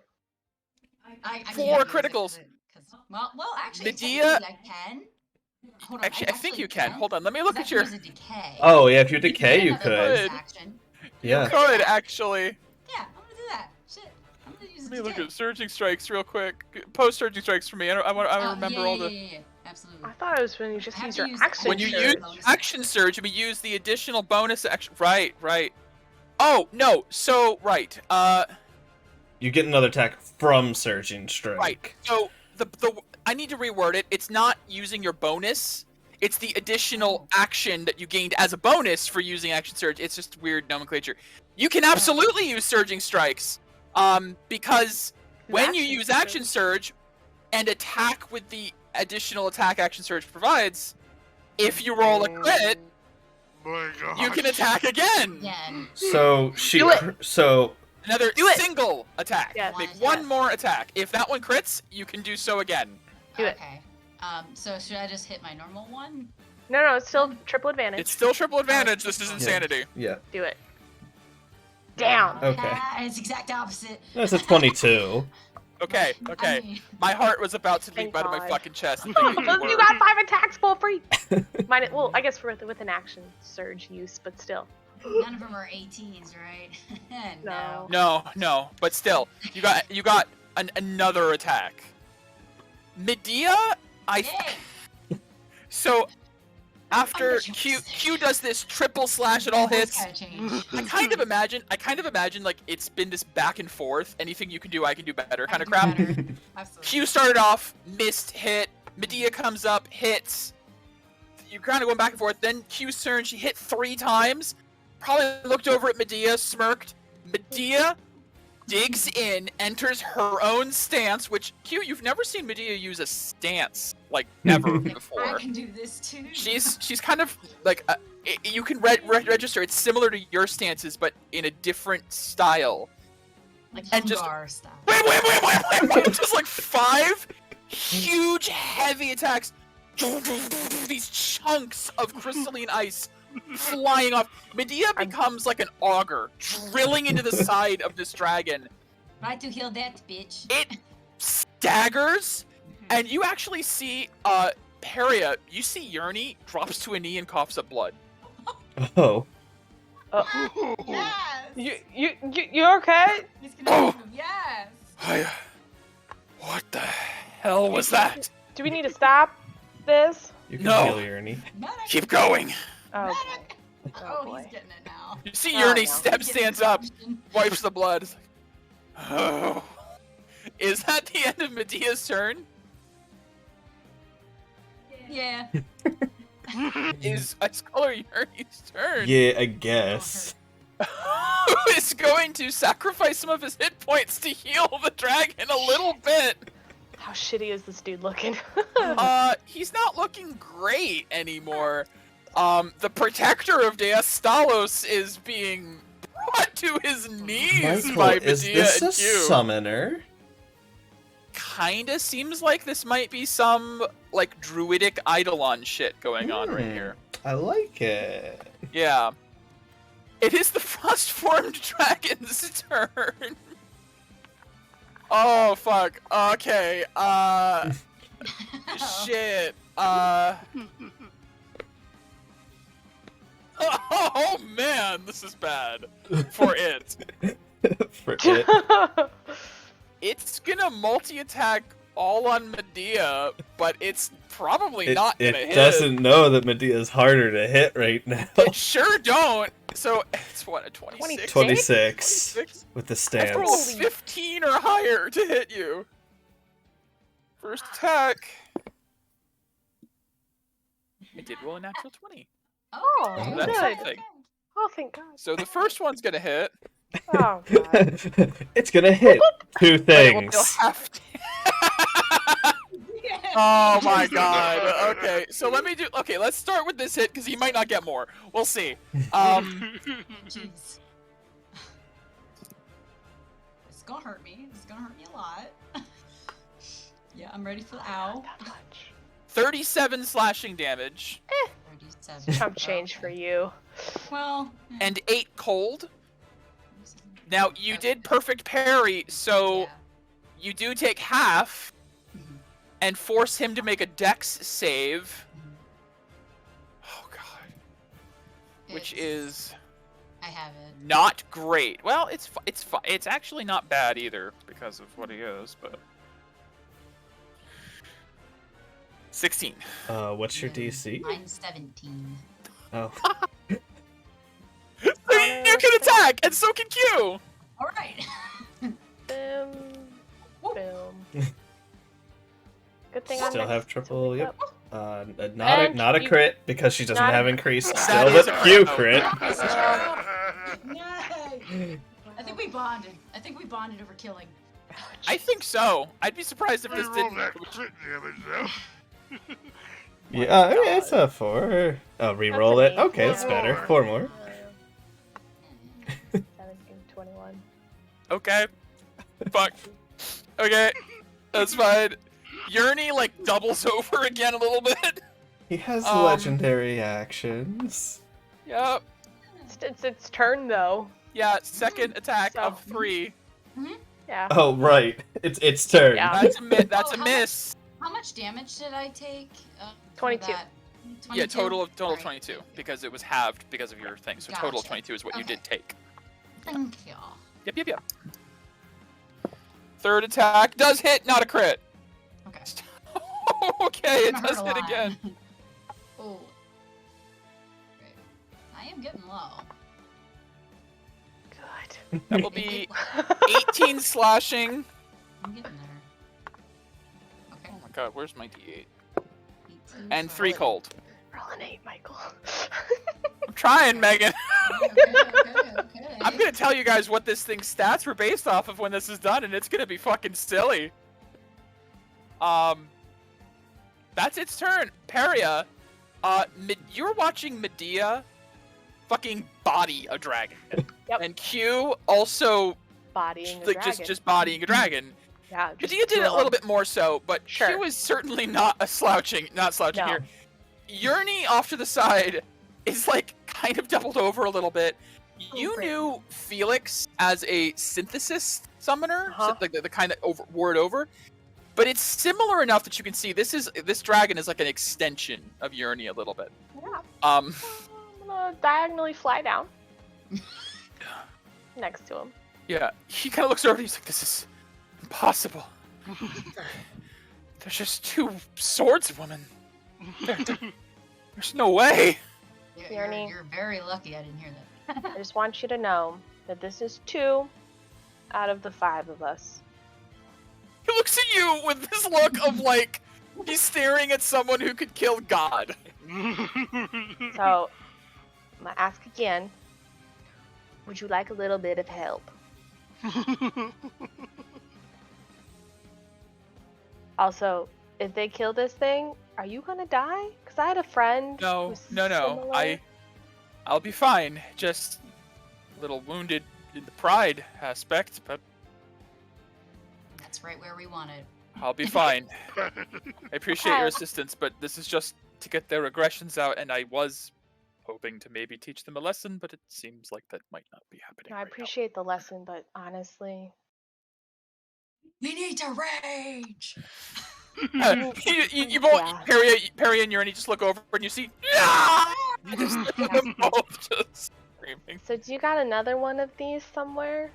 I 4 can't use it criticals. 'cause- well, actually, Medea- technically I can. Hold on, Actually, I think you can. Hold on, let me look 'cause at I your... can use a decay. Oh, yeah, if you can decay, you another bonus could. action. Yeah. Could, actually. Yeah, I'm gonna do that. Shit, I'm gonna use a Let me look decay. at surging strikes real quick. Post surging strikes for me. I remember all the... Yeah, absolutely. I thought it was when you just I have use to your use- action When you Sure. use surge. action surge, we use the additional bonus action. Right. Oh no. So right. You get another attack from Surging Strike. Right. So the I need to reword it. It's not using your bonus. It's the additional action that you gained as a bonus for using action surge. It's just weird nomenclature. You can absolutely use surging strikes. Because when you Action use action surge and attack with the additional attack action surge provides, if you roll a crit, My god. you can attack again. Again. So she. Do it. So Another Do it. single attack. Yes. Make Yes. one more attack. If that one crits, you can do so again. Do it. Okay. So should I just hit my normal one? No, it's still triple advantage. It's still triple advantage. This is insanity. yeah, Do it. Down. Okay. Ah, it's exact opposite. that's a 22. Okay. I mean, My heart was about to leap Thank out of my God. fucking chest. You got 5 attacks for free. Well, I guess with an action surge use, but still. none of them are 18s, right? No. No, but still, you got another attack. Medea, Yay! so after I'm Q does this triple slash at all Voice hits. gotta change. I kind of imagine like it's been this back and forth. Anything you can do, I can do better kind of I crap. can do better. Absolutely. Q started off, missed, hit. Medea comes up, hits. You're kind of going back and forth. Then Q's turn, she hit 3 times. Probably looked over at Medea, smirked. Medea digs in, enters her own stance, which, Q, you've never seen Medea use a stance, like, ever I before. can do this too. She's kind of, like, you can register, it's similar to your stances, but in a different style. like and just- Hungar style. Wait! Just like 5 huge, heavy attacks. These chunks of crystalline ice flying off. Medea becomes like an auger, drilling into the side of this dragon. Try to heal that bitch. It staggers, and you actually see, Peria, you see Yerny drops to a knee and coughs up blood. Oh. Yes. You okay? He's gonna move. Yes. What the hell was that? Do we need to stop this? You can No. heal Ernie. Medic! Keep going. Oh, Medic! Oh, Oh, boy. he's getting it now. You see, Oh, Ernie no. stands up, wipes the blood. It's like, oh. Is that the end of Medea's turn? Yeah. Is Ice Color Ernie's turn? Yeah, I guess. Who is going to sacrifice some of his hit points to heal the dragon a little bit? How shitty is this dude looking? He's not looking great anymore. The protector of Deastalos is being brought to his knees by Michael, is Medea this and a Q. summoner? Kinda seems like this might be some, like, druidic Eidolon shit going on right Hmm. here. I like it. Yeah. It is the frost-formed dragon's turn. Oh, fuck. Okay, shit. Oh, man, this is bad. For it. For it. It's gonna multi-attack all on Medea, but it's probably not gonna It hit. doesn't know that Medea's harder to hit right now. It sure don't. So it's what, a 26? 26 26? with the I have to roll stance. 15 or higher to hit you. First attack. I did roll a natural 20. Oh, Okay, that's okay, something. okay. Oh, thank God. So the first one's gonna hit. Oh, God. It's gonna hit two But it will things. have to- Oh my god. Okay, so let me do. Okay, let's start with this hit because he might not get more. We'll see. Jeez. It's gonna hurt me. It's gonna hurt me a lot. Yeah, I'm ready for the ow. That much. 37 slashing damage 37. Chump change for you. Well, and 8 cold. Now you did perfect parry, so yeah. you do take half Mhm. and force him to make a dex save. Oh god. Which It's- is I have it. not great. Well, it's actually not bad either because of what he is, but 16. What's your DC? Mine's 17. Oh. You can attack, and so can Q. All right. Boom. Whoop. Boom. Good thing I'm Still next have to triple, wake yep. up. Not a you- crit because she doesn't not a- have increased. That Still is the a Q crit, crit. Yay! I think we bonded. I think we bonded over killing. I think so. I'd be surprised if I this rolled didn't. that crit damage though. Yeah, it's a 4. Oh, re-roll That's it. an eight. Okay, it's Yeah. better. 4 more. 17, 21. Okay. Fuck. Okay. That's fine. Yurny, like, doubles over again a little bit. He has Um, legendary actions. Yep. It's its turn though. Yeah, second attack So- of 3. Yeah. Oh, right. It's its turn. Yeah. That's a Oh, how miss. How much damage did I take? For 22. that? Yeah, 22? total of Alright. 22 because it was halved because of your thing. So total of Gotcha. 22 is what you Okay. did take. Thank you. Yep. Third attack does hit, not a crit. Okay. Okay, it Gonna hurt does a hit lot. again. Oh. Okay. I am getting low. Good. That will be 18 slashing. I'm getting there. Okay. Oh my god, where's my d8? 18 And 3 for- cold. Roll an 8, Michael. I'm trying, Megan. Okay. I'm gonna tell you guys what this thing's stats were based off of when this is done, and it's gonna be fucking silly. That's its turn. Paria, you're watching Medea fucking body a dragon. Yep. And Q also Bodying a like dragon. just bodying a dragon. Yeah. just Medea did two it a of little them. bit more so, but Sure. Q is certainly not slouching No. here. Yurny off to the side is like kind of doubled over a little bit. You great. knew Felix as a synthesis summoner, Uh-huh. so the kind of word over, but it's similar enough that you can see this dragon is like an extension of Yurny a little bit. Yeah. Um, I'm gonna diagonally fly down. Next to him. yeah, he kind of looks over and he's like, "This is impossible. There's just 2 swordswomen. There's no way. Tierney. You're very lucky I didn't hear that. I just want you to know that this is 2 out of the 5 of us. He looks at you with this look of like he's staring at someone who could kill God. So, I'm gonna ask again. Would you like a little bit of help? Also, if they kill this thing, are you gonna die? Cause I had a friend. No, who's no. similar. I'll be fine. Just a little wounded in the pride aspect, but That's right where we want it. I'll be fine. I appreciate your Okay. assistance, but this is just to get their aggressions out, and I was hoping to maybe teach them a lesson, but it seems like that might not be happening. No, I right now. appreciate the lesson, but honestly, We need to rage. You both, Yeah. Perry and Urini just look over and you see, yeah! Just them both just screaming. so do you got another one of these somewhere?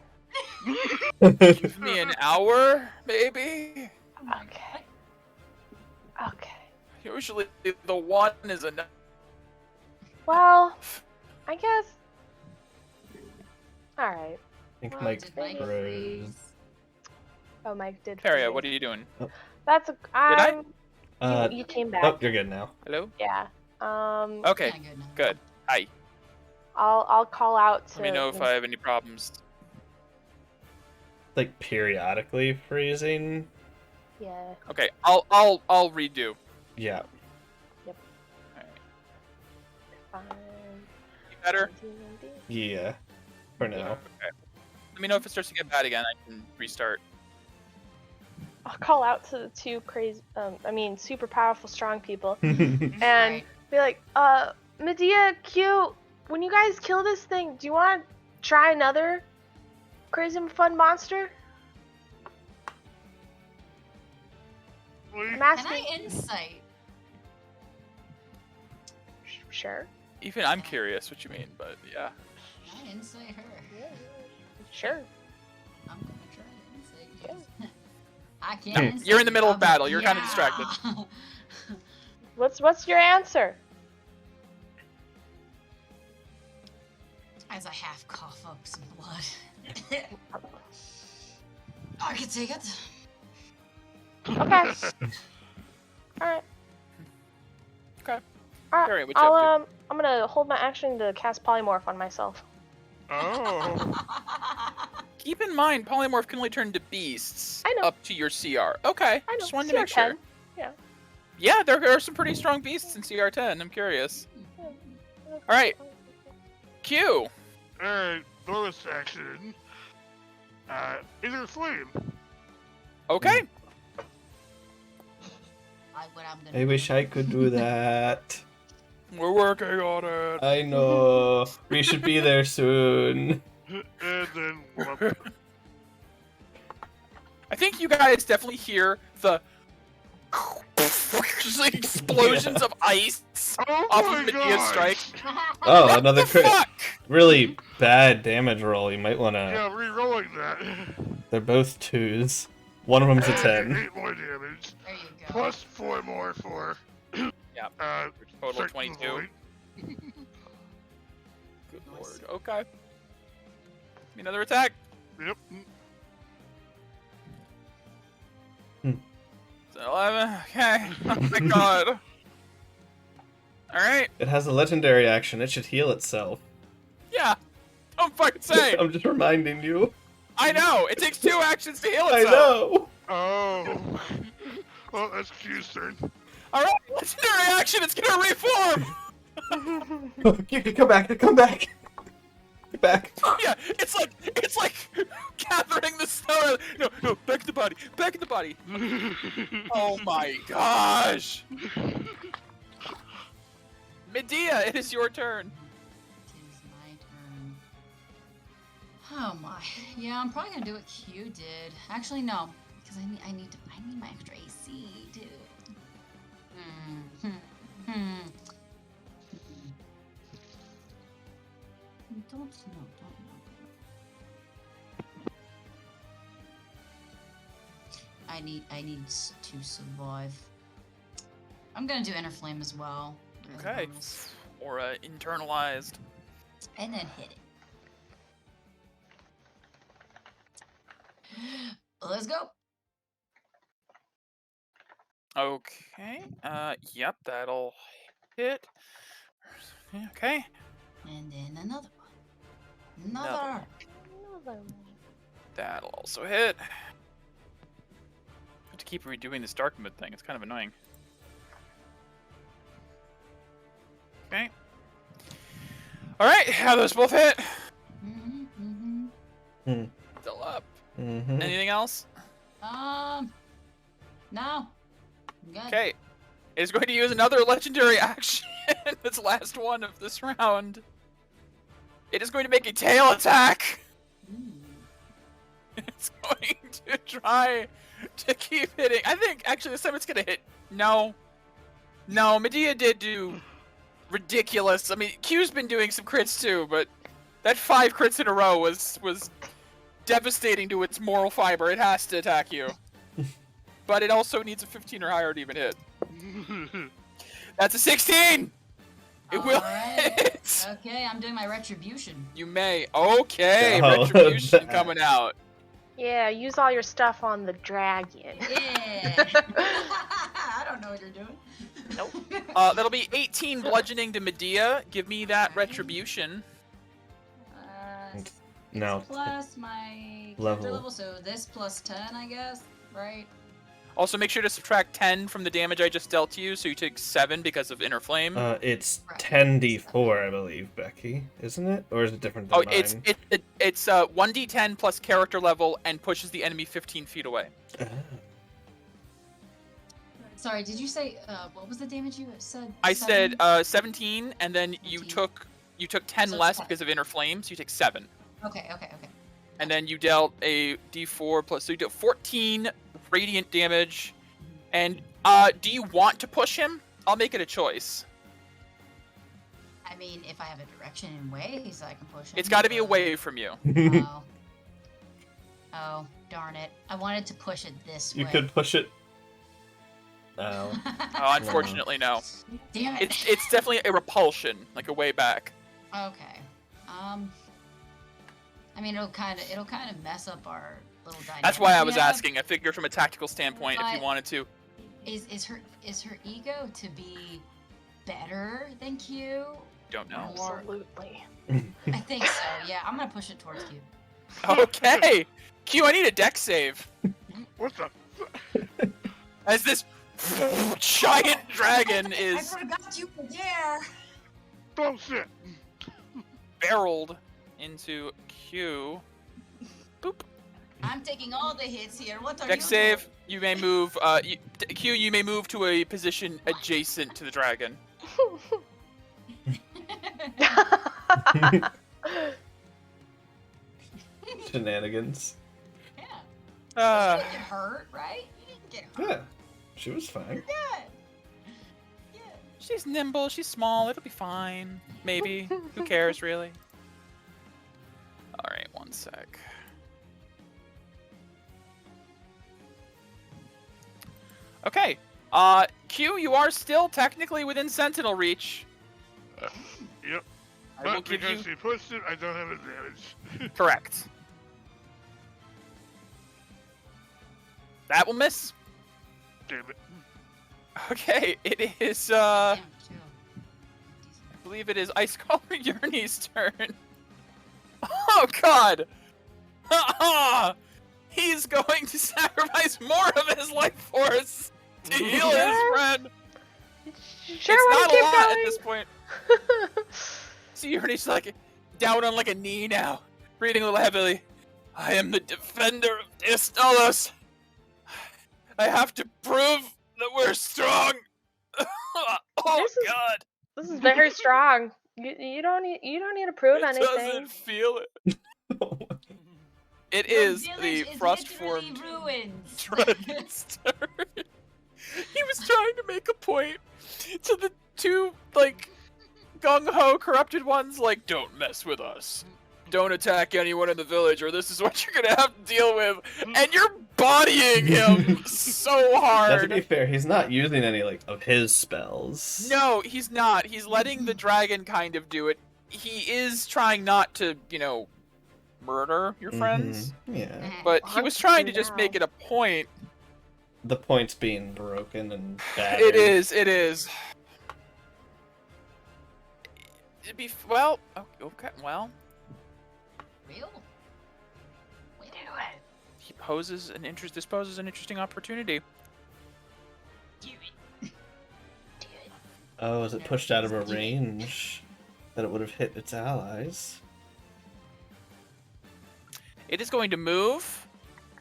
Give me an hour, maybe? Okay. Okay. Usually the one is enough. Well, I guess. All right. I think Well, Mike Did Mike froze. freeze? Oh, Mike did. Perry, freeze. what are you doing? That's a. I? You came back. Oh, you're good now. Hello? Yeah. Okay, Kinda good now. good. Hi. I'll call out to. Let me know if I have any problems. Like periodically freezing. Yeah. Okay, I'll redo. Yeah. Fine. You better? Yeah. For now. Okay. Let me know if it starts to get bad again. I can restart. I'll call out to the 2 crazy, super powerful, strong people, and Right. be like, Medea, Q, when you guys kill this thing, do you want to try another crazy and fun monster? I'm Can asking. I insight? Sure. Even I'm curious what you mean, but yeah. Can I insight her? Sure. I'm gonna try to insight. Yeah. I can't. Hmm. insight You're in the middle of other- battle. You're kinda Yeah. distracted. What's your answer? As I half cough up some blood. I can take it. Okay. All right. Okay. All right. Perry, what you up I'm gonna hold my action to cast polymorph on myself. Oh. Keep in mind, polymorph can only turn into beasts I know. up to your CR. Okay, I know. just wanted to make CR10. sure. Yeah. Yeah, there are some pretty strong beasts in CR10. I'm curious. All right, Q. Alright, bonus action. Inner flame. Okay. What I'm gonna I do. wish I could do that. We're working on it. I know. We should be there soon. And then whoop. I think you guys definitely hear the just like explosions of ice Oh off my of Medea's gosh. strike. Oh, What another the crit. fuck? Really bad damage roll. You might want to. Yeah, re-rolling that. They're both 2s. One of them's a 10. 8 more damage. There you go. Plus 4 more for. Yeah. Total Strike 22. the void. Good lord. Okay. Another attack. Yep. It's an 11. Okay. Oh my god. All right. It has a legendary action. It should heal itself. Yeah. Don't fucking say. I'm just reminding you. I know. It takes 2 actions to heal I itself. know. Oh. Well, that's Q's turn. All right. Legendary action. It's gonna reform. Come back. Come back. Get back. Yeah. It's like gathering the snow. No. Back in the body. Back in the body. Oh my gosh. Medea, it is your turn. It is my turn. Oh my. Yeah, I'm probably gonna do what Q did. Actually, no, because I need my extra AC too. Don't know. I need to survive. I'm gonna do inner flame as well. as a Okay. bonus. Or internalized. And then hit it. Let's go. Okay. Yep, that'll hit. Okay. And then another one. Another Another. one. Another one. That'll also hit. I have to keep redoing this dark mode thing. It's kind of annoying. Okay. All right. How those both hit? Still up. Anything else? No. I'm good. Okay. It's going to use another legendary action. Its last one of this round. It is going to make a tail attack. Ooh. It's going to try to keep hitting. I think actually this time it's going to hit. No. No, Medea did do ridiculous. I mean, Q's been doing some crits too, but that 5 crits in a row was devastating to its moral fiber. It has to attack you. But it also needs a 15 or higher to even hit. That's a 16! It will Alright. hit! Okay, I'm doing my retribution. You may. Okay, Oh, retribution that- coming out. Yeah, use all your stuff on the dragon. Yeah. I don't know what you're doing. Nope. That'll be 18 bludgeoning to Medea. Give me that retribution. No. Plus my Level. character level, so this plus 10, I guess, right? Also, make sure to subtract 10 from the damage I just dealt to you, so you take 7 because of Inner Flame. It's Right. 10d4, I believe, Becky, isn't it? Or is it different than Oh, mine? it's 1d10 plus character level and pushes the enemy 15 feet away. Ah. Sorry, did you say, what was the damage you said? I Seven? said 17, and then you 17. took 10 So less 10. because of Inner Flame, so you take 7. Okay. And then you dealt a d4 plus, so you dealt 14 radiant damage. And do you want to push him? I'll make it a choice. I mean, if I have a direction and ways, I can push him. It's got to be but- away from you. Oh. Oh, darn it. I wanted to push it this You way. could push it. Ow. Oh, unfortunately, no. Damn it. It's definitely a repulsion, like a way back. Okay. I mean, it'll kind of mess up our little dynamic. That's why I we was have. asking. I figured from a tactical standpoint, if you But- wanted to. Is her ego to be better than Q? Don't know. Or- Absolutely. I think so. Yeah, I'm gonna push it towards Q. Okay. Q, I need a deck save. What the? As this giant dragon I is forgot you were there. Bullshit. barreled into Q. Boop. I'm taking all the hits here. What are Deck you save. You may move. Q, you may move to a position adjacent to the dragon. doing? Shenanigans. Yeah. Uh, You didn't get hurt, right? You didn't get hurt. Yeah, she was fine. Good. Yeah. she's nimble. She's small. It'll be fine. Maybe. Who cares, really? All right, one sec. Okay. Q, you are still technically within Sentinel reach. Yep. I will But give because you she pushed it, I don't have advantage. correct. That will miss. Damn it. Okay, it is Damn, chill. I believe it is Ice Caller Yurni's turn. Oh god! He's going to sacrifice more of his life force to heal his Yeah. friend. Sure, It's wanna not a keep lot at going? this point. See, Yurni's like down on like a knee now, breathing a little heavily. I am the defender of Diastolos. I have to prove that we're strong. Oh This is- god! This is very strong. You don't need to prove It anything. doesn't feel it. It Your is village the is frost literally formed ruins. dragon's turn. He was trying to make a point to the two like gung ho corrupted ones, like, don't mess with us. don't attack anyone in the village, or this is what you're gonna have to deal with. And you're bodying him so Now, to hard. be fair, he's not using any like of his spells. No, he's not. He's letting the dragon kind of do it. He is trying not to, murder your friends. Yeah. But he was trying to just Now. make it a point. The point's being broken and bad. It is. It'd be okay. Well, Real? Do it. he poses an interesting opportunity. Do it. Do it. Oh, is it pushed out of a range that it would have hit its allies? It is going to move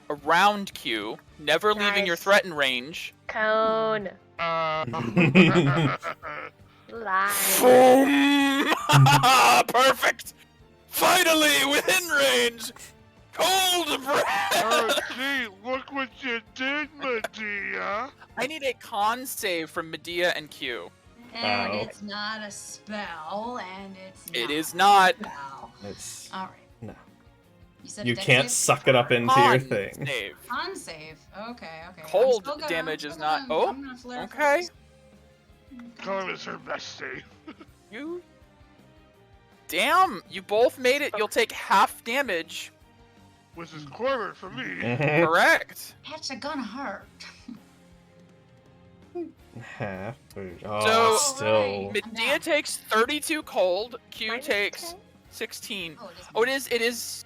around Q, never leaving your Nice. threaten range. Cone. Lie. Boom! Perfect. Finally within range. Cold breath. Oh, gee, look what you did, Medea. I need a con save from Medea and Q. And Wow. it's not a spell, and it's not It is not. a spell. It's All right. no. You said You dex can't save? suck it up into your Con thing. save. Con save. Okay. Cold I'm still damage I'm is still not- gonna- oh, I'm gonna flare okay. first. Call is her best save. You. Damn! You both made it. You'll take half damage. Which is quarter for me. Mhm. Correct. That's gonna hurt. Half. So- Oh, still. Right. Medea down. takes 32 cold. Q Minus takes 10. 16. Oh, it is. Oh, it is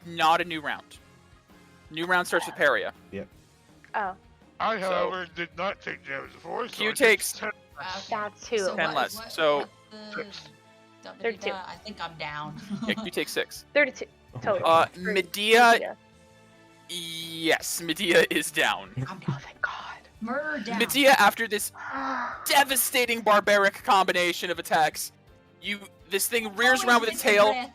not a new round. New round starts with Paria. Oh, I, however, did not take damage before, so Q it takes- 10. that's two. So 10 what- less. what- So- what the- 32. I think I'm down. Yeah, Q takes 6. 32 total. Uh, For Medea, yes, Medea is down. I'm Oh, down. thank God. Murder down. Medea, after this devastating barbaric combination of attacks, this thing rears around with its tail.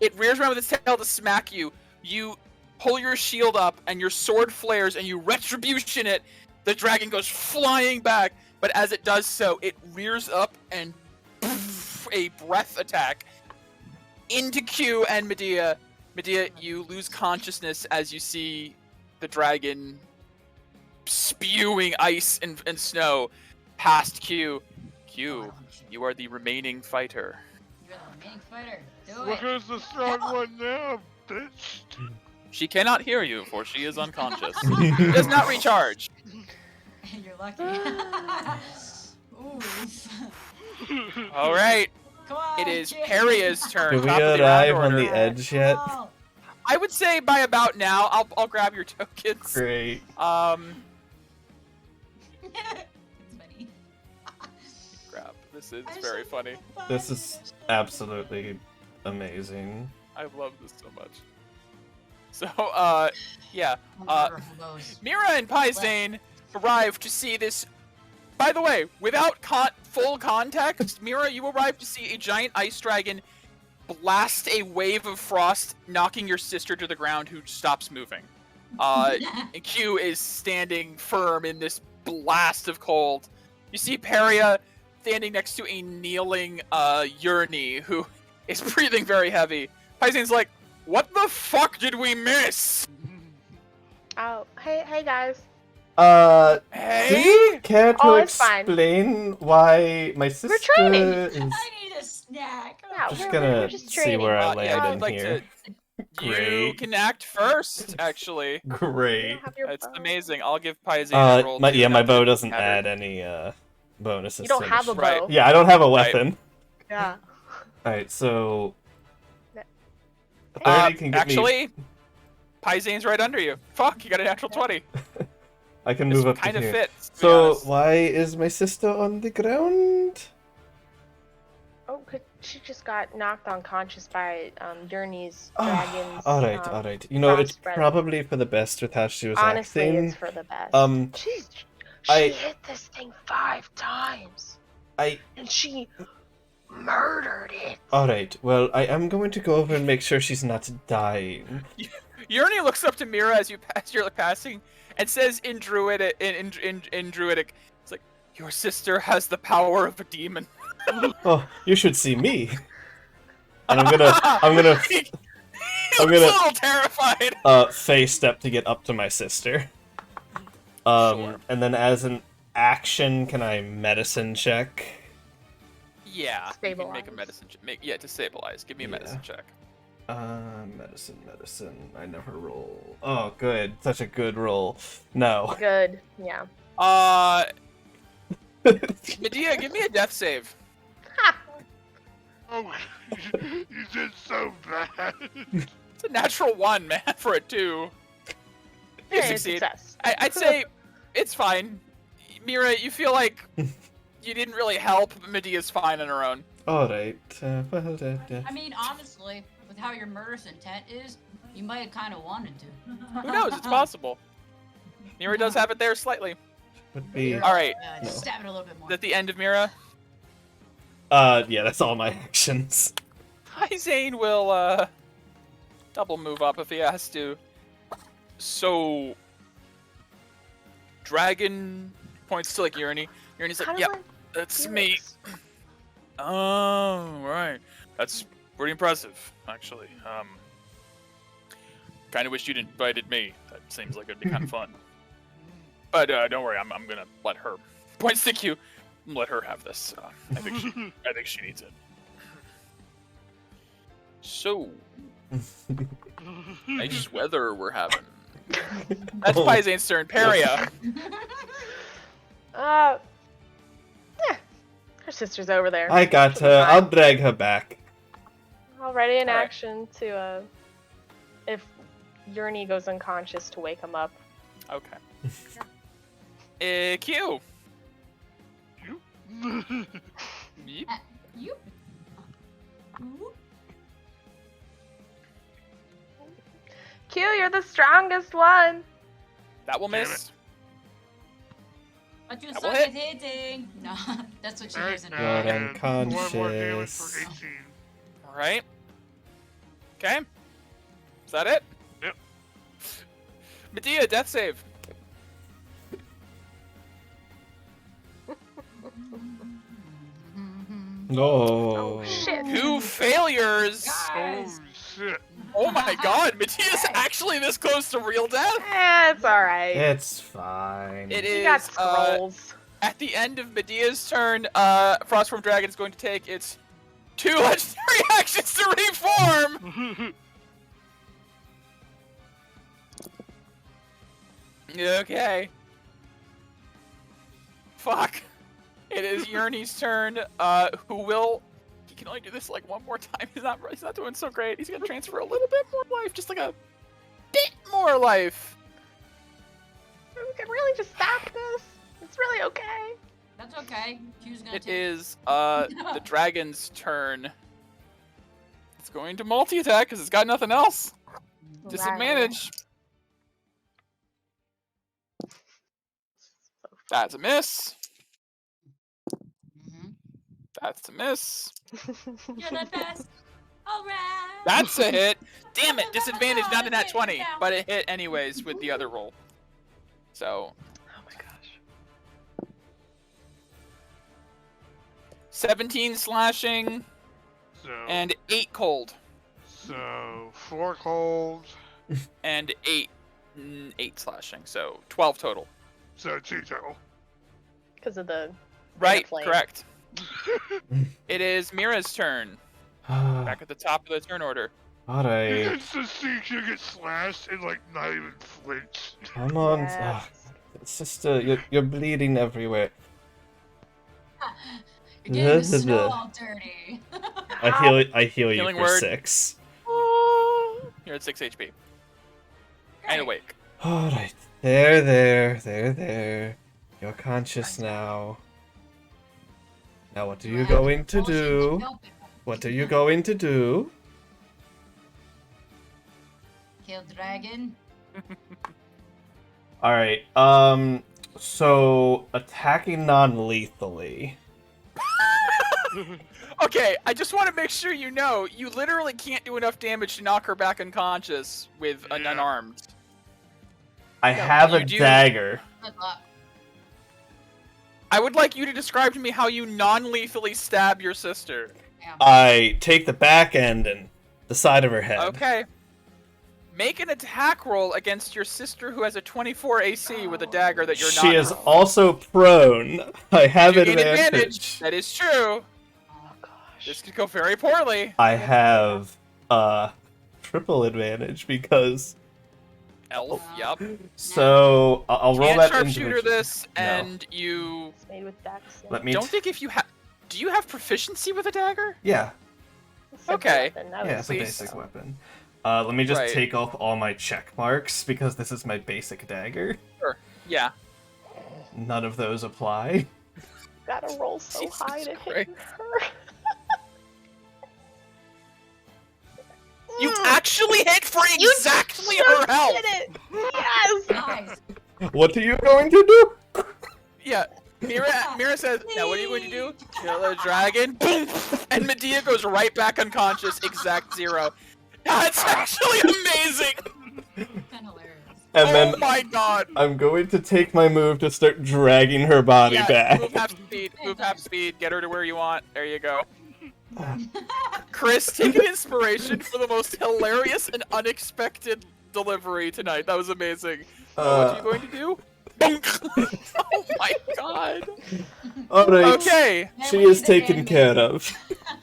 It rears around with its tail to smack you. You pull your shield up, and your sword flares, and you retribution it. The dragon goes flying back, but as it does so, it rears up and a breath attack into Q and Medea. Medea, you lose consciousness as you see the dragon spewing ice and snow past Q. Q, you are the remaining fighter. You're the remaining fighter. Do Look it. who's the strong one now, bitch. She cannot hear you, for she is unconscious. She does not recharge. You're lucky. Oof. All right, Come on. it is kid. Paria's turn. Do we Top of the round arrive on order. the edge yet? Come on. I would say by about now. I'll grab your tokens. Great. It's funny. Grab. This is I'm very so funny. This is absolutely amazing. I love this so much. So, yeah. Wonderful goes. Mira and Paisane arrive to see this. By the way, without full context, Mira, you arrive to see a giant ice dragon blast a wave of frost, knocking your sister to the ground, who stops moving. And Q is standing firm in this blast of cold. You see Paria standing next to a kneeling Yurni, who is breathing very heavy. Paisane's like, what the fuck did we miss? Oh, hey guys. Do Hey? you care to Oh, it's fine. explain why my sister training. is I need a snack. Yeah, just we're gonna just see training. where I Yeah, land I'd in like here? to. You Great. can act first, actually. You Great. don't have your It's bow. amazing. I'll give Paisane a roll. My too, my not bow to doesn't have add her- any bonuses. You don't to have a this. Right. bow. Yeah, I don't have a Right. weapon. Yeah. Alright, so Yeah. 30 can get me. Actually, Paisane's right under you. Fuck, you got a natural 20. I can This move up kind to of here. fits. To be So honest. why is my sister on the ground? Oh, 'cause she just got knocked unconscious by Journey's dragon's. Alright, alright. You know, it's frost breath. probably for the best with how she was Honestly, acting. it's for the best. She She hit this thing 5 times. I- And she murdered it. Alright, well, I am going to go over and make sure she's not dying. Yurni looks up to Mira as you're passing and says in Druidic, in Druidic, it's like, your sister has the power of a demon. Oh, you should see me. And I'm gonna I'm a gonna little terrified. face step to get up to my sister. Sure. And then as an action, can I medicine check? Yeah, you can make a Stabilize. medicine check. To stabilize. Give me a medicine check. Medicine. I never roll. Oh, good. Such a good roll. No. Good. Yeah. Medea, give me a death save. Oh, you did so bad. It's a natural 1, man, for a 2. You Hey, succeed. success. I'd say it's fine. Mira, you feel like you didn't really help, but Medea's fine on her own. Alright. I mean, honestly, with how your murderous intent is, you might have kind of wanted to. Who knows? It's possible. Mira does have it there slightly. Would be. All right. Just No. stab it a little bit more. Is that the end of Mira? Yeah, that's all my actions. Zane will, double move up if he has to. So, Dragon points to, like, Urinny. Urinny's How like, do yep, I that's do me. this? Oh, right. That's pretty impressive, actually. Kind of wish you'd invited me. That seems like it'd be kind of fun. But don't worry, I'm gonna let her points to Q. Let her have this. I think she needs it. So, nice weather we're having. That's Oh. Paizane's turn. Paria. Yeah. Her sister's over there. I got She'll be her. fine. I'll drag her back. Already in Alright. action to, if Yurny goes unconscious, to wake him up. Okay. Q. Yep. You? Ooh. Q, you're the strongest one. That will Damn miss. But you That will suck hit. at hitting. No, that's what she Alright, hears in You're her. and one more damage unconscious. for 18. All right. Okay. Is that it? Yep. Medea, death save. Oh. Oh, shit. 2 failures. Guys. Oh shit. Oh my god, Medea's actually this close to real death? It's alright. It's fine. It You got is, scrolls. at the end of Medea's turn, Frostform Dragon is going to take its 2 legendary actions to reform! Okay. Fuck. It is Yurny's turn, who will... He can only do this like one more time. He's not doing so great. He's gonna transfer a little bit more life, just like a bit more life. We can really just stop this. It's really okay. That's okay. Q's gonna It take is the dragon's turn. It's going to multi-attack because it's got nothing else. Disadvantage. That's a miss. Mhm. That's a miss. You're the best. Alright. That's a hit. Damn it, disadvantage, not in that 20. But it hit anyways with the other roll. So, Oh my gosh. 17 slashing So, and 8 cold. so 4 cold, And 8 slashing. So 12 total. so 2 total. Because of the Right, flame. correct. It is Mira's turn. Back at the top of the turn order. He Alright. gets to see you get slashed and like not even flinch. Come on. Yes. Sister, you're bleeding everywhere. You're getting the snow all dirty. I heal you Healing for word. 6. You're at 6 HP. And awake. Alright. There. You're conscious now. Now what are you going to do? What are you going to do? Kill dragon. Alright, so attacking non-lethally. Okay, I just want to make sure you know, you literally can't do enough damage to knock her back unconscious with an Yeah. unarmed. I No, have you a do- dagger. Good luck. I would like you to describe to me how you non-lethally stab your sister. Yeah. I take the back end and the side of her head. Okay. Make an attack roll against your sister who has a 24 AC with a dagger that you're not. She is also prone. I have You gain advantage. That is true. Oh Gosh. This could go very poorly. I have triple advantage because. Elf, yup. So I'll roll Can't that sharpshooter individually. this, No. and you It's made with dex. Let me. don't think if you have. Do you have proficiency with a dagger? Yeah. It's a Okay. weapon, that Yeah, was it's a Please. basic weapon. Let me just Right. take off all my check marks because this is my basic dagger. Yeah. None of those apply. Gotta roll so Jesus high to Christ. hit her. You actually hit for exactly her health. Did it! Yes! Nice. What are you going to do? Yeah. Mira says, now what are you going to do? Kill a dragon? Boom! And Medea goes right back unconscious, exact 0. That's actually amazing! Kind of hilarious. And Oh then my god! I'm going to take my move to start dragging her body Yeah, back. move half speed, get her to where you want. There you go. Chris, take an inspiration for the most hilarious and unexpected delivery tonight. That was amazing. What are you going to do? Oh my god. Alright. Okay, She is taken care of.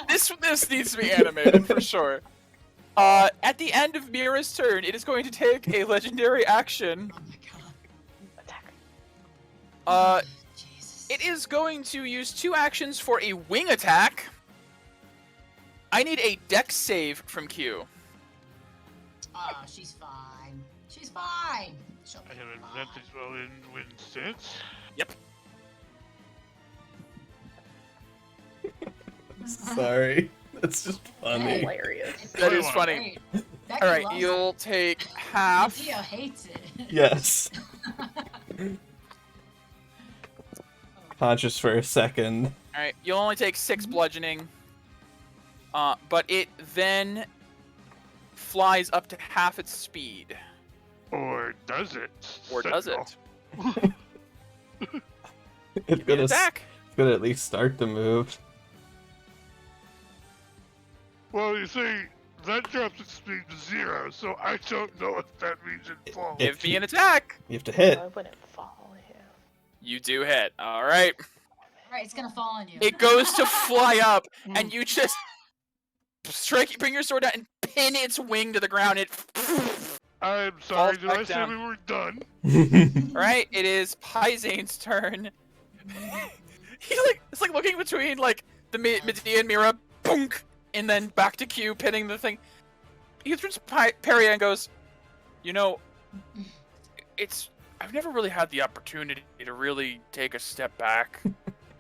this needs to be animated for sure. At the end of Mira's turn, it is going to take a legendary action. Oh my god. Attack. Jesus. It is going to use 2 actions for a wing attack. I need a dex save from Q. Oh, she's fine. She's fine. She'll I be have fine. advantage while in wind stance. Yep. Sorry. That's just funny. Hilarious. That is funny. Great. Becky Alright, loves you'll take half. Medea hates it. Yes. Conscious for a second. Alright, you'll only take 6 bludgeoning. But it then flies up to half its speed. Or does it? Or does it? It's Give me an gonna, attack. it's gonna at least start the move. Well, you see, that drops its speed to 0, so I don't know if that means it falls. Give me an attack. You have to hit. I wouldn't fall here. You do hit. Alright. Alright, it's gonna fall on you. It goes to fly up, and you just bring your sword out and pin its wing to the ground. It. I'm sorry, Falls did I back say down. we were done? Alright, it is Paizane's turn. It's like looking between like the Medea and Mira, boonk, and then back to Q, pinning the thing. He turns to Peria and goes, you know, I've never really had the opportunity to really take a step back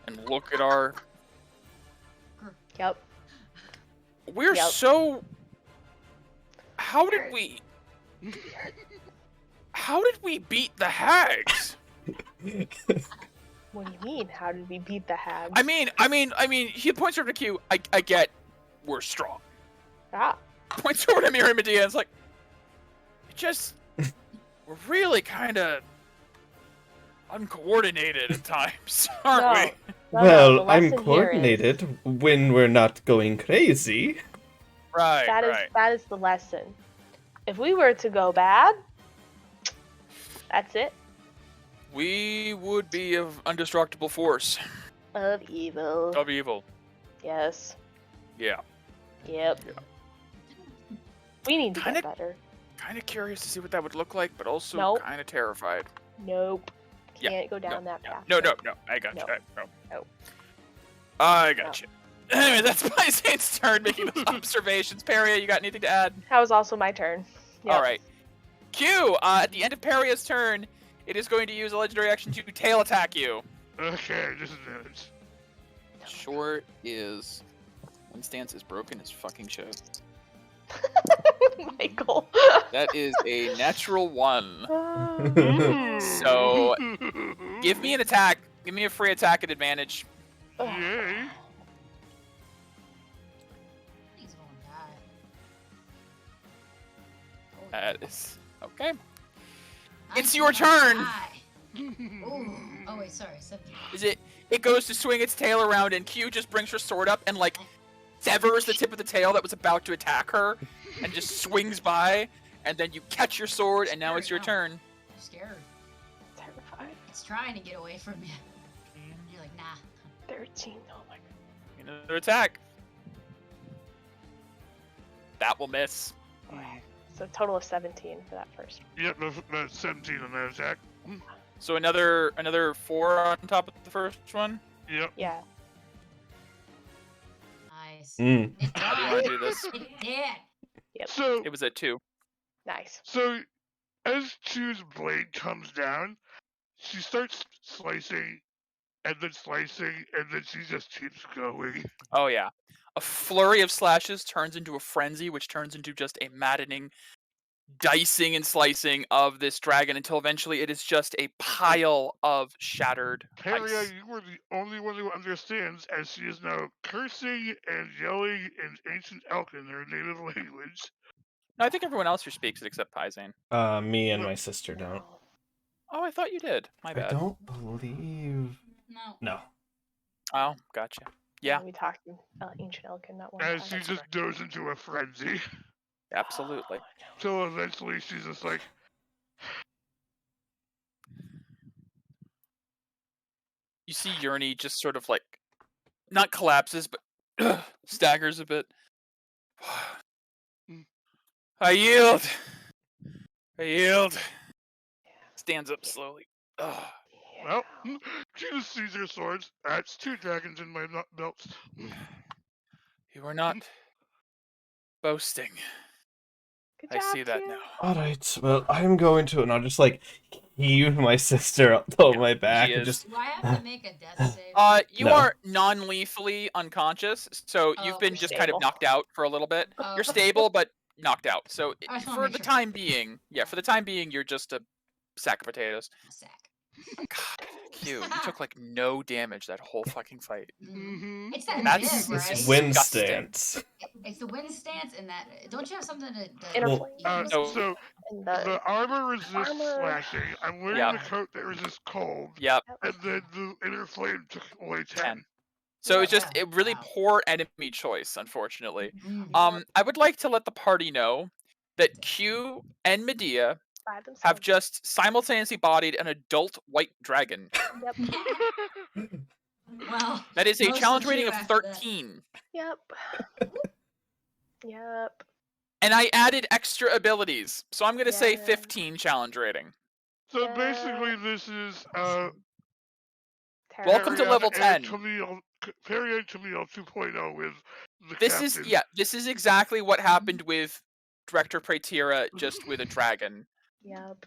and look at our. Yep. We're Yep. so. How did we beat the hags? What do you mean? How did we beat the hags? I mean, he points over to Q. I get we're strong. Ah. Points over to Mira and Medea and is like, we're really kind of uncoordinated at times, aren't No. we? No, the Well, I'm lesson here is- coordinated when we're not going crazy. Right, That is the lesson. If we were to go bad, that's it. We would be of undestructible force. Of evil. Of evil. Yes. Yeah. Yep. Yeah. We need to Kinda- get better. Kind of curious to see what that would look like, but also Nope. kind of terrified. Nope. Yeah, Can't go down that path. No, I got No. you. No. No. I got you. Anyway, that's Paizane's turn making those observations. Peria, you got anything to add? That was also my turn. Yep. All right. Q, at the end of Peria's turn, it is going to use a legendary action to tail attack you. Okay, disadvantage. Short is... One stance is broken as fucking shit. Michael. That is a natural 1. Mm. So, give me an attack. Give me a free attack at advantage. Yay. He's gonna die. That is... Okay. I It's your cannot turn. die. Ooh. Oh wait, sorry. 17. It goes to swing its tail around, and Q just brings her sword up and, like, severs the tip of the tail that was about to attack her, and just swings by, and then you catch your sword, and now it's your turn. I'm scared. Terrified. It's trying to get away from you. And you're like, nah. 13. Oh my god. Another attack. That will miss. Okay. So a total of 17 for that first. Yep, that's 17 on that attack. So another 4 on top of the first one. Yep. Yeah. Nice. Mm. It How do you want to did. do this? It did. Yep. So, It was at 2. Nice. so as Chu's blade comes down, she starts slicing, and then she just keeps going. Oh yeah. A flurry of slashes turns into a frenzy, which turns into just a maddening dicing and slicing of this dragon until eventually it is just a pile of shattered Peria, ice. you are the only one who understands, as she is now cursing and yelling in ancient Elkin, her native language. No, I think everyone else here speaks it except Paizane. Me and my sister don't. Oh, I thought you did. My I bad. don't believe. No. No. Oh, gotcha. Yeah, We talked in Ancient Elkin that one As time. she That's just goes into a frenzy. absolutely. So eventually she's just like, You see Yurni just sort of like, not collapses, but staggers a bit. I yield. I yield. Stands up slowly. Ugh. well, she just sees her swords. That's 2 dragons in my belt. You are not boasting. Good I job, see that Q. now. Alright, well, I'm going to, and I'll just like heave my sister up on my back she and is. just. Do I have to make a death save? You No. are non-lethally unconscious, so Oh, you've been okay. just kind of Stable. knocked out for a little bit. Oh, You're okay. stable, but knocked out. So I just wanna for make the sure. time being, for the time being, you're just a sack of potatoes. A sack. God, Q, you took like no damage that whole fucking fight. Mm-hmm. It's that That's bib, right? Wind disgusting. stance. It's the wind stance in that. Don't you have something to Inner Well, flame. No. So And the armor resists armor- slashing. I'm wearing Yeah. the coat that resists cold. Yep, And then the inner flame took away 10. 10. So it's just Yeah. a really Wow. poor enemy choice, unfortunately. Mm. I would like to let the party know that Q and Medea by have themselves. just simultaneously bodied an adult white dragon. Yep. Well, That is a mostly challenge Q rating of after that. 13. Yep. Yep. And I added extra abilities, so I'm going to say Yeah. 15 challenge rating. So Yeah. basically, this is Welcome to Peria level and 10. Peria and Camille 2.0 with the This captain. this is exactly what happened with Director Praetira, just with a dragon. Yep.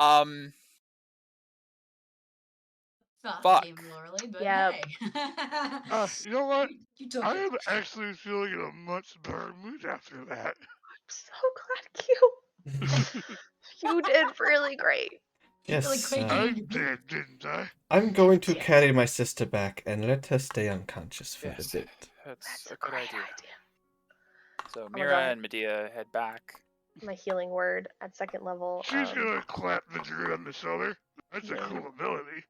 Fuck. Game Loreley, but Yep. hey. You know what? You took I it. am actually feeling in a much better mood after that. I'm so glad Q. You did really great. Yes. Really quick. I did, didn't I? I'm going to carry my sister back and let her stay unconscious for Yes, a bit. that's That's a a good great idea. So my Mira God. and Medea head back. My healing word at 2nd level. She's gonna clap the druid on the shoulder. That's a Yeah. cool ability.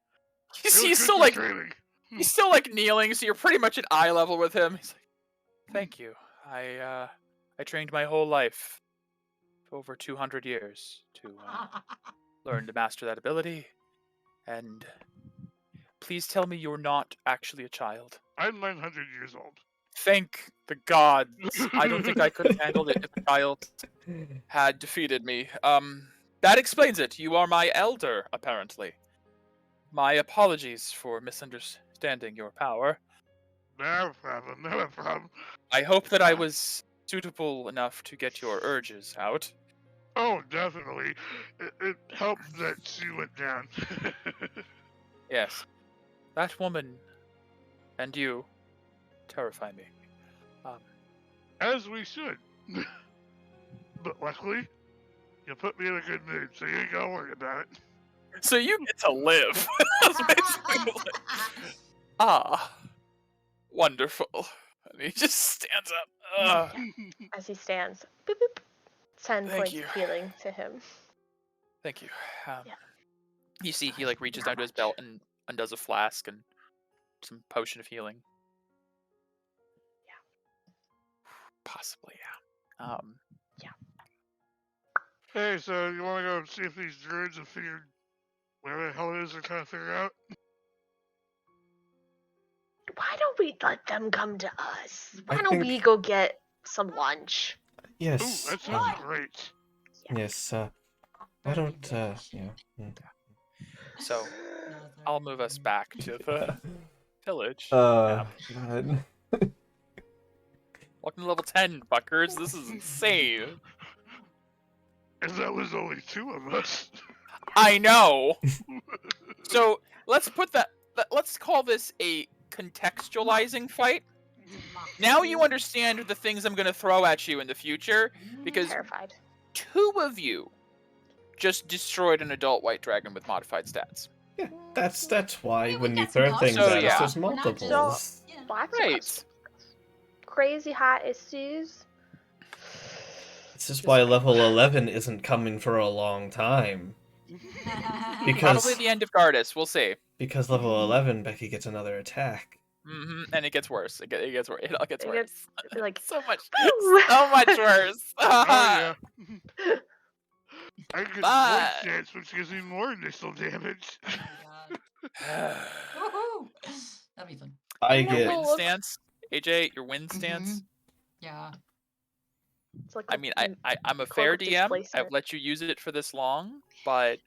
He's Really still good like training. he's still like kneeling, so you're pretty much at eye level with him. He's like, "Thank you. I trained my whole life, for over 200 years, to learn to master that ability. And please tell me you're not actually a child. I'm 900 years old. Thank the gods. I don't think I could have handled it if a child had defeated me. That explains it. You are my elder, apparently. My apologies for misunderstanding your power. No problem, no problem. I hope that I was suitable enough to get your urges out. Oh, definitely. It helped that she went down. Yes. That woman and you terrify me. As we should. But luckily, you put me in a good mood, so you ain't gotta worry about it. So you get to live. That's basically wonderful. And he just stands up. As he stands. Boop, boop. 10 Thank points you. of healing to him. Thank you. Yeah. You see, he like reaches Not down to his much. belt and undoes a flask and some potion of healing. Yeah. Possibly, yeah. Yeah. Hey, so you want to go see if these druids have figured whatever the hell it is they're trying to figure out? Why don't we let them come to us? Why I don't think- we go get some lunch? Ooh, Yes. that sounds great. Yes. Why don't? Yeah. So I'll move us back to the village. God. Welcome to level 10, fuckers. This is insane. And that was only 2 of us. I know. So let's put that. Let's call this a contextualizing fight. Now you understand the things I'm going to throw at you in the future, because Terrified. 2 of you just destroyed an adult white dragon with modified stats. Yeah, that's why Yeah, we when you got some throw things So, at yeah. us, there's We're not just- multiples. Yeah. Lots Right. of crazy hot issues. This is why level 11 isn't coming for a long time. Because- Probably the end of Gardas. We'll see. Because level 11, Becky gets another attack. And it gets worse. It gets worse. It all gets It worse. gets, like, so much Woo! worse. Oh, yeah. I get But- voice chance, which gives me more initial damage. Woohoo! That'd be fun. I Your get... wind stance, AJ. Your wind stance. Yeah. It's like I mean, I'm a Cloak fair of DM. I've displacement. let you use it for this long, but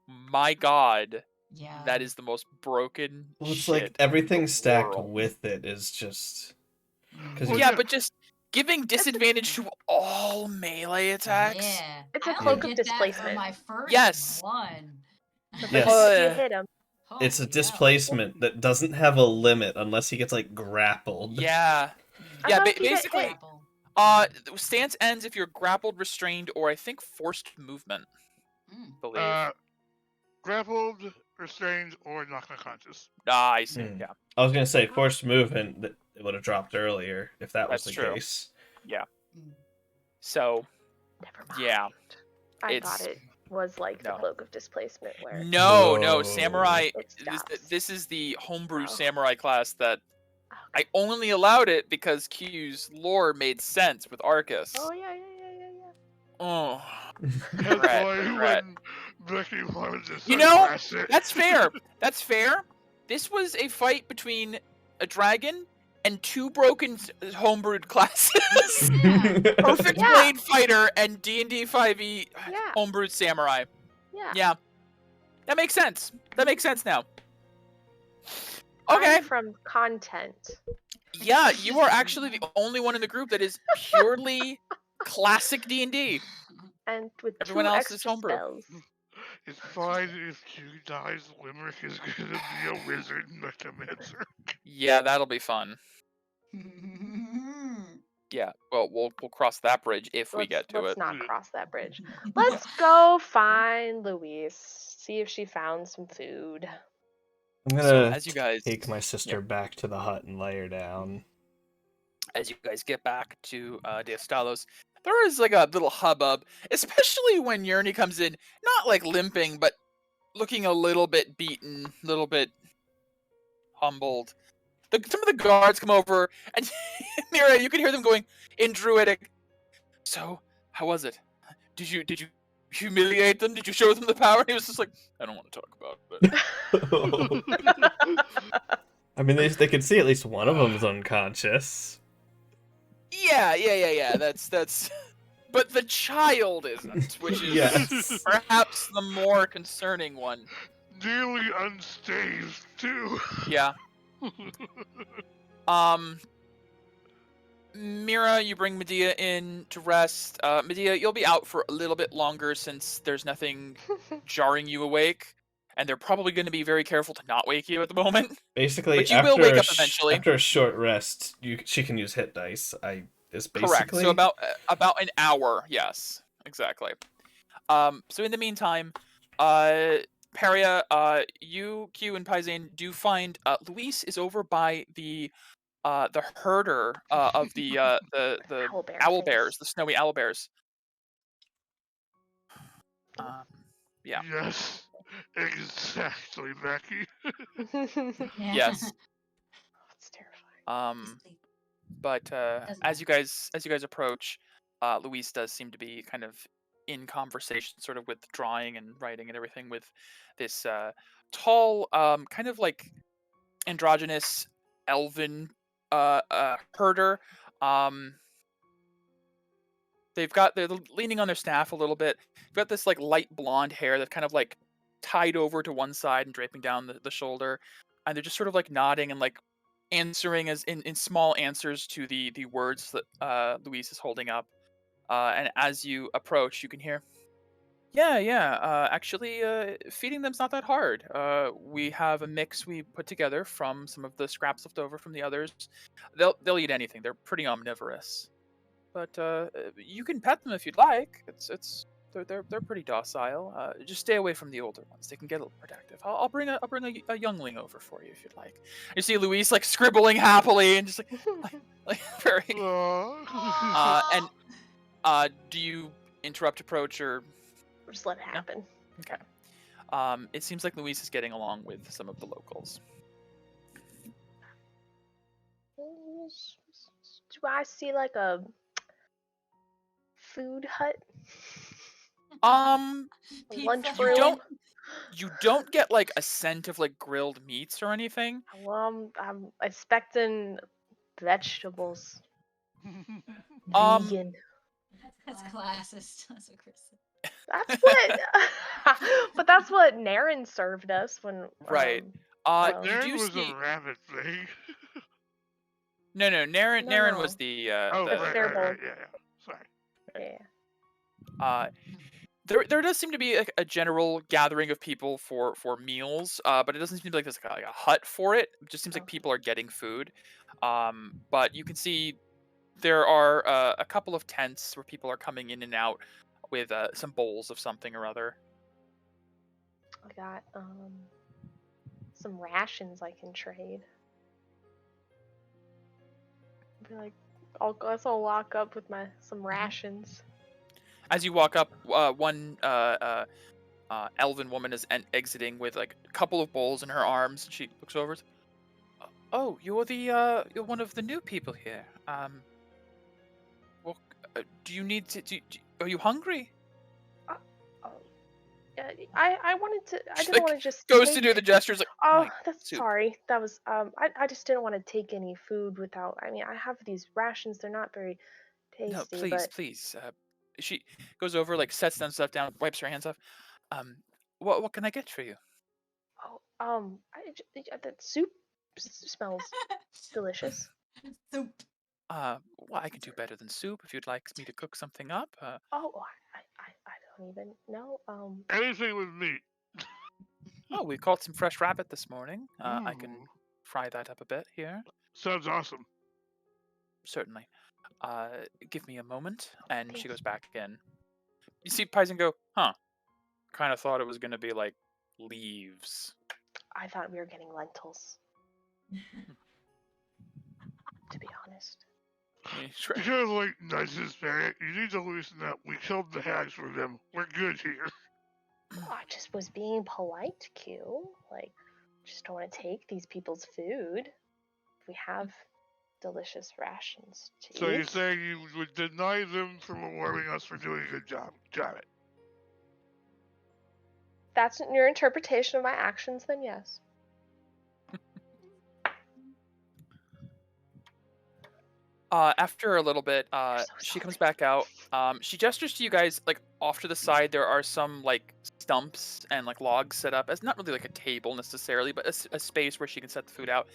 my God, Yeah. that is the most broken Well, it's shit. like everything in the stacked world. with it is just... Mm. 'cause Well, you- Yeah, but just giving disadvantage to all melee attacks. Yeah. It's a I only cloak of get that for displacement. my first Yes. one. But Yes. if you hit him, It's a Holy hell. displacement that doesn't have a limit unless he gets, like, grappled. Yeah. I Yeah, thought if you get basically- hit- Grapple. Stance ends if you're grappled, restrained, or I think forced movement. Mm. I believe. Grappled, restrained, or knocked unconscious. I see. Hmm. Yeah. I was gonna say, forced movement, that it would have dropped earlier if that was That's the true. case. So never mind. yeah. I thought It's- it was like the no. cloak of displacement where No, No. samurai. it stops. This is the homebrew Oh. samurai class that Okay. I only allowed it because Q's lore made sense with Arcus. Oh yeah. Oh, That's Regret, why regret. when Becky wanted to You know, suppress it. that's fair. That's fair. This was a fight between a dragon and 2 broken homebrewed classes. Perfect Yeah. blade fighter and D&D 5e Yeah. homebrewed samurai. Yeah. Yeah. That makes sense. That makes sense now. I'm Okay. from content. Yeah, you are actually the only one in the group that is purely classic D&D. And with Everyone 2 else is extra homebrew. spells. It's fine if Q dies. Limerick is gonna be a wizard necromancer. Yeah, that'll be fun. Yeah, well, we'll cross that bridge if we get to Let's it. not cross that bridge. Let's go find Louise. See if she found some food. I'm So gonna as you guys take my sister back to the hut and lay her down. as you guys get back to De Stalos, there is like a little hubbub, especially when Yerny comes in, not like limping, but looking a little bit beaten, a little bit humbled. Some of the guards come over, and Mira, you can hear them going in Druidic. So, how was it? Did you humiliate them? Did you show them the power? And he was just like, I don't want to talk about it. I mean, they could see at least one of them's unconscious. Yeah. That's. But the child isn't, which is Yes. perhaps the more concerning one. Nearly unscathed, too. Yeah. Mira, you bring Medea in to rest. Medea, you'll be out for a little bit longer since there's nothing jarring you awake, and they're probably going to be very careful to not wake you at the moment. Basically, But you after will wake a up eventually. after a short rest, she can use hit dice. Is basically Correct. So about an hour. Yes, exactly. So in the meantime, Paria, you, Q, and Paizane do find Luis is over by the herder of the Owlbear owl things. bears, the snowy owl bears. Yeah. Yes, exactly, Becky. Yes. It's terrifying. But as you guys approach, Luis does seem to be kind of in conversation, sort of with drawing and writing and everything, with this tall, kind of like androgynous elven herder. Um, they're leaning on their staff a little bit. They've got this like light blonde hair that's kind of like tied over to one side and draping down the shoulder, and they're just sort of like nodding and like answering as in small answers to the words that Luis is holding up. And as you approach, you can hear, yeah. Actually, feeding them's not that hard. We have a mix we put together from some of the scraps left over from the others. They'll eat anything. They're pretty omnivorous. But you can pet them if you'd like. They're pretty docile. Just stay away from the older ones. They can get a little protective. I'll bring a youngling over for you if you'd like. You see Luis like scribbling happily and just like very. And do you interrupt approach or? Just let it happen. Okay. It seems like Luis is getting along with some of the locals. Do I see like a food hut? Lunch Pizza room? You don't get like a scent of like grilled meats or anything. Well, I'm expecting vegetables. Vegan. That's classist. That's what Chris said. That's what. But that's what Naren served us when. Right. Well, You Naren do was see. a rabbit thing. No, Naren. No, Naren no. was the. Oh, the right, yeah. Sorry. yeah. There does seem to be a general gathering of people for meals, but it doesn't seem to be like there's like a hut for it. It just seems like Okay. people are getting food. But you can see there are a couple of tents where people are coming in and out with some bowls of something or other. I got some rations I can trade. I'll be like, I'll walk up with some rations. As you walk up, one elven woman is exiting with like a couple of bowls in her arms. She looks over. Oh, you're one of the new people here. Well, do you need to? Are you hungry? I wanted to. I She, didn't like, want to just. Goes to do the gestures like. Oh, that's soup. sorry. That was I just didn't want to take any food without. I mean, I have these rations. They're not very tasty. No, please, but please. She goes over, like sets them stuff down, wipes her hands off. What can I get for you? that soup smells delicious. Soup. Well, I can do better than soup if you'd like me to cook something up. I don't even know. Anything with meat. Oh, we caught some fresh rabbit this morning. I can Ooh. fry that up a bit here. Sounds awesome. Certainly. Give me a moment, and Thank she you. goes back in. You see Paizen go, huh? Kind of thought it was going to be like leaves. I thought we were getting lentils. To be honest. Because, like, nicest parent, you need to loosen up. We killed the hags for them. We're good here. I just was being polite, Q. Like, just don't want to take these people's food. We have delicious rations to So eat. you're saying you would deny them from rewarding us for doing a good job. Got it. That's your interpretation of my actions, then yes. After a little bit, so she comes salty. back out. She gestures to you guys, like off to the side. There are some like stumps and like logs set up as not really like a table necessarily, but a space where she can set the food out.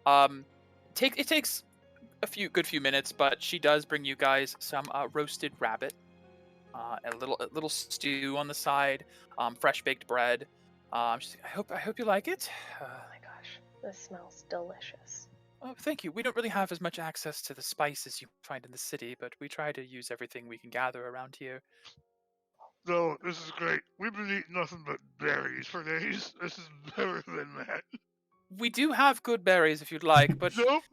It takes a good few minutes, but she does bring you guys some roasted rabbit, a little stew on the side, fresh baked bread. She's like, I hope you like it. Oh my gosh, this smells delicious. Oh, thank you. We don't really have as much access to the spices you find in the city, but we try to use everything we can gather around here. No, this is great. We've been eating nothing but berries for days. This is better than that. We do have good berries if you'd like, but Nope.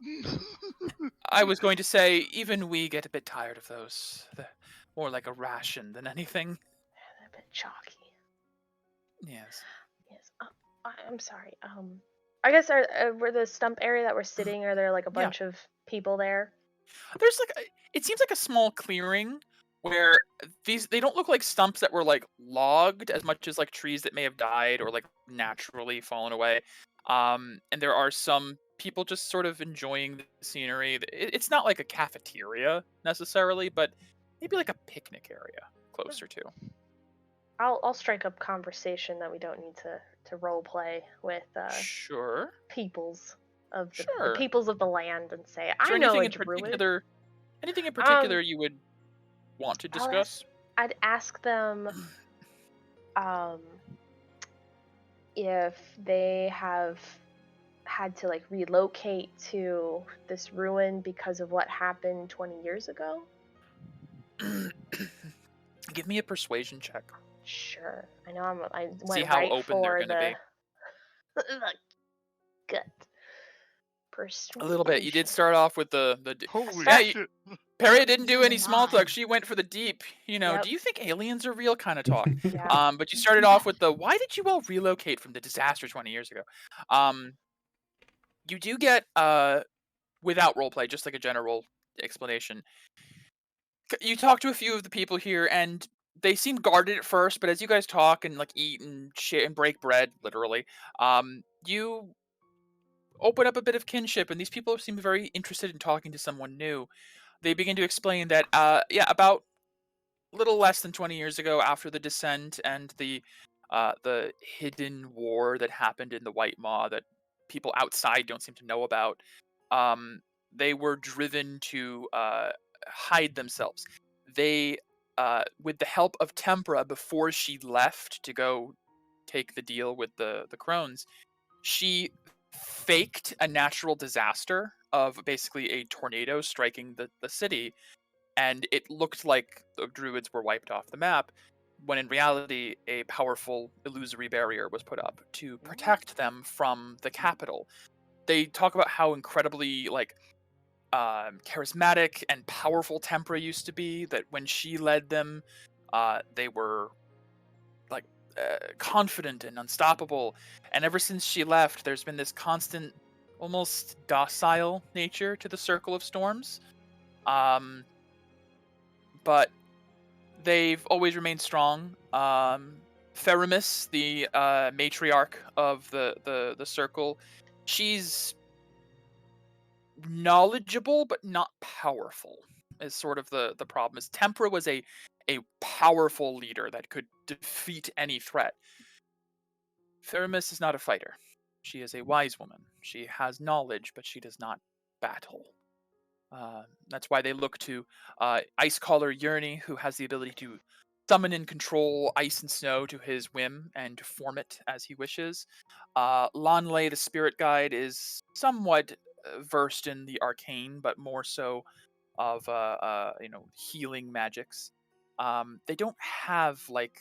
I was going to say, even we get a bit tired of those. They're more like a ration than anything. They're a bit chalky. Yes. Yes. I'm sorry. I guess were the stump area that we're sitting, are there like a bunch of people there? There's like it seems like a small clearing where they don't look like stumps that were like logged as much as like trees that may have died or like naturally fallen away. And there are some people just sort of enjoying the scenery. It's not like a cafeteria necessarily, but maybe like a picnic area closer to. I'll strike up conversation that we don't need to role play with Sure. peoples of the Sure. peoples of the land and say, Is I there know a anything in druid. particular? Anything in particular you would want to discuss? I'd ask them if they have had to like relocate to this ruin because of what happened 20 years ago. Give me a persuasion check. Sure. I know I went See how right open for they're gonna the gut. Persuasion. A little bit. You did start off with the Holy Yeah, shit! Perry didn't do any Oh small talk. my. She went for the deep, Yep. do you think aliens are real kind of talk. Yeah. But you started off with the why did you all relocate from the disaster 20 years ago? You do get without roleplay, just like a general explanation. You talk to a few of the people here and they seem guarded at first, but as you guys talk and like eat and share and break bread, literally, you open up a bit of kinship, and these people seem very interested in talking to someone new. They begin to explain that, about a little less than 20 years ago, after the descent and the hidden war that happened in the White Maw that people outside don't seem to know about, they were driven to hide themselves. They, with the help of Tempera, before she left to go take the deal with the Crones, she faked a natural disaster of basically a tornado striking the city, and it looked like the druids were wiped off the map, when in reality a powerful illusory barrier was put up to protect them from the capital. They talk about how incredibly charismatic and powerful Tempera used to be, that when she led them, they were confident and unstoppable. And ever since she left, there's been this constant, almost docile nature to the Circle of Storms. But they've always remained strong. Feramis, the matriarch of the Circle, she's knowledgeable but not powerful, is sort of the problem. Is Tempera was a powerful leader that could defeat any threat. Feramis is not a fighter. She is a wise woman. She has knowledge, but she does not battle. That's why they look to Ice Caller Yurni, who has the ability to summon and control ice and snow to his whim and to form it as he wishes. Lanley, the spirit guide, is somewhat versed in the arcane, but more so of healing magics. They don't have like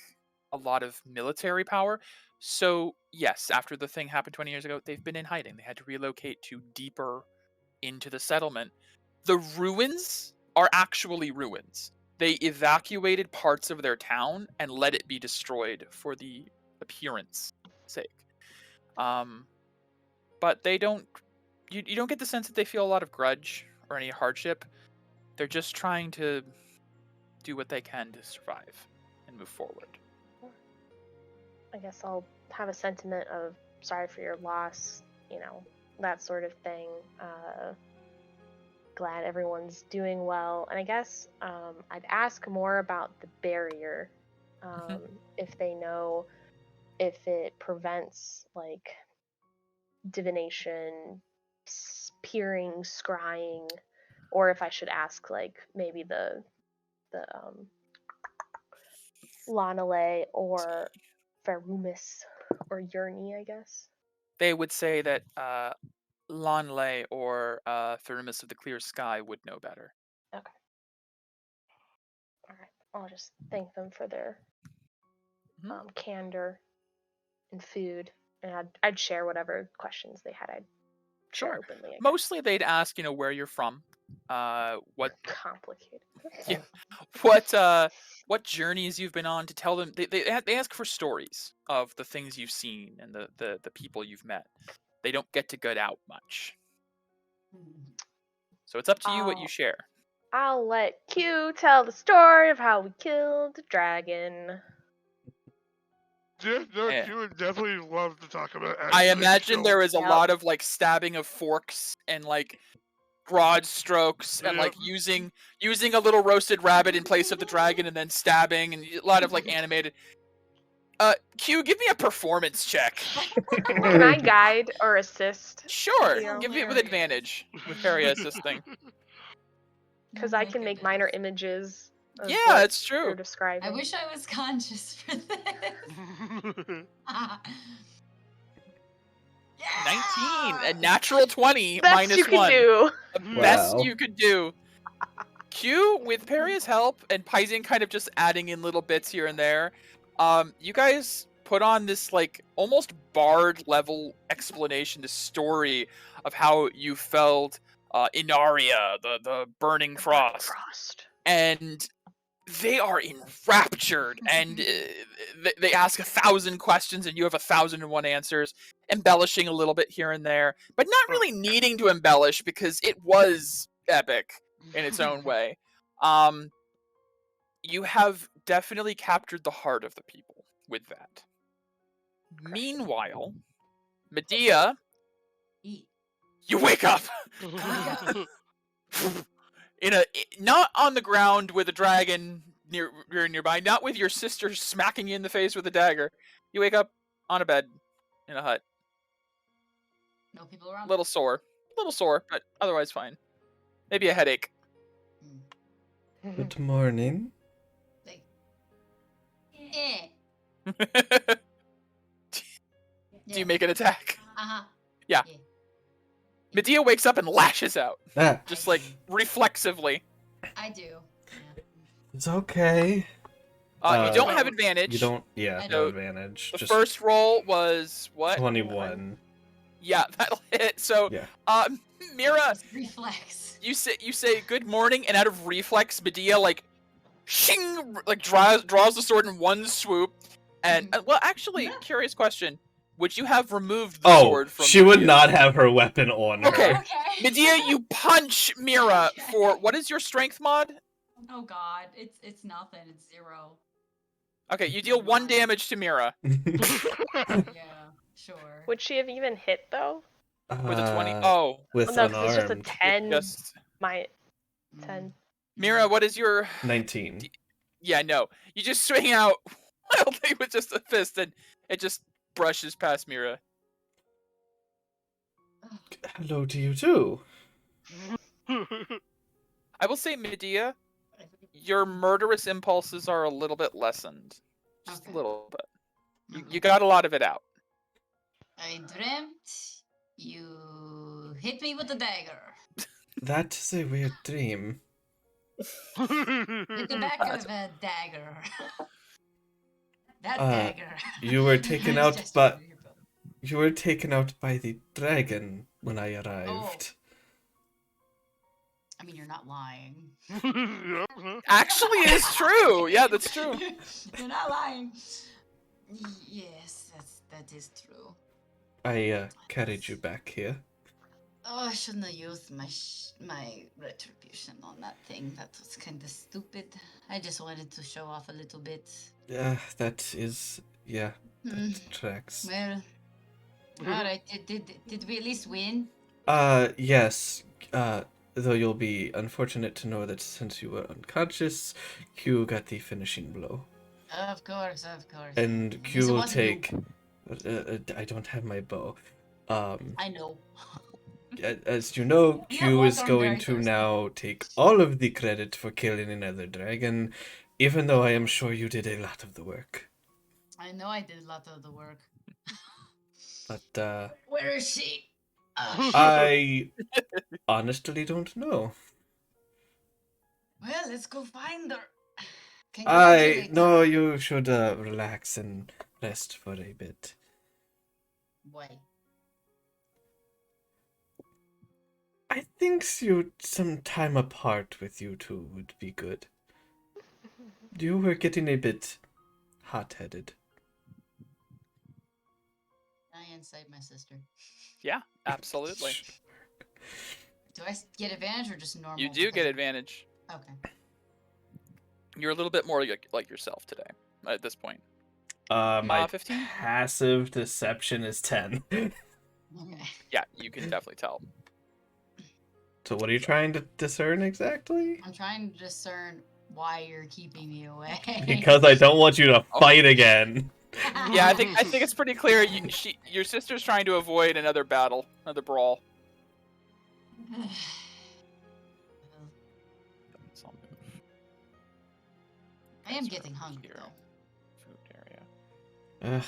a lot of military power. So yes, after the thing happened 20 years ago, they've been in hiding. They had to relocate to deeper into the settlement. The ruins are actually ruins. They evacuated parts of their town and let it be destroyed for the appearance sake. But they don't. You don't get the sense that they feel a lot of grudge or any hardship. They're just trying to do what they can to survive and move forward. I guess I'll have a sentiment of sorry for your loss, that sort of thing. Glad everyone's doing well. And I guess I'd ask more about the barrier, if they know if it prevents like divination, peering, scrying, or if I should ask like maybe the Lanale or Verumis or Yurni, I guess. They would say that Lanley or Therimus of the Clear Sky would know better. Okay. All right. I'll just thank them for their candor and food, and I'd share whatever questions they had. I'd share openly. I guess. Mostly, they'd ask, where you're from, what complicated. Yeah, what journeys you've been on, to tell them. They ask for stories of the things you've seen and the people you've met. They don't get to gut out much. So it's up to you what you share. I'll let Q tell the story of how we killed the dragon. Yeah, no, Yeah. you would definitely love to talk about. I actually imagine there is a Yep. lot of like stabbing of forks and like broad strokes and like Yep. using a little roasted rabbit in place of the dragon and then stabbing and a lot of like animated. Q, give me a performance check. Can I guide or assist? Sure, Yeah. give me it with advantage with Harry assisting. Because Oh I my can make goodness. minor images. Of Yeah, what it's true. You're describing. I wish I was conscious for this. 19, a natural 20 Best minus you can 1. do. The Wow. best you could do. Q, with Peria's help and Paizen kind of just adding in little bits here and there, you guys put on this like almost bard level explanation, the story of how you felt Inaria, the burning frost. And they are enraptured, and they ask 1,000 questions, and you have 1,001 answers, embellishing a little bit here and there, but not really needing to embellish because it was epic in its own way. You have definitely captured the heart of the people with that. Meanwhile, Medea, Eat. you wake up not on the ground with a dragon nearby, not with your sister smacking you in the face with a dagger. You wake up on a bed in a hut. No people around. Little sore, but otherwise fine. Maybe a headache. Good morning. Like, eh. Do you make an attack? Uh-huh. Yeah. Medea wakes up and lashes out, Ah, just like reflexively. I do. Yeah. it's okay. You don't have advantage. You don't. Yeah, I no don't. advantage. The Just first roll was what? 21. Yeah, that'll hit. So, Yeah. Mira, Reflex. you say good morning, and out of reflex, Medea like, shing, like draws the sword in one swoop. And well, actually, curious question: would you have removed the Oh, sword from? she would Medea? not have her weapon on her. Okay. Medea, you punch Mira for what is your strength mod? Oh god, it's nothing. It's 0. Okay, you deal 1 damage to Mira Yeah, sure. Would she have even hit though? with a 20. Uh, Oh, with Well, no, because it's just a unarmed. 10. just My 10. Mira, what is your? 19. Yeah, no. You just swing out wildly with just a fist, and it just brushes past Mira. Hello to you too. I will say, Medea, your murderous impulses are a little bit lessened. Just Okay. a little bit. You got a lot of it out. I dreamt you hit me with a dagger. That is a weird dream. With the back of a dagger. That Uh, dagger. You were taken Nice out, gesture but with your belt. you were taken out by the dragon when I arrived. I mean, you're not lying. Actually, it is true. Yeah, that's true. You're not lying. Yes, that is true. I carried you back here. Oh, I shouldn't have used my retribution on that thing. That was kind of stupid. I just wanted to show off a little bit. That is, yeah, Hmm. that tracks. Well, all right. Did we at least win? Yes. Though you'll be unfortunate to know that since you were unconscious, Q got the finishing blow. Of course, of course. And At Q least it will wasn't you. take. I don't have my bow. I know. As you know, Yeah, Q well, is I'm going very to thirsty. now take all of the credit for killing another dragon, even though I am sure you did a lot of the work. I know I did a lot of the work. But, Where is she? I honestly don't know. Well, let's go find her. No, you should relax and rest for a bit. Why? I think some time apart with you two would be good. You were getting a bit hot-headed. I inside my sister. Yeah, absolutely. Do I get advantage or just normal? You do Because get advantage. Okay. You're a little bit more like yourself today at this point. My 15? passive deception is 10. Okay. Yeah, you can definitely tell. So what are you trying to discern exactly? I'm trying to discern why you're keeping me away. Because I don't want you to fight again. Yeah, I think it's pretty clear. Your sister's trying to avoid another battle, another brawl. So I'll move I am guys getting over hungry here. though. Food area. Ugh.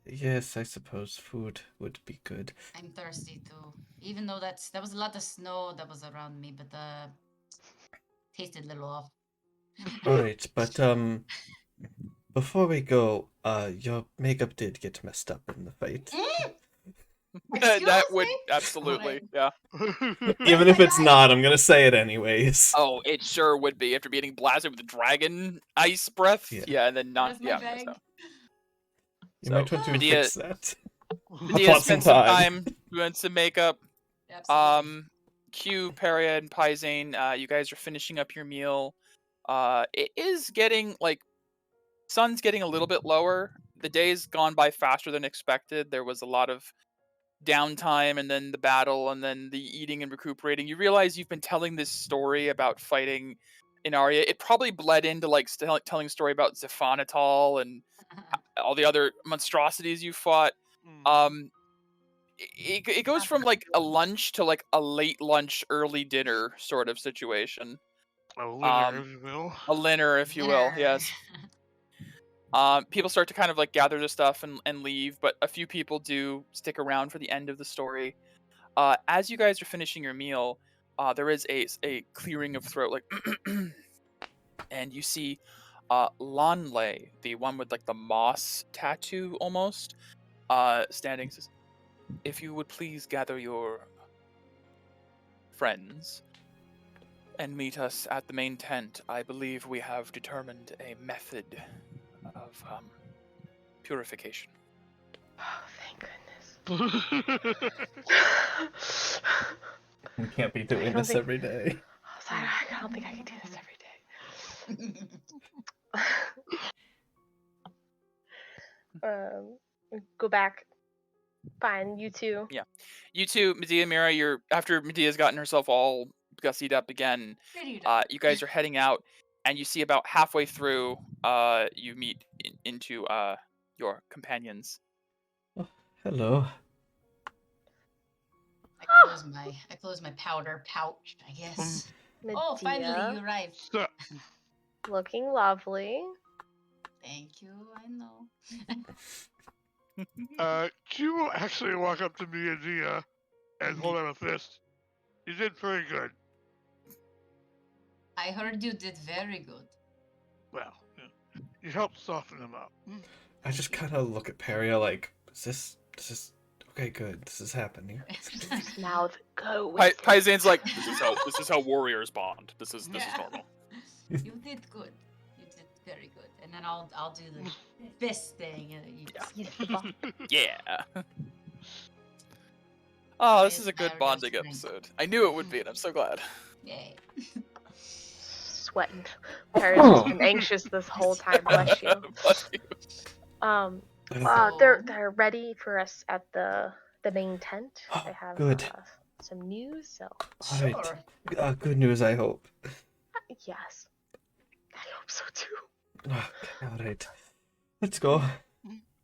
Yes, I suppose food would be good. I'm thirsty too. Even though that was a lot of snow that was around me, but tasted a little off. Alright, but before we go, your makeup did get messed up in the fight. That Excuse would me? absolutely, yeah. Even if it's not, I'm gonna say it anyways. Oh, it sure would be after being blasted with the dragon ice breath. Yeah. Yeah, and then not. Where's my Yeah. bag? So. You might want to Medea- fix that. Medea want spent some some time. time doing some makeup. Absolutely. Q, Peria, and Paisane, you guys are finishing up your meal. It is getting sun's getting a little bit lower. The day's gone by faster than expected. There was a lot of downtime, and then the battle, and then the eating and recuperating. You realize you've been telling this story about fighting in Arya. It probably bled into telling a story about Zephanatal and all the other monstrosities you fought. It goes from a lunch to a late lunch, early dinner sort of situation. A winner, if you will. A dinner, if you will. Yes. People start to kind of gather their stuff and leave, but a few people do stick around for the end of the story. As you guys are finishing your meal, there is a clearing of throat, and you see Lanley, the one with the moss tattoo almost, standing. Says, "If you would please gather your friends and meet us at the main tent, I believe we have determined a method of purification." Oh, thank goodness. We can't be doing don't this think- every day. I don't think I can do this every day. Go back. Fine, you two. Yeah. You two, Medea and Mira, after Medea's gotten herself all gussied up again, you guys are heading out, and you see about halfway through, you meet into your companions. Hello. I close my powder pouch, I guess. Medea, Oh, finally you arrived. So, looking lovely. Thank you, I know. Q will actually walk up to me and Dia and hold out a fist. You did pretty good. I heard you did very good. Well, you helped soften them up. I just kind of look at Peria is this okay, good. This is happening. Mouth, go with it. Paisane's like, this is how warriors bond. This is normal. You did good. You did very good. And then I'll do the fist thing. Yes, the ball. Yeah. Oh, this Yes, is a good powder bonding strength. episode. I knew it would be, and I'm so glad. Yay. Sweating. Paris has been anxious this whole time. Bless you. Bless you. They're ready for us at the main tent. I have Good. some news. So Alright. Sure. Good news, I hope. yes, I hope so too. Alright. Let's go.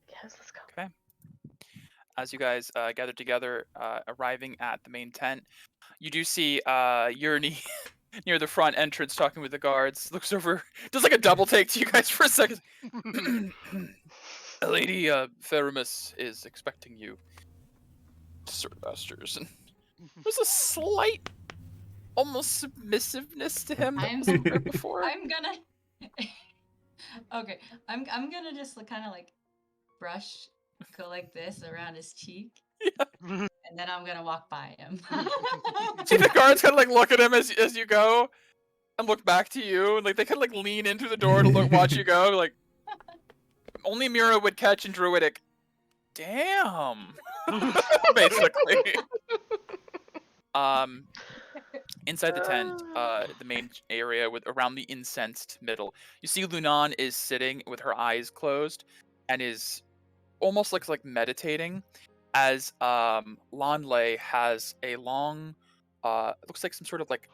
Yes, let's go. Okay. As you guys gather together, arriving at the main tent, you do see Yurni near the front entrance talking with the guards. Looks over, does a double take to you guys for a second. Lady Feramus is expecting you, Sir Masters. And there's a slight, almost submissiveness to him that wasn't there before. I'm gonna. Okay, I'm gonna just kind of brush, go like this around his cheek, and then I'm gonna walk by him. See the guards kind of look at him as you go, and look back to you, and they kind of lean into the door to watch you go. Only Mira would catch in Druidic. Damn. Basically. inside the tent, the main area with around the incensed middle, you see Lunan is sitting with her eyes closed and is almost like meditating, as Lanley has a long, it looks like some sort of like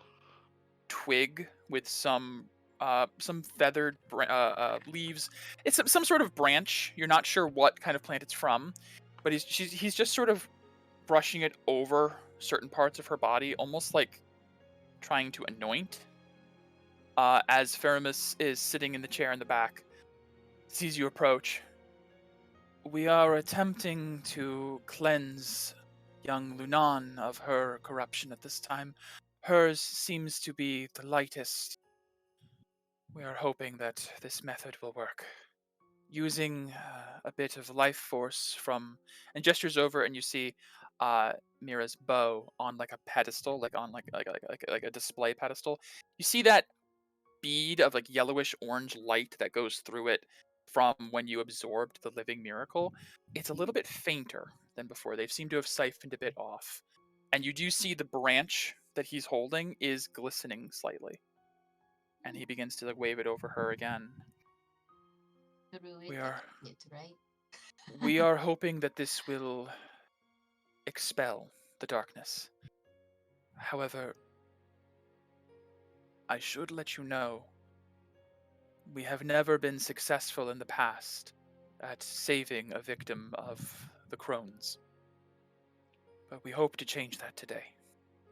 twig with some feathered leaves. It's some sort of branch. You're not sure what kind of plant it's from, but he's just sort of brushing it over certain parts of her body, almost like trying to anoint. As Feramus is sitting in the chair in the back, sees you approach. We are attempting to cleanse young Lunan of her corruption at this time. Hers seems to be the lightest. We are hoping that this method will work. Using a bit of life force from, and gestures over, and you see Mira's bow on like a pedestal, like on like a display pedestal. You see that bead of like yellowish orange light that goes through it from when you absorbed the living miracle. It's a little bit fainter than before. They seem to have siphoned a bit off, and you do see the branch that he's holding is glistening slightly. And he begins to like wave it over her again. We are we are hoping that this will expel the darkness. However, I should let you know, we have never been successful in the past at saving a victim of the crones. But we hope to change that today.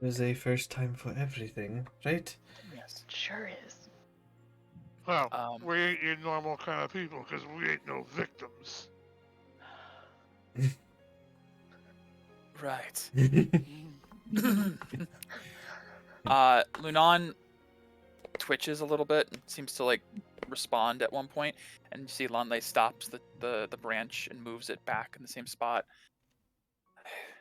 There's a first time for everything, right? Yes. Sure is. Well, we ain't your normal kind of people, because we ain't no victims. Right. Lunan twitches a little bit and seems to like respond at one point, and you see Lanley stops the branch and moves it back in the same spot.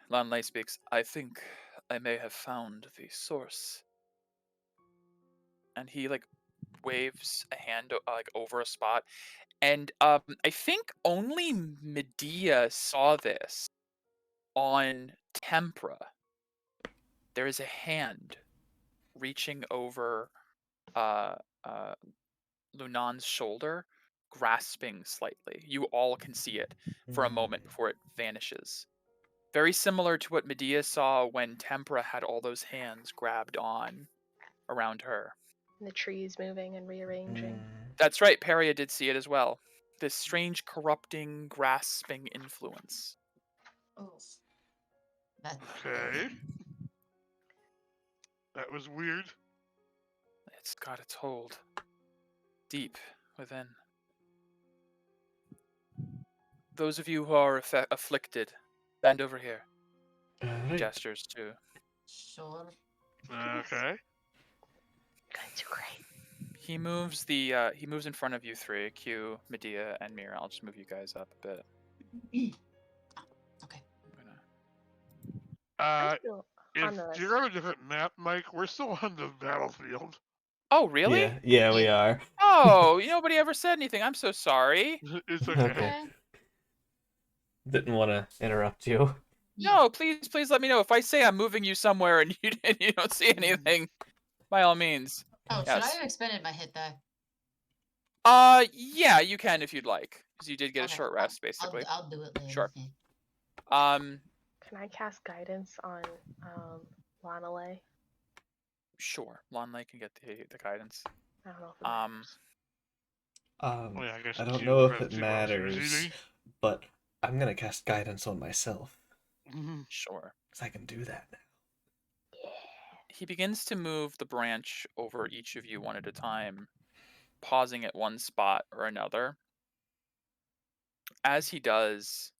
Lanley speaks, I think I may have found the source. And he like waves a hand like over a spot, and I think only Medea saw this on Tempra. There is a hand reaching over Lunan's shoulder, grasping slightly. You all can see it for a moment before it vanishes. Very similar to what Medea saw when Tempra had all those hands grabbed on around her. The trees moving and rearranging. That's right, Peria did see it as well. This strange, corrupting, grasping influence. Oh. That's Okay. That was weird. It's got its hold deep within. Those of you who are afflicted, bend over here. Alright. Gestures too. sure. Okay. Guys, you're great. He moves in front of you three, Q, Medea, and Mira. I'll just move you guys up a bit. Okay. I'm still on If the you're on a different map, Mike, we're still on the battlefield. Oh, really? Yeah, we are. Oh, nobody ever said anything. I'm so sorry. It's okay. Okay. Didn't want to interrupt you. No, please let me know if I say I'm moving you somewhere and you don't see anything. By all means. Oh, Yes. should I have expended my hit die? Yeah, you can if you'd like, because you did get a Okay, short rest, basically. I'll do it later. Sure. Yeah. Can I cast guidance on Lanale? Sure. Lanley can get the guidance. I don't know if it matters. Well, yeah, I guess I don't Q know if has it 2 matters, monsters, but I'm gonna cast guidance on myself, easy. Sure. because I can do that now. He begins to move the branch over each of you one at a time, pausing at one spot or another. As he does,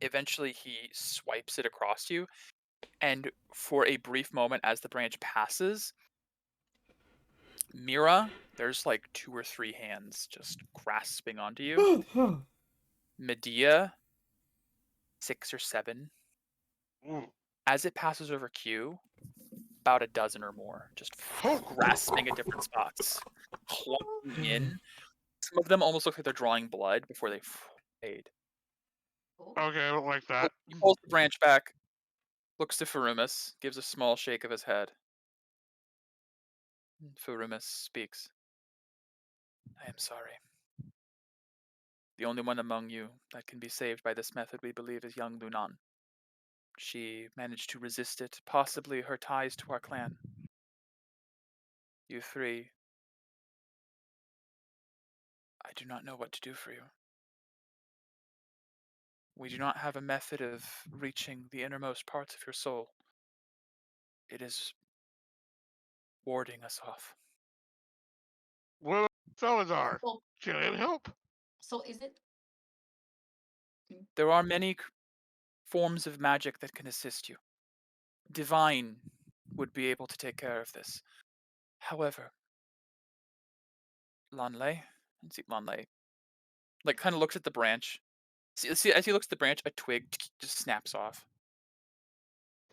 eventually he swipes it across you, and for a brief moment as the branch passes, Mira, there's like 2 or 3 hands just grasping onto you. Medea, 6 or 7. Ooh. As it passes over Q, about a dozen or more, just grasping at different spots, clumping in. Some of them almost look like they're drawing blood before they fade. Okay, I don't like that. He pulls the branch back, looks to Farumus, gives a small shake of his head. Farumus speaks. I am sorry. The only one among you that can be saved by this method, we believe, is young Lunan. She managed to resist it, possibly her ties to our clan. You three, I do not know what to do for you. We do not have a method of reaching the innermost parts of your soul. It is warding us off. What about Salazar? So, Can it help? so is it? There are many forms of magic that can assist you. Divine would be able to take care of this. However, Lanley, like kind of looks at the branch. See, as he looks at the branch, a twig just snaps off.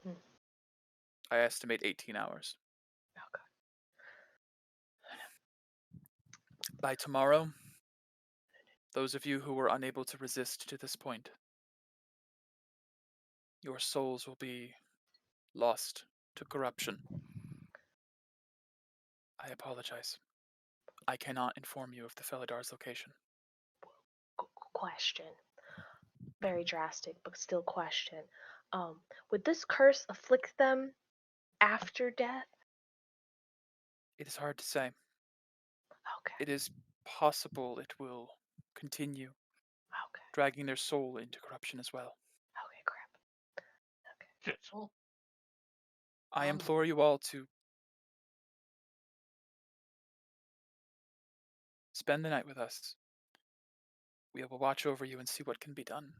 Hmm. I estimate 18 hours. Okay. By tomorrow, those of you who were unable to resist to this point, your souls will be lost to corruption. I apologize. I cannot inform you of the Feladar's location. Question. Very drastic, but still question. Would this curse afflict them after death? It is hard to say. Okay. It is possible it will continue, Okay. dragging their soul into corruption as well. Okay, crap. Okay. Shit. Oh, I Um, implore you all to spend the night with us. We will watch over you and see what can be done.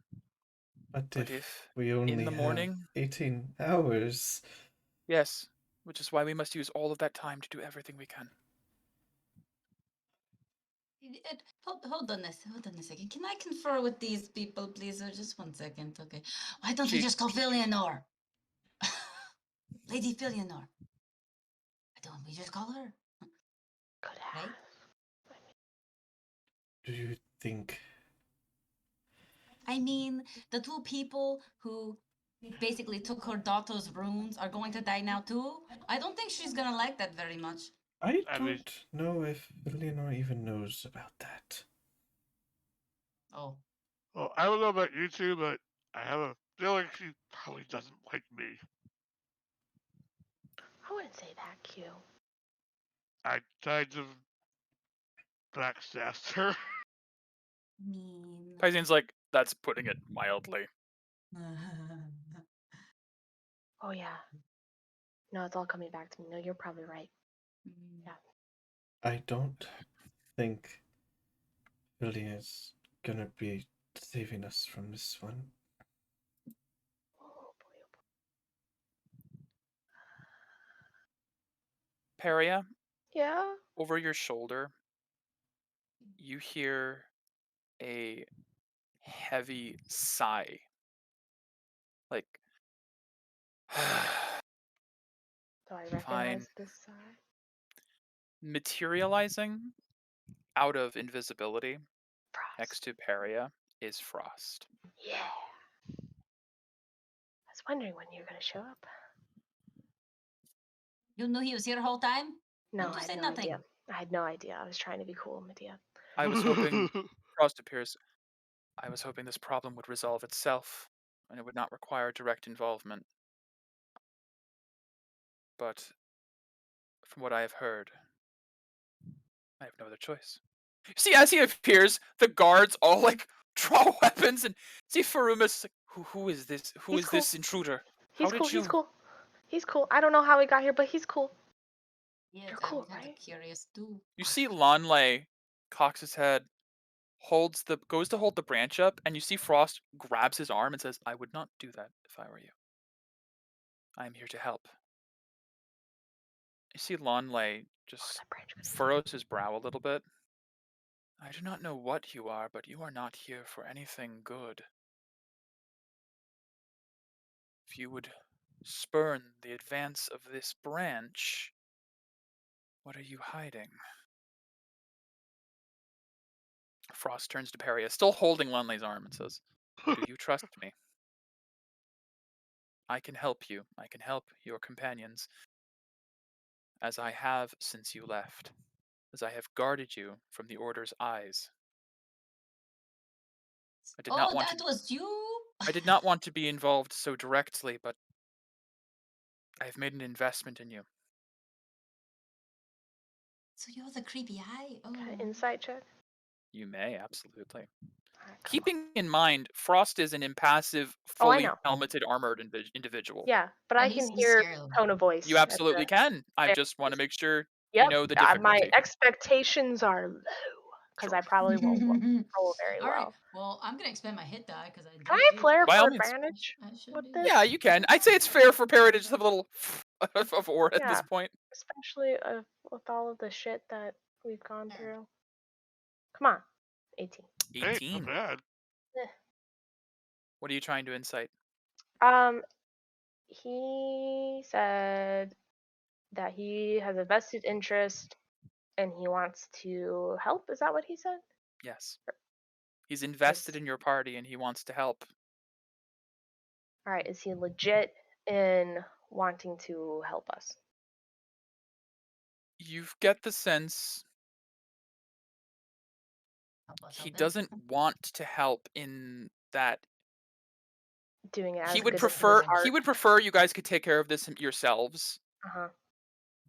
But But if we only in the have morning, 18 hours, yes, which is why we must use all of that time to do everything we can. hold on a second. Can I confer with these people, please? Just 1 second, okay? Why don't we She- just call Filianor? Lady Filianor. Why don't we just call her? Could have. Right? do you think I mean, the two people who basically took her daughter's runes are going to die now too. I don't think she's gonna like that very much. I I don't mean- know if Leonor even knows about that. Oh, Well, I don't know about you two, but I have a feeling she probably doesn't like me. I wouldn't say that, Q. I kind of backstabbed her. mean. Paizine's like, that's putting it mildly. Oh yeah. No, it's all coming back to me. No, you're probably right. I don't think Billy is gonna be saving us from this one. Oh boy. Peria, Yeah. over your shoulder, you hear a heavy sigh. Like, Do I recognize Fine. this side? materializing out of invisibility Frost. next to Peria is Frost. Yeah. I was wondering when you were gonna show up. You knew he was here the whole time? No, Don't you I say had no nothing. idea. I had no idea. I was trying to be cool, Medea. I was hoping Frost appears. I was hoping this problem would resolve itself, and it would not require direct involvement. But from what I have heard, I have no other choice. See, as he appears, the guards all like draw weapons and see Farumus. Like, who is this? Who He's is cool. this intruder? He's How did cool. you? He's cool. He's cool. I don't know how he got here, but he's cool. Yes, You're I'm cool, kind of right? curious too. You see Lanley cocks his head, goes to hold the branch up, and you see Frost grabs his arm and says, "I would not do that if I were you. I am here to help." You see Lanley just that branch was furrows his brow a little bit. I do not know what you are, but you are not here for anything good. If you would spurn the advance of this branch, what are you hiding? Frost turns to Peria, still holding Lanley's arm, and says, "Do you trust me?" I can help you. I can help your companions, as I have since you left, as I have guarded you from the Order's eyes. I did not Oh, want that to. was you? I did not want to be involved so directly, but I have made an investment in you. So you're the creepy eye? Oh. Insight check. You may, absolutely. Alright, come on. Keeping in mind, Frost is an impassive, Oh, I fully know. helmeted, armored individual. Yeah, but Oh, I he's can hear scary. tone of voice. You absolutely can. I there just want to make sure Yep. you know the My difficulty. expectations are low because I probably won't roll very All right. well. Well, I'm gonna expend my hit die because I Can I do. flare By for all means. advantage I should with do. this? Yeah, you can. I'd say it's fair for Parrot to just have a little of aura at this Yeah. point. Especially with all of the shit that we've gone through. Come on. 18. Hey, not 18. bad. What are you trying to incite? He said that he has a vested interest and he wants to help. Is that what he said? Yes. He's invested in your party and he wants to help. All right. Is he legit in wanting to help us? You get the sense he doesn't want to help in that Doing it as he good would as prefer his heart. he would prefer you guys could take care of this yourselves. Uh-huh.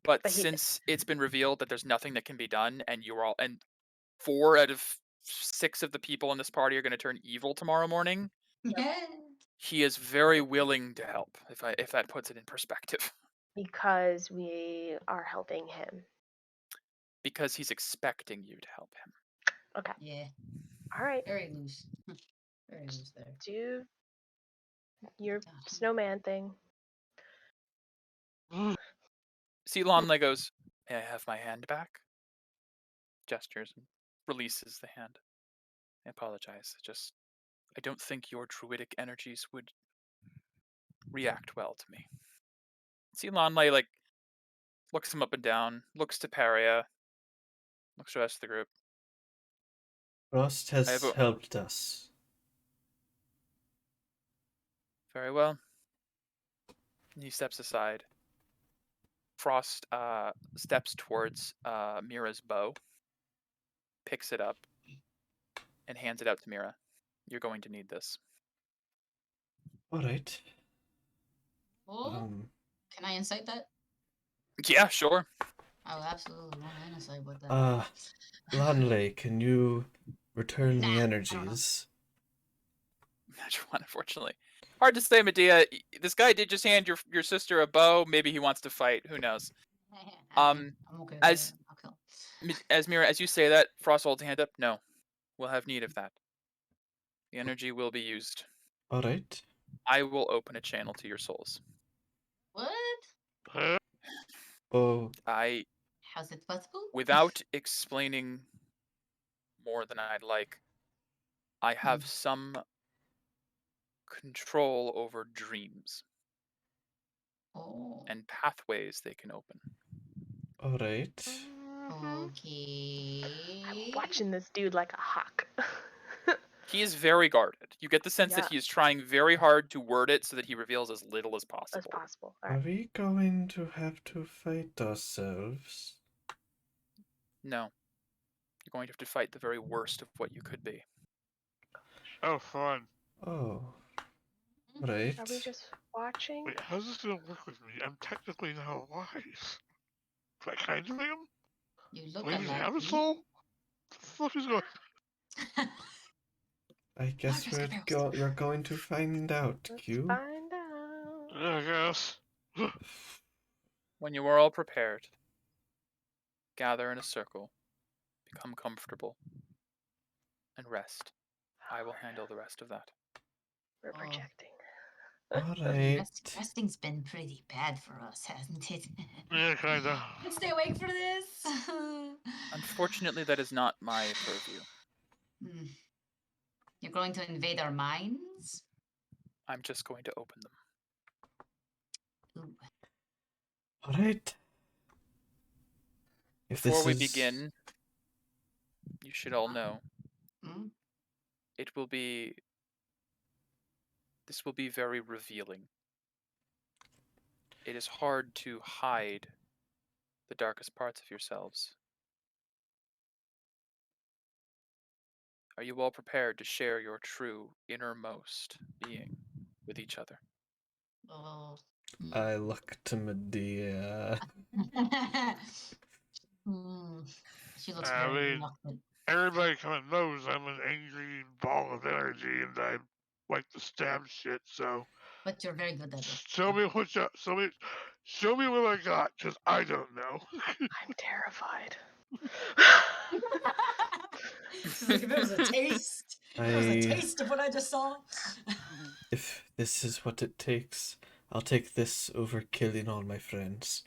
But But he- since it's been revealed that there's nothing that can be done, and 4 out of 6 of the people in this party are going to turn evil tomorrow morning, Yeah. he is very willing to help. If that puts it in perspective, Because we are helping him. because he's expecting you to help him. Okay. Yeah. All right. Very loose. Very loose there. Do your snowman thing. Ceylon goes, "May I have my hand back?" Gestures and releases the hand. I apologize. I don't think your druidic energies would react well to me. Ceylon looks him up and down, looks to Paria, looks to the rest of the group. Frost has helped us. Very well. And he steps aside. Frost steps towards Mira's bow, picks it up, and hands it out to Mira. You're going to need this. All right. Oh, can I incite that? Yeah, sure. I will absolutely want to incite with that. Lanley, can you return the energies? Natural one, unfortunately. Hard to say, Medea. This guy did just hand your sister a bow. Maybe he wants to fight. Who knows? I'm okay as Mira, as you say that, Frost holds a hand up. No, we'll have need of that. The energy will be used. All right. I will open a channel to your souls. What? Oh. How's it possible? Without explaining more than I'd like, I have some control over dreams. Oh. And pathways they can open. All right. Okay. I'm watching this dude like a hawk. He is very guarded. You get the sense that he is trying very hard to word it so that he reveals as little as possible. Right. Are we going to have to fight ourselves? No. You're going to have to fight the very worst of what you could be. Oh, fun. Oh. Right. Are we just watching? Wait, how's this gonna work with me? I'm technically not alive. But I kind of am? You look Do I even alike have a me. soul? What the fuck is going I guess you're going to find out, Q. Find out. I guess. When you are all prepared, gather in a circle, become comfortable, and rest. I will handle the rest of that. We're projecting. All right. Resting's been pretty bad for us, hasn't it? Yeah, kinda. Let's stay awake for this. Unfortunately, that is not my purview. You're going to invade our minds? I'm just going to open them. Ooh. All right. Before we begin, you should all know this will be very revealing it is hard to hide the darkest parts of yourselves. Are you all prepared to share your true innermost being with each other? Oh. I look to Medea. She looks I very mean, reluctant. everybody kind of knows I'm an angry ball of energy, and I like to stab shit. So But you're very good at it. show me what what I got, cause I don't know. I'm terrified. She's like, if it was a taste. If it was a taste of what I just saw. If this is what it takes, I'll take this over killing all my friends.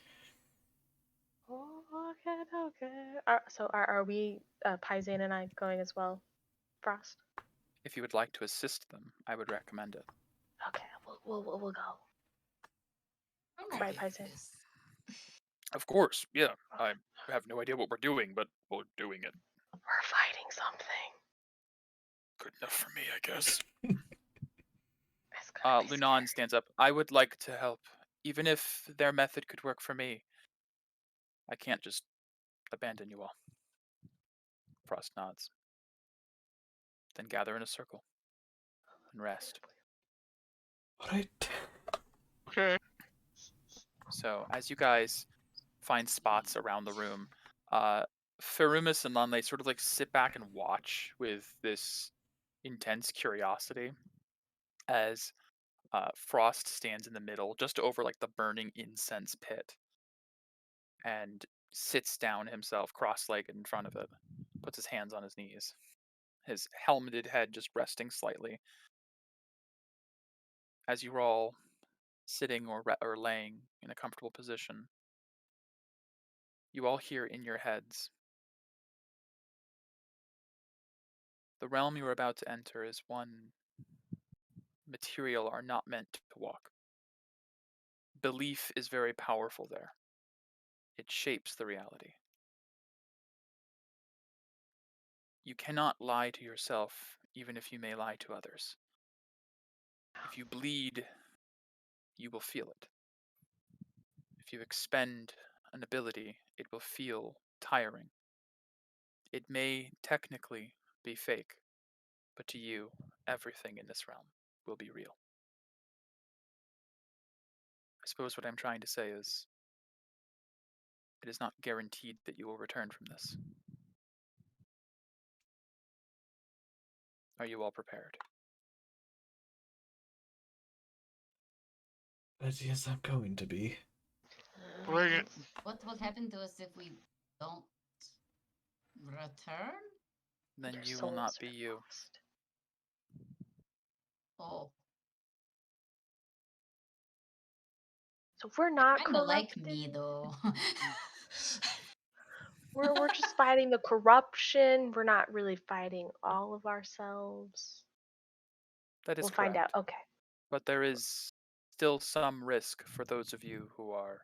Okay. So are we, Paisan and I, going as well, Frost? If you would like to assist them, I would recommend it. Okay, we'll go. I'm Right, okay with Paisan? this. Of course, yeah. I have no idea what we're doing, but we're doing it. We're fighting something. Good enough for me, I guess. It's gonna be Lunan scary. stands up. I would like to help. Even if their method could work for me, I can't just abandon you all. Frost nods. Then gather in a circle and rest. Alright. Okay. So, as you guys find spots around the room, Ferumus and Lanle sort of like sit back and watch with this intense curiosity as Frost stands in the middle, just over like the burning incense pit, and sits down himself, cross-legged in front of it, puts his hands on his knees, his helmeted head just resting slightly. As you're all sitting or laying in a comfortable position, you all hear in your heads, the realm you are about to enter is one material are not meant to walk. Belief is very powerful there. It shapes the reality. You cannot lie to yourself, even if you may lie to others. If you bleed, you will feel it. If you expend an ability, it will feel tiring. It may technically be fake, but to you, everything in this realm will be real. I suppose what I'm trying to say is, it is not guaranteed that you will return from this. Are you all prepared? But yes, I'm going to be. Bring it. What will happen to us if we don't return? Then Their you will not souls be are you. lost. Oh. So we're not Kinda like corrupted. me though. We're just fighting the corruption. We're not really fighting all of ourselves. That is We'll correct. find out. Okay. But there is still some risk for those of you who are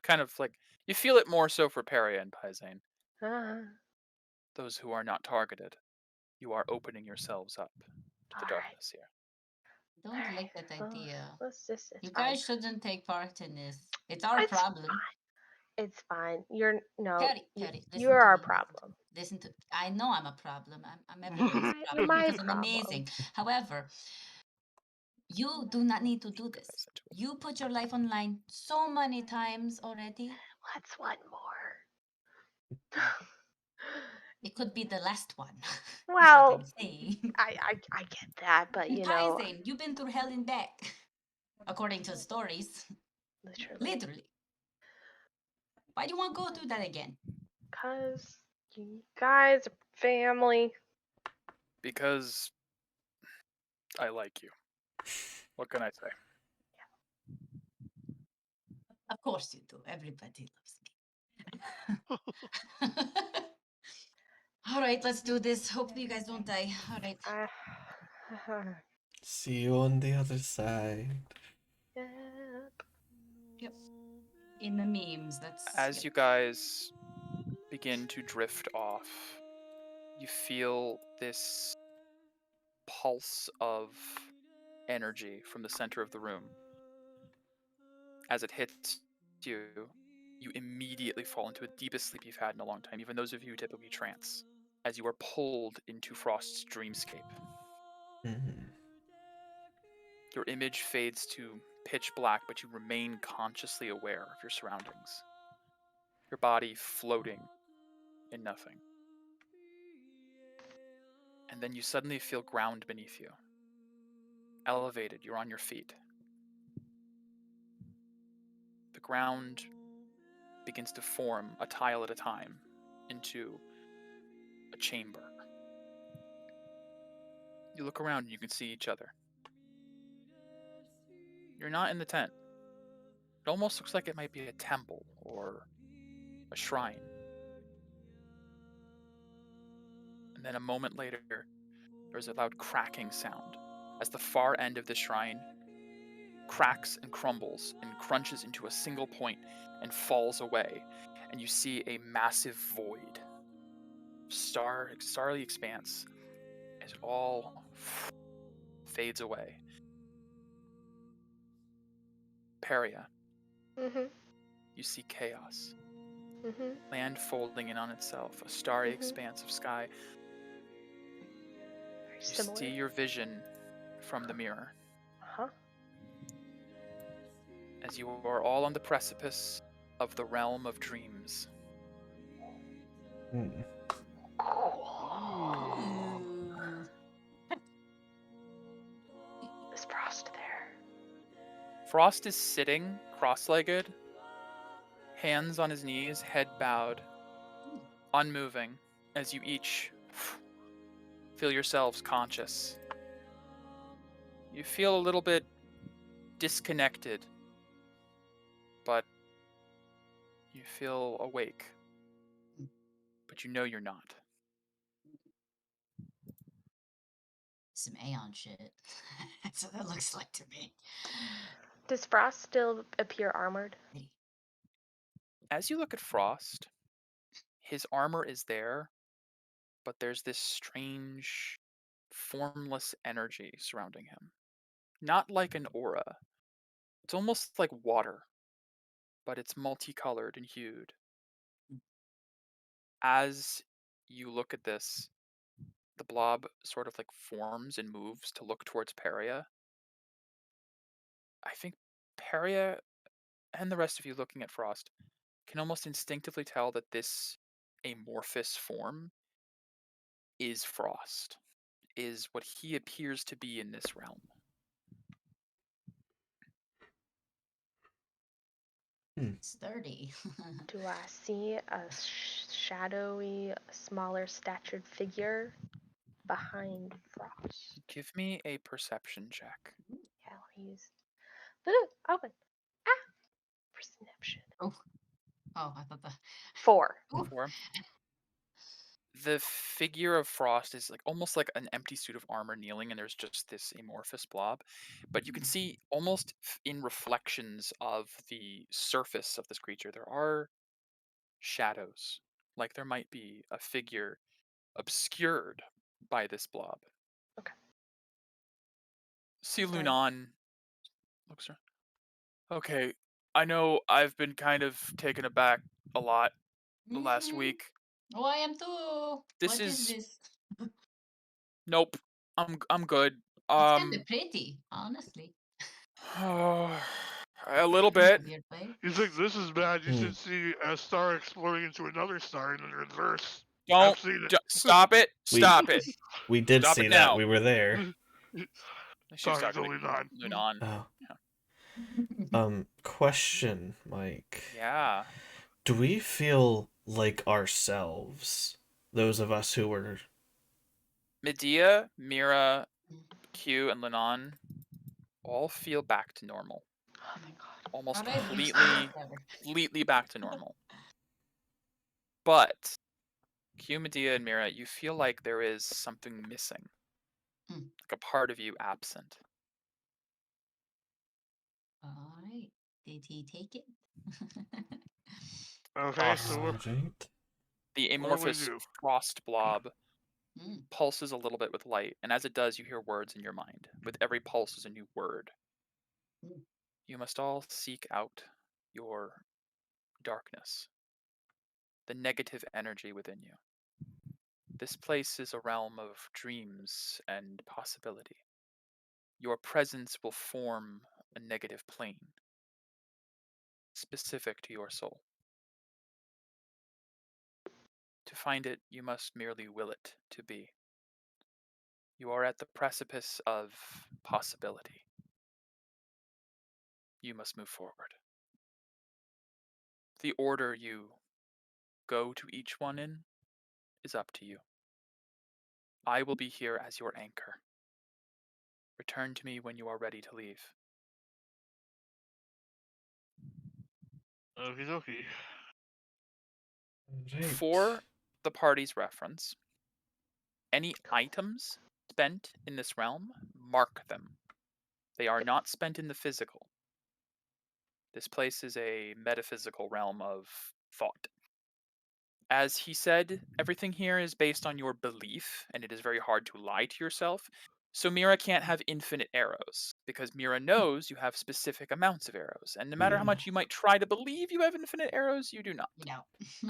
kind of like, you feel it more so for Peria and Paisan. Those who are not targeted. You are opening yourselves up to the All right. darkness here. Don't like that Well, idea. it's You fine. guys shouldn't take part in this. It's our It's problem. fine. It's fine. You're no. Terry, listen You're to our me. problem. Listen to. I know I'm a problem. I'm everybody's You're problem my because I'm problem. amazing. However, you do not need to do this. You put your life online so many times already. What's one more? It could be the last one. Well, is what I'm saying. I get that, but you know, Paisan, you've been through hell and back, according to the stories. Literally. Why do you want to go through that again? Cause you guys are family. Because I like you. What can I say? Of course you do. Everybody loves me. All right, let's do this. Hopefully you guys don't die. All right. See you on the other side. Yep. In the memes, that's... As you guys begin to drift off, you feel this pulse of energy from the center of the room. as it hits you, you immediately fall into the deepest sleep you've had in a long time, even those of you who typically trance, as you are pulled into Frost's dreamscape. Your image fades to pitch black, but you remain consciously aware of your surroundings. Your body floating in nothing. And then you suddenly feel ground beneath you. Elevated, you're on your feet. The ground begins to form, a tile at a time, into a chamber. You look around and you can see each other. You're not in the tent. It almost looks like it might be a temple or a shrine. And then a moment later, there's a loud cracking sound as the far end of the shrine cracks and crumbles and crunches into a single point and falls away. And you see a massive void, starry expanse, as it all fades away. Peria, you see chaos. Land folding in on itself, a starry expanse of sky. You see your vision from the mirror. As you are all on the precipice of the realm of dreams. Is Frost there? Frost is sitting cross-legged, hands on his knees, head bowed, unmoving, as you each feel yourselves conscious. You feel a little bit disconnected, but you feel awake. But you know you're not. Some Aeon shit. That's what that looks like to me. Does Frost still appear armored? As you look at Frost, his armor is there, but there's this strange, formless energy surrounding him. Not like an aura. It's almost like water, but it's multicolored and hued. As you look at this, the blob sort of like forms and moves to look towards Peria. I think Peria and the rest of you looking at Frost can almost instinctively tell that this amorphous form is Frost, is what he appears to be in this realm. Sturdy. Do I see a shadowy, smaller statured figure behind Frost? Give me a perception check. Yeah, I'll use. Ooh, open. Perception. Oh, I thought the 4. 4. The figure of Frost is like almost like an empty suit of armor kneeling, and there's just this amorphous blob. But you can see almost in reflections of the surface of this creature, there are shadows. Like there might be a figure obscured by this blob. Okay. See Lunan looks around. Okay, I know I've been kind of taken aback a lot the last week. Oh, I am too. This What is this? Nope. I'm good. It's kind of pretty, honestly. A little bit. Weird way. You think this is bad? You should see a star exploding into another star in reverse. Don't I've seen it. stop it. Stop it. We did Stop see it that. now. We were there. Talking to Lunan. Lunan. Oh. Question, Mike. Yeah. Do we feel like ourselves? Those of us who were... Medea, Mira, Q, and Lunan all feel back to normal. Oh my god. Almost Alright, completely back to normal. But Q, Medea, and Mira, you feel like there is something missing. Like a part of you absent. Alright. Did he take it? Okay, so The amorphous frost blob Mm. pulses a little bit with light, and as it does, you hear words in your mind. With every pulse is a new word. Mm. you must all seek out your darkness, the negative energy within you. This place is a realm of dreams and possibility. Your presence will form a negative plane, specific to your soul. To find it, you must merely will it to be. You are at the precipice of possibility. You must move forward. The order you go to each one in is up to you. I will be here as your anchor. Return to me when you are ready to leave. Okie dokie. Right. For the party's reference, any items spent in this realm, mark them. They are not spent in the physical. This place is a metaphysical realm of thought. As he said, everything here is based on your belief, and it is very hard to lie to yourself. So Mira can't have infinite arrows, because Mira knows you have specific amounts of arrows. And no matter how much you might try to believe you have infinite arrows, you do not.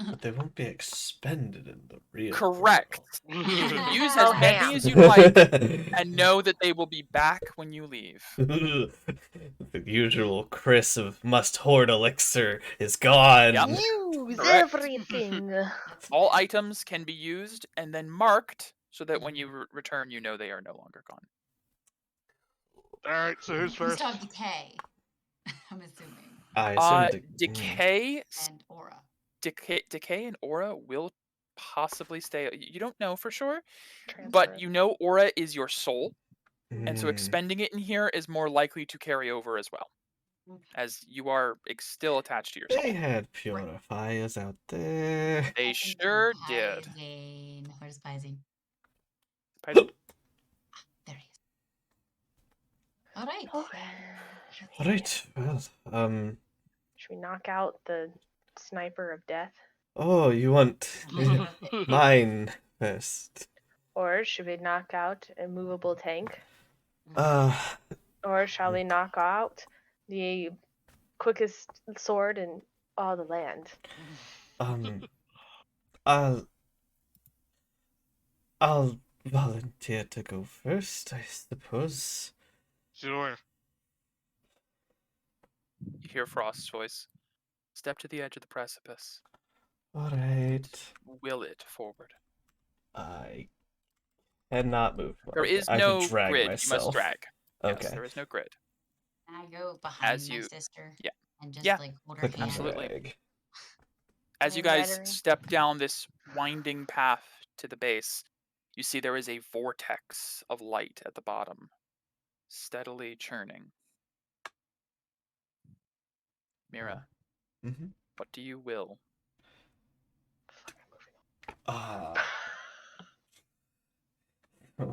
But they won't be expended in the real Correct. world. You can use Oh, as many damn. as you like, and know that they will be back when you leave. The usual Chris of must hoard elixir is gone. Yep. Use Correct. everything. All items can be used and then marked so that when you return, you know they are no longer gone. Alright, so who's We first? still have decay. I'm assuming. I assume Decay, And aura. decay and aura will possibly stay. You don't know for sure, Transfer but it. you know aura is your soul, and so Mm. expending it in here is more likely to carry over as well, as you are still attached to your soul. They had purifiers out there. They sure did. Pizing. Where's Pizing? Pardon? There he is. All right. Okay. Alright, well, Should we knock out the sniper of death? oh, you want mine first. Or should we knock out a movable tank? Uh, Or shall we knock out the quickest sword in all the land? I'll volunteer to go first, I suppose. Sure. You hear Frost's voice. Step to the edge of the precipice. Alright. Will it forward. I cannot move. There Okay, is I no can drag grid. myself. You must drag. Okay. Yes, there is no grid. I go behind As my you- sister. yeah. And just Yeah. like hold her Click and hand. Absolutely. drag. As you Doing guys better. step down this winding path to the base, you see there is a vortex of light at the bottom, steadily churning. Mira, Mm-hmm. what do you will?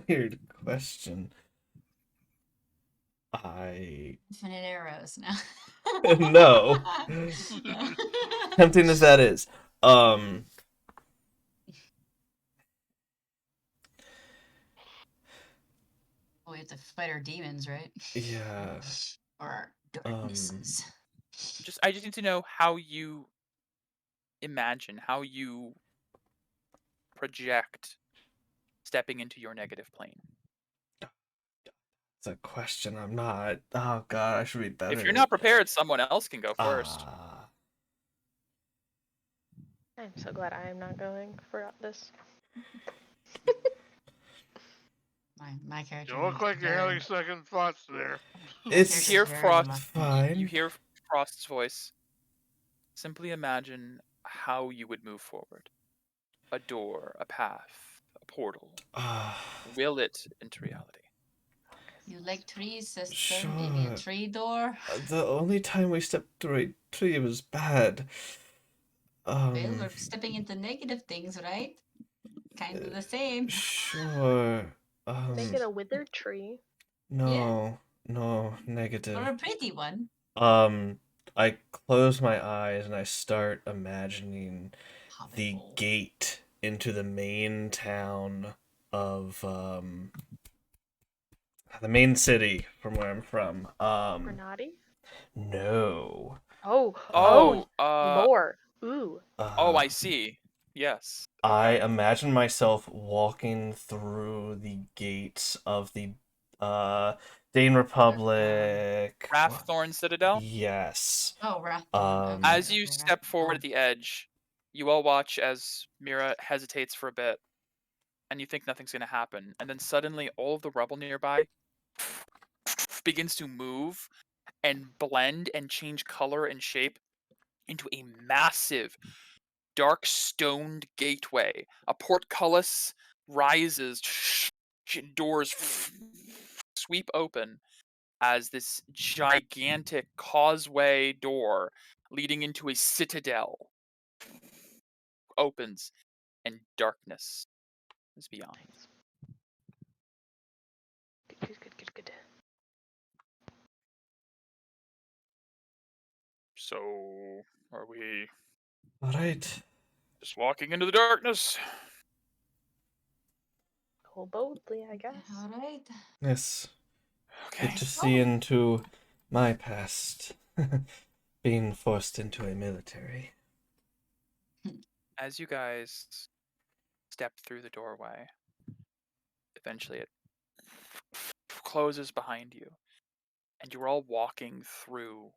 Weird question. I Infinite arrows now. No. Tempting as that is. Oh, we have to fight our demons, right? Yeah. Or our darknesses. I just need to know how you imagine, how you project stepping into your negative plane. It's a question I'm not. Oh god, I should be better. If you're not prepared, someone else can go first. I'm so glad I am not going for this. My character. You look is like you're very- having second thoughts there. my It's- character's Hear very Frost. reluctant. Fine. You hear Frost's voice. Simply imagine how you would move forward. A door, a path, a portal. Will it into reality? You like trees, sister? Maybe a Sure. tree door? The only time we stepped through a tree was bad. Well, we're stepping into negative things, right? Kind of the same. Sure. Make it a withered tree. No, negative. Or a pretty one. I close my eyes and I start imagining the Hobbit hole. gate into the main town of the main city from where I'm from. Grenade? No. Oh, Oh, lore. Ooh. I see. Yes. I Okay. imagine myself walking through the gates of the Dane Republic. Wraththorn Citadel. Yes. Oh, Wraththorn. Okay, As you okay, step forward at Wraththorn. the edge, you all watch as Mira hesitates for a bit, and you think nothing's going to happen. And then suddenly, all of the rubble nearby begins to move and blend and change color and shape into a massive, dark stoned gateway. A portcullis rises, doors sweep open as this gigantic causeway door leading into a citadel opens, and darkness is beyond. Good. So, are we All right. just walking into the darkness? Go boldly, I guess. All right. Yes. Okay. Good to see into my past. Being forced into a military. As you guys step through the doorway, eventually it closes behind you, and you're all walking through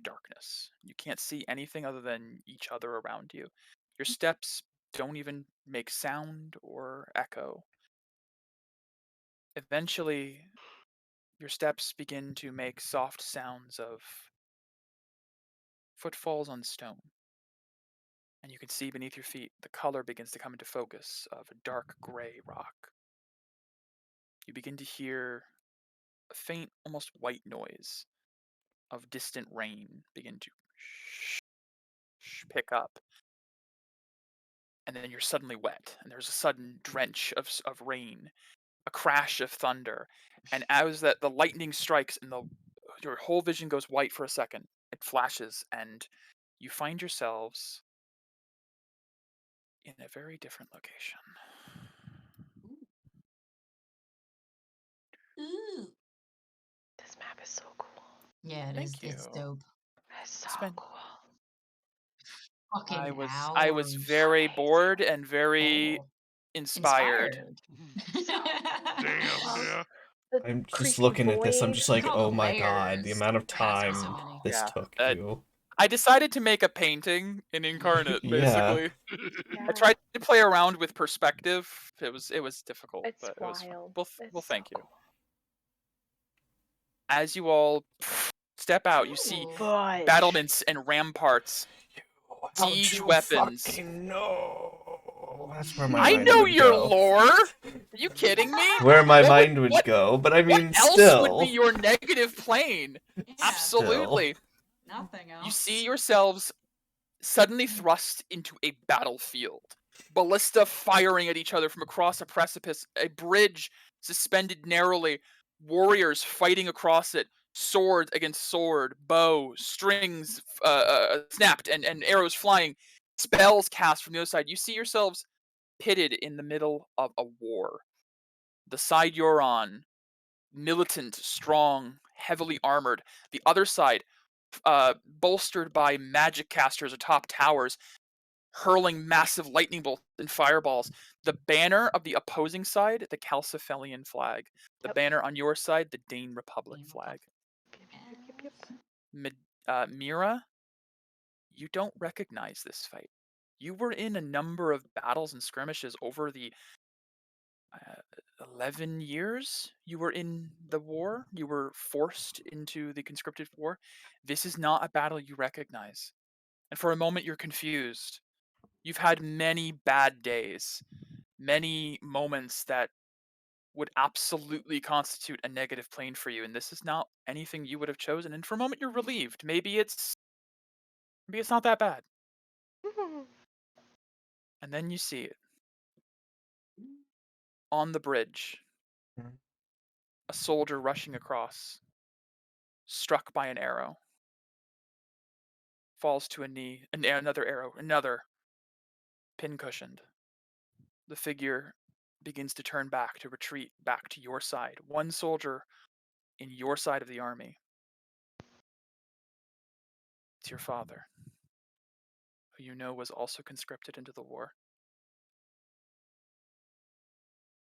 darkness. You can't see anything other than each other around you. Your steps don't even make sound or echo. Eventually, your steps begin to make soft sounds of footfalls on stone. And you can see beneath your feet the color begins to come into focus of a dark gray rock. You begin to hear a faint, almost white noise of distant rain begin to pick up. And then you're suddenly wet, and there's a sudden drench of rain, a crash of thunder, and as that the lightning strikes and your whole vision goes white for a second, it flashes, and you find yourselves in a very different location. Ooh. This map is so cool. Yeah, Thank it's you. dope. It's so It's been- cool. Fucking I was very Amazing. bored and very Oh, inspired. Damn, yeah. The I'm just creepy looking at this. I'm void. just like, All the oh my god, the layers. amount of There has to be time so many. this Yeah, took that- you. I decided to make a painting in Incarnate, Yeah. basically. Yeah. I tried to play around with perspective. It was difficult, It's but it was fun. wild. Well, It's well, so thank you. cool. As you all step out, you see Ooh. Fudge. battlements and ramparts, How'd siege you weapons. fucking know? That's where my I mind know would your go. lore. Are you kidding me? Where my What mind would what- go, but I mean, What else still. would be your negative plane? Yeah, Absolutely. nothing else. You see yourselves suddenly thrust into a battlefield. Ballista firing at each other from across a precipice, a bridge suspended narrowly, warriors fighting across it, sword against sword, bow, strings snapped, and arrows flying, spells cast from the other side. You see yourselves pitted in the middle of a war. The side you're on, militant, strong, heavily armored. The other side, bolstered by magic casters atop towers, hurling massive lightning bolts and fireballs. The banner of the opposing side, the Calciphilian flag. The Yep. banner on your side, the Dane Republic Dane flag. Yep. Mira, you don't recognize this fight. You were in a number of battles and skirmishes over the 11 years you were in the war. You were forced into the conscripted war. This is not a battle you recognize. And for a moment, you're confused. You've had many bad days, many moments that would absolutely constitute a negative plane for you, and this is not anything you would have chosen. And for a moment, you're relieved. Maybe it's not that bad. And then you see it on the bridge. A soldier rushing across, struck by an arrow, falls to a knee, and another arrow, another, pin-cushioned. The figure begins to turn back, to retreat back to your side. One soldier in your side of the army It's your father, who you know was also conscripted into the war,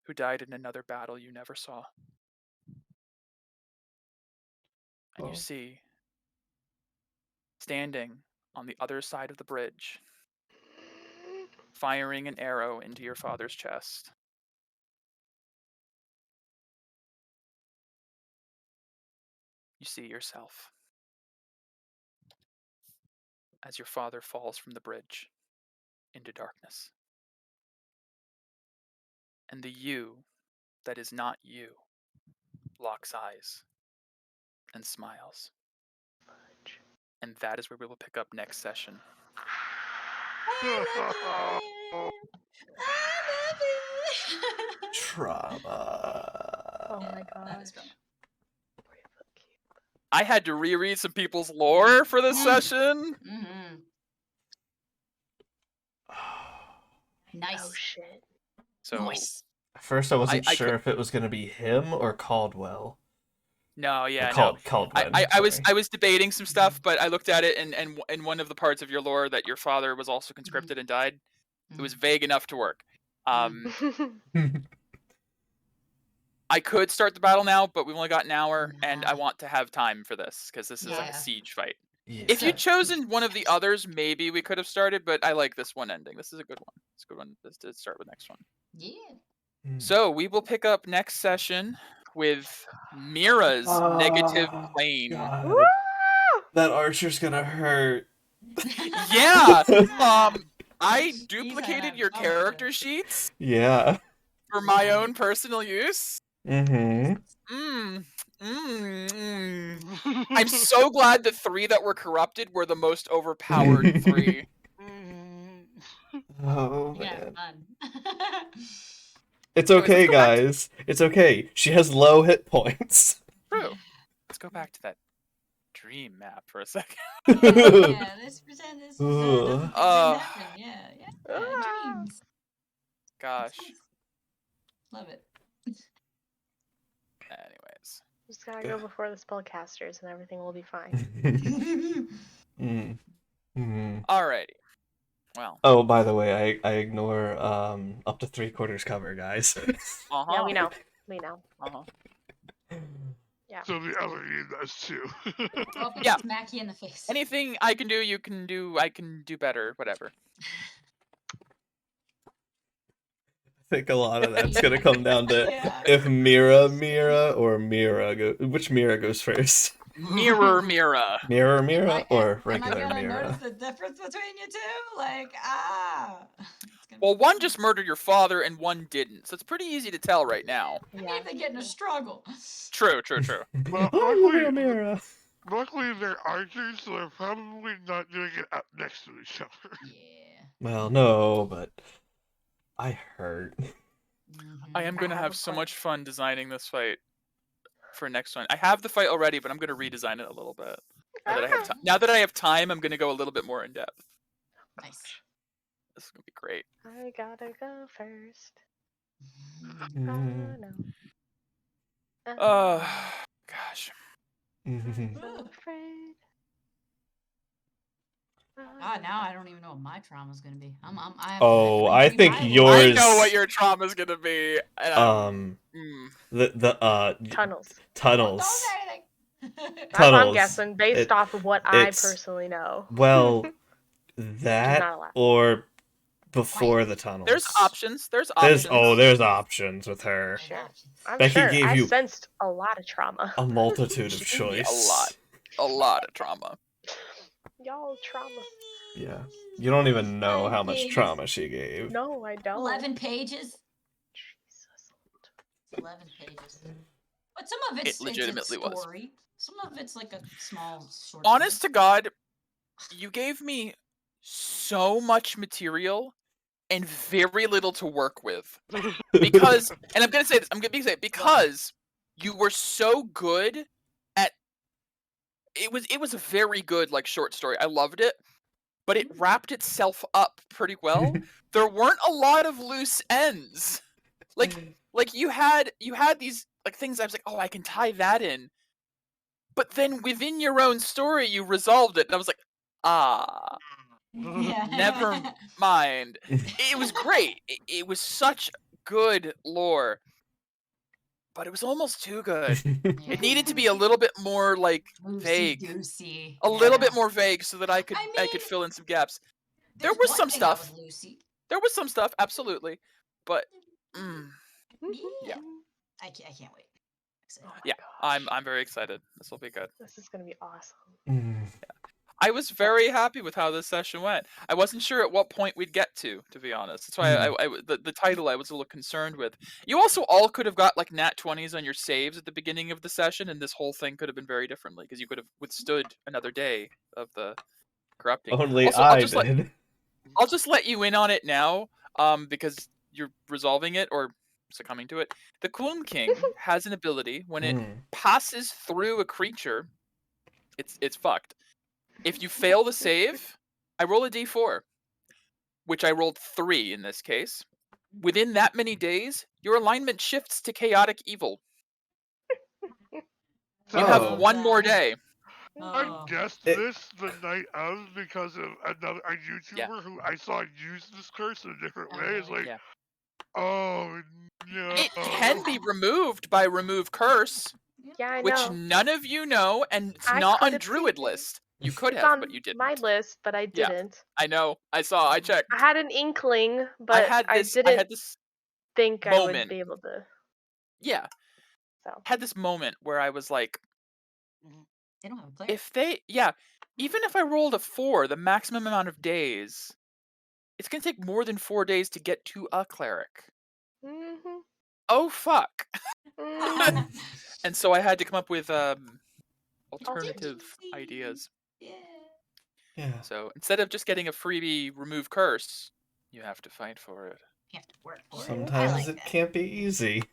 who died in another battle you never saw. And you Oh. see, standing on the other side of the bridge, firing an arrow into your father's chest, you see yourself as your father falls from the bridge into darkness. And the you that is not you locks eyes and smiles. And that is where we will pick up next session. I love it. Trauma. Oh my That is gosh. drama. I had to reread some people's lore for this session. Mm-hmm. Oh Nice. shit. So Nice. At first, I wasn't I sure if it was going to be him or Caldwell. no, yeah, Caldwell. I was debating some stuff, but I looked at it, and in one of the parts of your lore that your father was also conscripted and died, it was vague enough to work. I could start the battle now, but we've only got an hour, and I want to have time for this because this is like a Yeah. siege fight. Yeah. If you'd chosen one of the others, maybe we could have started, but I like this one ending. This is a good one. It's a good one to start with next one. Yeah. So we will pick up next session with Mira's negative plane. God. Woo! That archer's gonna hurt. Yeah. I duplicated your character sheets Yeah. for my own personal use. Mm-hmm. I'm so glad the 3 that were corrupted were the most overpowered 3. Oh Yeah, man. fun. It's Anyways, okay, let's go back guys. It's okay. She has low hit points. True. Let's go back to that dream map for a second. Yeah, let's pretend this Ugh. doesn't happen. Yeah, dreams. Gosh. Love it. Anyways. Just gotta go before the spellcasters and everything will be fine. Alrighty. Well. Oh, by the way, I ignore up to 3/4 cover, guys. Yeah, we know. We know. Yeah. So the other you does too. Oh, Yeah. Smack you in the face. Anything I can do, you can do. I can do better. Whatever. I think a lot of that's gonna come down to Yeah. if Mira or Mira which Mira goes first. Mira. Mira or regular Am I gonna Mira? notice the difference between you two? Like, It's gonna Well, be one fun. just murdered your father and one didn't, so it's pretty easy to tell right now. Yeah. They get in a struggle. True. Well, Oh, Mira. luckily they're archers, so they're probably not doing it up next to each other. Yeah. Well, no, but I hurt. I am gonna I have have a so plan. much fun designing this fight for next one. I have the fight already, but I'm gonna redesign it a little bit. Now that I have time, I'm gonna go a little bit more in depth. Nice. This is gonna be great. I gotta go first. Mm. No. Oh, gosh. Mhm. So afraid. Now I don't even know what my trauma's gonna be. Oh, I think I yours. know what your trauma's gonna be. And The Tunnels. tunnels. Don't say anything. That's what I'm Tunnels. guessing based It- off of what I it's- personally know. Well, that not allowed. or before the tunnels. there's options. There's options. There's options with her. Sure. I'm Becky sure. gave I you- sensed a lot of trauma. A multitude of She gave me choice. a lot of trauma. Y'all trauma. Yeah. You don't even know 5 how much pages. trauma she gave. No, I don't. 11 pages. Jesus. 11 pages. But some of it's It legitimately it's a was. story. Some of it's like a small short. Honest to God, you gave me so much material and very little to work with. Because, and I'm gonna say this, because you were so good at. It was a very good short story. I loved it, but it wrapped itself up pretty well. There weren't a lot of loose ends. Like you had these things. I was like, oh, I can tie that in. But then within your own story, you resolved it, and I was like, Never mind. It was great. It was such good lore. But it was almost too good. It needed to be a little bit more like vague. Loosey-goosey. A little bit more vague so that I could fill in some gaps. There There's was one some thing that stuff. was loosey. There was some stuff, absolutely. But Yeah. I can't wait. Oh my yeah, gosh. I'm very excited. This will be good. This is gonna be awesome. I was very happy with how this session went. I wasn't sure at what point we'd get to be honest. That's why the title I was a little concerned with. You also all could have got like nat 20s on your saves at the beginning of the session, and this whole thing could have been very differently because you could have withstood another day of the corrupting. Only Also, I did. I'll just let you in on it now, because you're resolving it or succumbing to it. The Coon King has an ability when it passes through a creature, it's fucked. If you fail the save, I roll a d4, which I rolled 3 in this case. Within that many days, your alignment shifts to chaotic evil. You have one more day. I guessed this the night of because of a YouTuber who I saw use this curse in a different way. It's like, oh no. It can be removed by remove curse, Yeah, I which know. none of you know, and it's I not on could've Druid seen list. You could It's have, on but you didn't. my list, but I Yeah. didn't. I know. I checked. I had an inkling, but I had didn't this think I would moment. be able to. Yeah. So. I had this moment where I was like, They don't have a player. even if I rolled a 4, the maximum amount of days, it's gonna take more than 4 days to get to a cleric. Mm-hmm. Oh fuck! Mm-hmm. And so I had to come up with alternative ideas. Yeah. So instead of just getting a freebie remove curse, you have to fight for it. You have to work for it. Sometimes I like it that. can't be easy.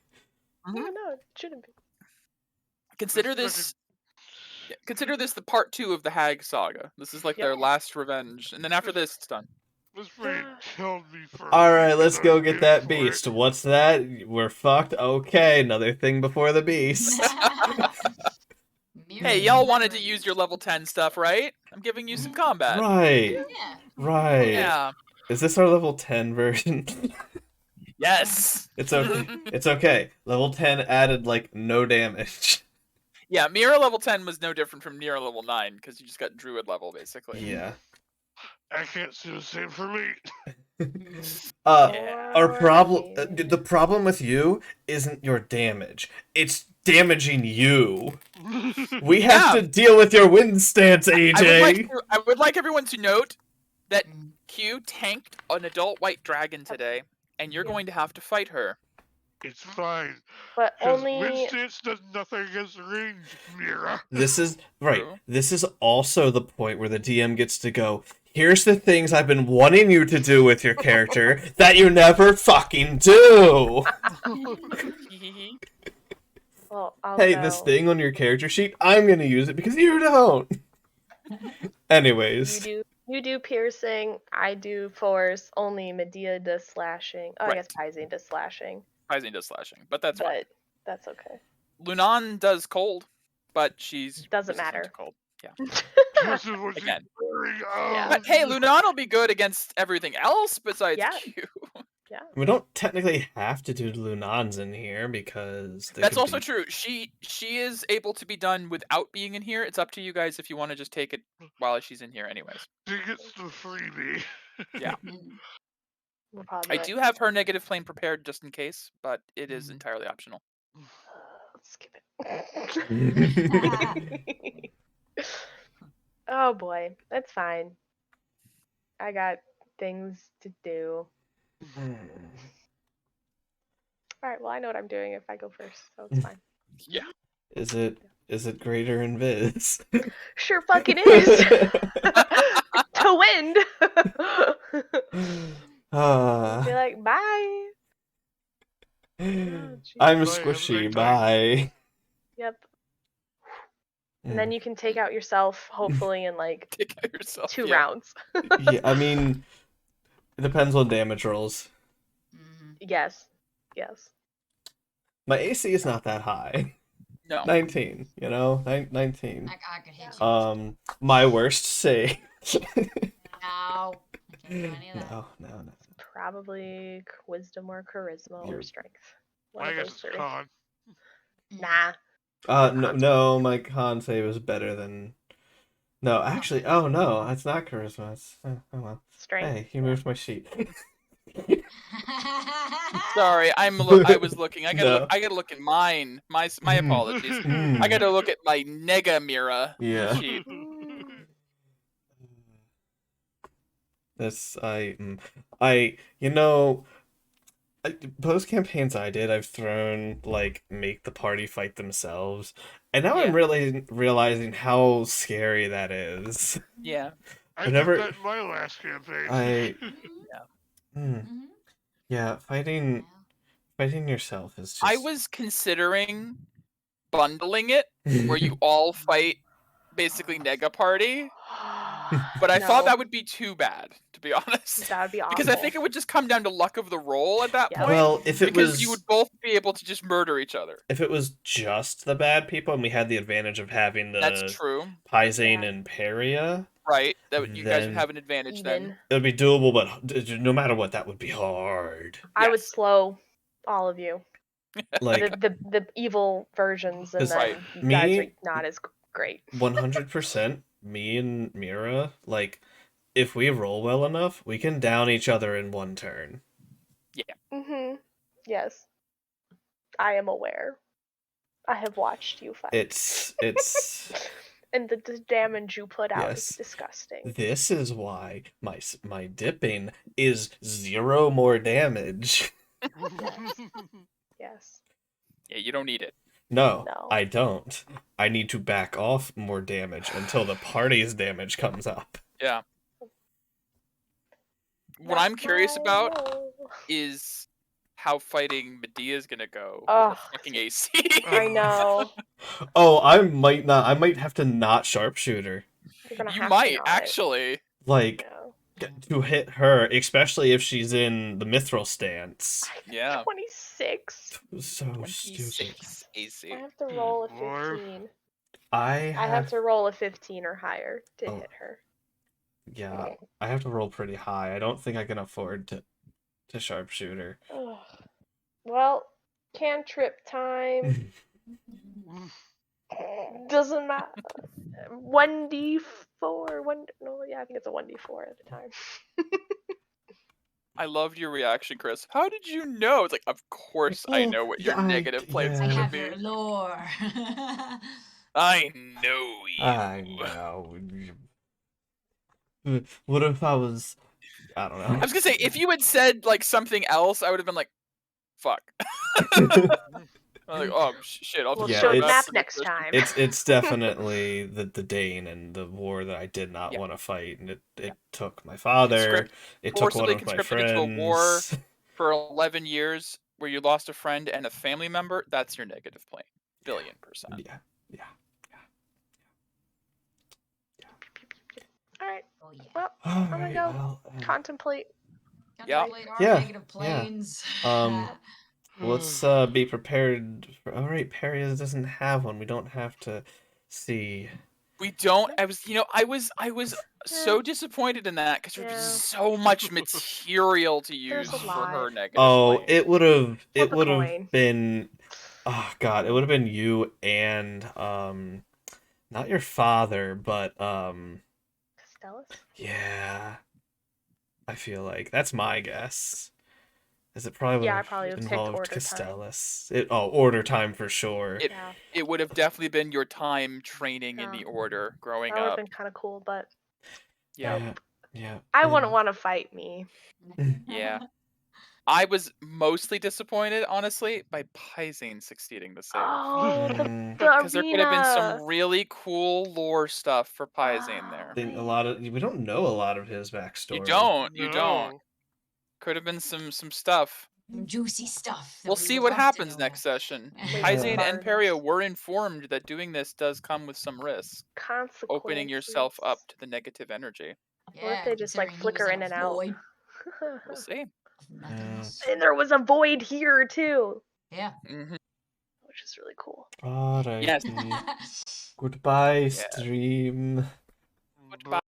No, it shouldn't be. Consider this the part 2 of the Hag saga. This is like their last revenge, and then after this, it's done. This freak killed me for. Alright, let's go get that for beast. it. What's that? We're fucked? Okay, another thing before the beast. Hey, y'all wanted to use your level 10 stuff, right? I'm giving you some combat. Right. Yeah. Right. Yeah. Is this our level 10 version? Yes. It's okay. It's okay. Level 10 added, like, no damage. Yeah, Mira level 10 was no different from Mira level 9, because you just got Druid level, basically. Yeah. I can't see the same for me. Our problem, the problem with you isn't your damage. It's damaging you. We have to deal with your wind stance, AJ. I would like everyone to note that Q tanked an adult white dragon today, and you're going to have to fight her. It's fine. But only. Winston's does nothing against range, Mira. This is right. This is also the point where the DM gets to go, here's the things I've been wanting you to do with your character that you never fucking do. Well, I'll Hey, go. this thing on your character sheet, I'm gonna use it because you don't. Anyways. You do piercing, I do force, only Medea does slashing. Oh, I guess Pizine does slashing. Pizine does slashing, but that's fine. That's okay. Lunan does cold, but she's doesn't resistant matter. to cold. Yeah. Again. But hey, Lunan will be good against everything else besides Q. Yeah. We don't technically have to do Lunans in here because that's also true. She is able to be done without being in here. It's up to you guys if you want to just take it while she's in here, anyways. She gets the freebie. Yeah. We'll probably I do have her negative plane prepared just in case, but it is entirely optional. Let's skip it. Oh boy, that's fine. I got things to do. Alright, well I know what I'm doing if I go first, so it's fine. Yeah. Is it greater invis? Sure fucking is! To wind! Be like, bye! I'm squishy, bye. Yep. And then you can take out yourself, hopefully, in like take out yourself, 2 rounds. Yeah, I mean, it depends on damage rolls. Yes. My AC is not that high. No. 19, 19. I could hit you. My worst save Ow. I can't do any of that. No. Probably wisdom or charisma or You're- strength. One I of guess those it's three. con. Nah. No, my con save is better than. No, actually, oh no, it's not charisma. It's, oh well. Strength. Hey, you moved my sheet. Sorry, I was looking. I gotta No. look. I gotta look at mine. My apologies. Mm. I gotta look at my Nega Mira Yeah. sheet. This post campaigns I did, I've thrown like make the party fight themselves, and now I'm Yeah. really realizing how scary that is. Yeah. I Whenever- did that in my last campaign. Yeah, fighting yourself is just. I was considering bundling it where you all fight basically Nega Party, but I thought that would be too bad, to be honest. That would be awful. Because I think it would just come down to luck of the roll at that Yeah. point. Well, if it because was you would both be able to just murder each other. if it was just the bad people and we had the advantage of having the That's true, Pizane Yeah. and Paria, right? You guys would Then- have an advantage then. Even. it would be doable, but no matter what, that would be hard. I would Yes. slow all of you. Like The evil versions, and 'Cause, then right, you guys me- are not as great. 100%, me and Mira, like if we roll well enough, we can down each other in one turn. Mm-hmm. Yes. I am aware. I have watched you fight. It's And the damage you put out Yes. is disgusting. this is why my dipping is 0 more damage. Yes. Yeah, you don't need it. No, No. I don't. I need to back off more damage until the party's damage comes up. Yeah. What That's I'm curious my about role. is how fighting Medea is gonna go Ugh. with the fucking AC. I know. Oh, I might have to not sharpshooter. You're gonna You have might to not. actually. Like Yeah. to hit her, especially if she's in the mithril stance. Yeah. 26. So stupid. 26 AC. I have to roll a Or- 15. I I have to roll a 15 or higher to Oh. hit her. Yeah, I have to roll pretty high. I don't think I can afford to sharpshooter. Ugh. Well, cantrip time. Doesn't matter. 1d4. I think it's a 1d4 at the time. I loved your reaction, Chris. How did you know? It's like, of course I know what your negative plate's I yeah. gonna have be. your lore. I know you. I know. What if I was? I don't I know. was gonna say, if you had said like something else, I would have been like, "Fuck." I'm like, "Oh shit, I'll We'll just Yeah, show show the it's- map that next to time. It's definitely the Dane and the war that I did not Yeah. want to fight, and it Yeah. took my father. Conscript- It took one forcibly of my conscripted into a friends. war. For 11 years, where you lost a friend and a family member. That's your negative plane, 1,000,000,000%. Yeah. All right. Oh yeah. Well, All gonna right. go Well, contemplate. Yeah. Contemplate our Yeah, negative planes. let's be prepared. All right, Paria doesn't have one. We don't have to see. We don't. I was so disappointed in that because Yeah. there's so much material to use There's a for lot. her negative. Oh, plane. it would have. Flip It a would have coin. been. Oh God, it would have been you and not your father, but Costellus? yeah. I feel like that's my guess. Is it probably would Yeah, I have probably would've picked involved order time. Costellus? Order time for sure. Yeah. It would have definitely been your time training in Yeah. the order growing That would have up. been kind of cool, but Yeah. Yeah. I and- wouldn't want to fight me. Yeah. I was mostly disappointed, honestly, by Pizane succeeding the save. Oh, the Mm, Because there could have been arena. some really cool lore stuff for Pizane there. think we don't know a lot of his backstory. You don't. You No. don't. Could have been some stuff. Juicy stuff. that We'll we see would what love to happens know. next session. Yeah. Pizane and Barnabas. Perio were informed that doing this does come with some risk. Consequences. Opening yourself up to the negative energy. What if they just, like, considering he flicker was in a and out? void We'll see. of nothingness. And there was a void here too, Yeah. Hmm. which is really cool. Alright. Yes. Goodbye, Yeah. stream. Goodbye.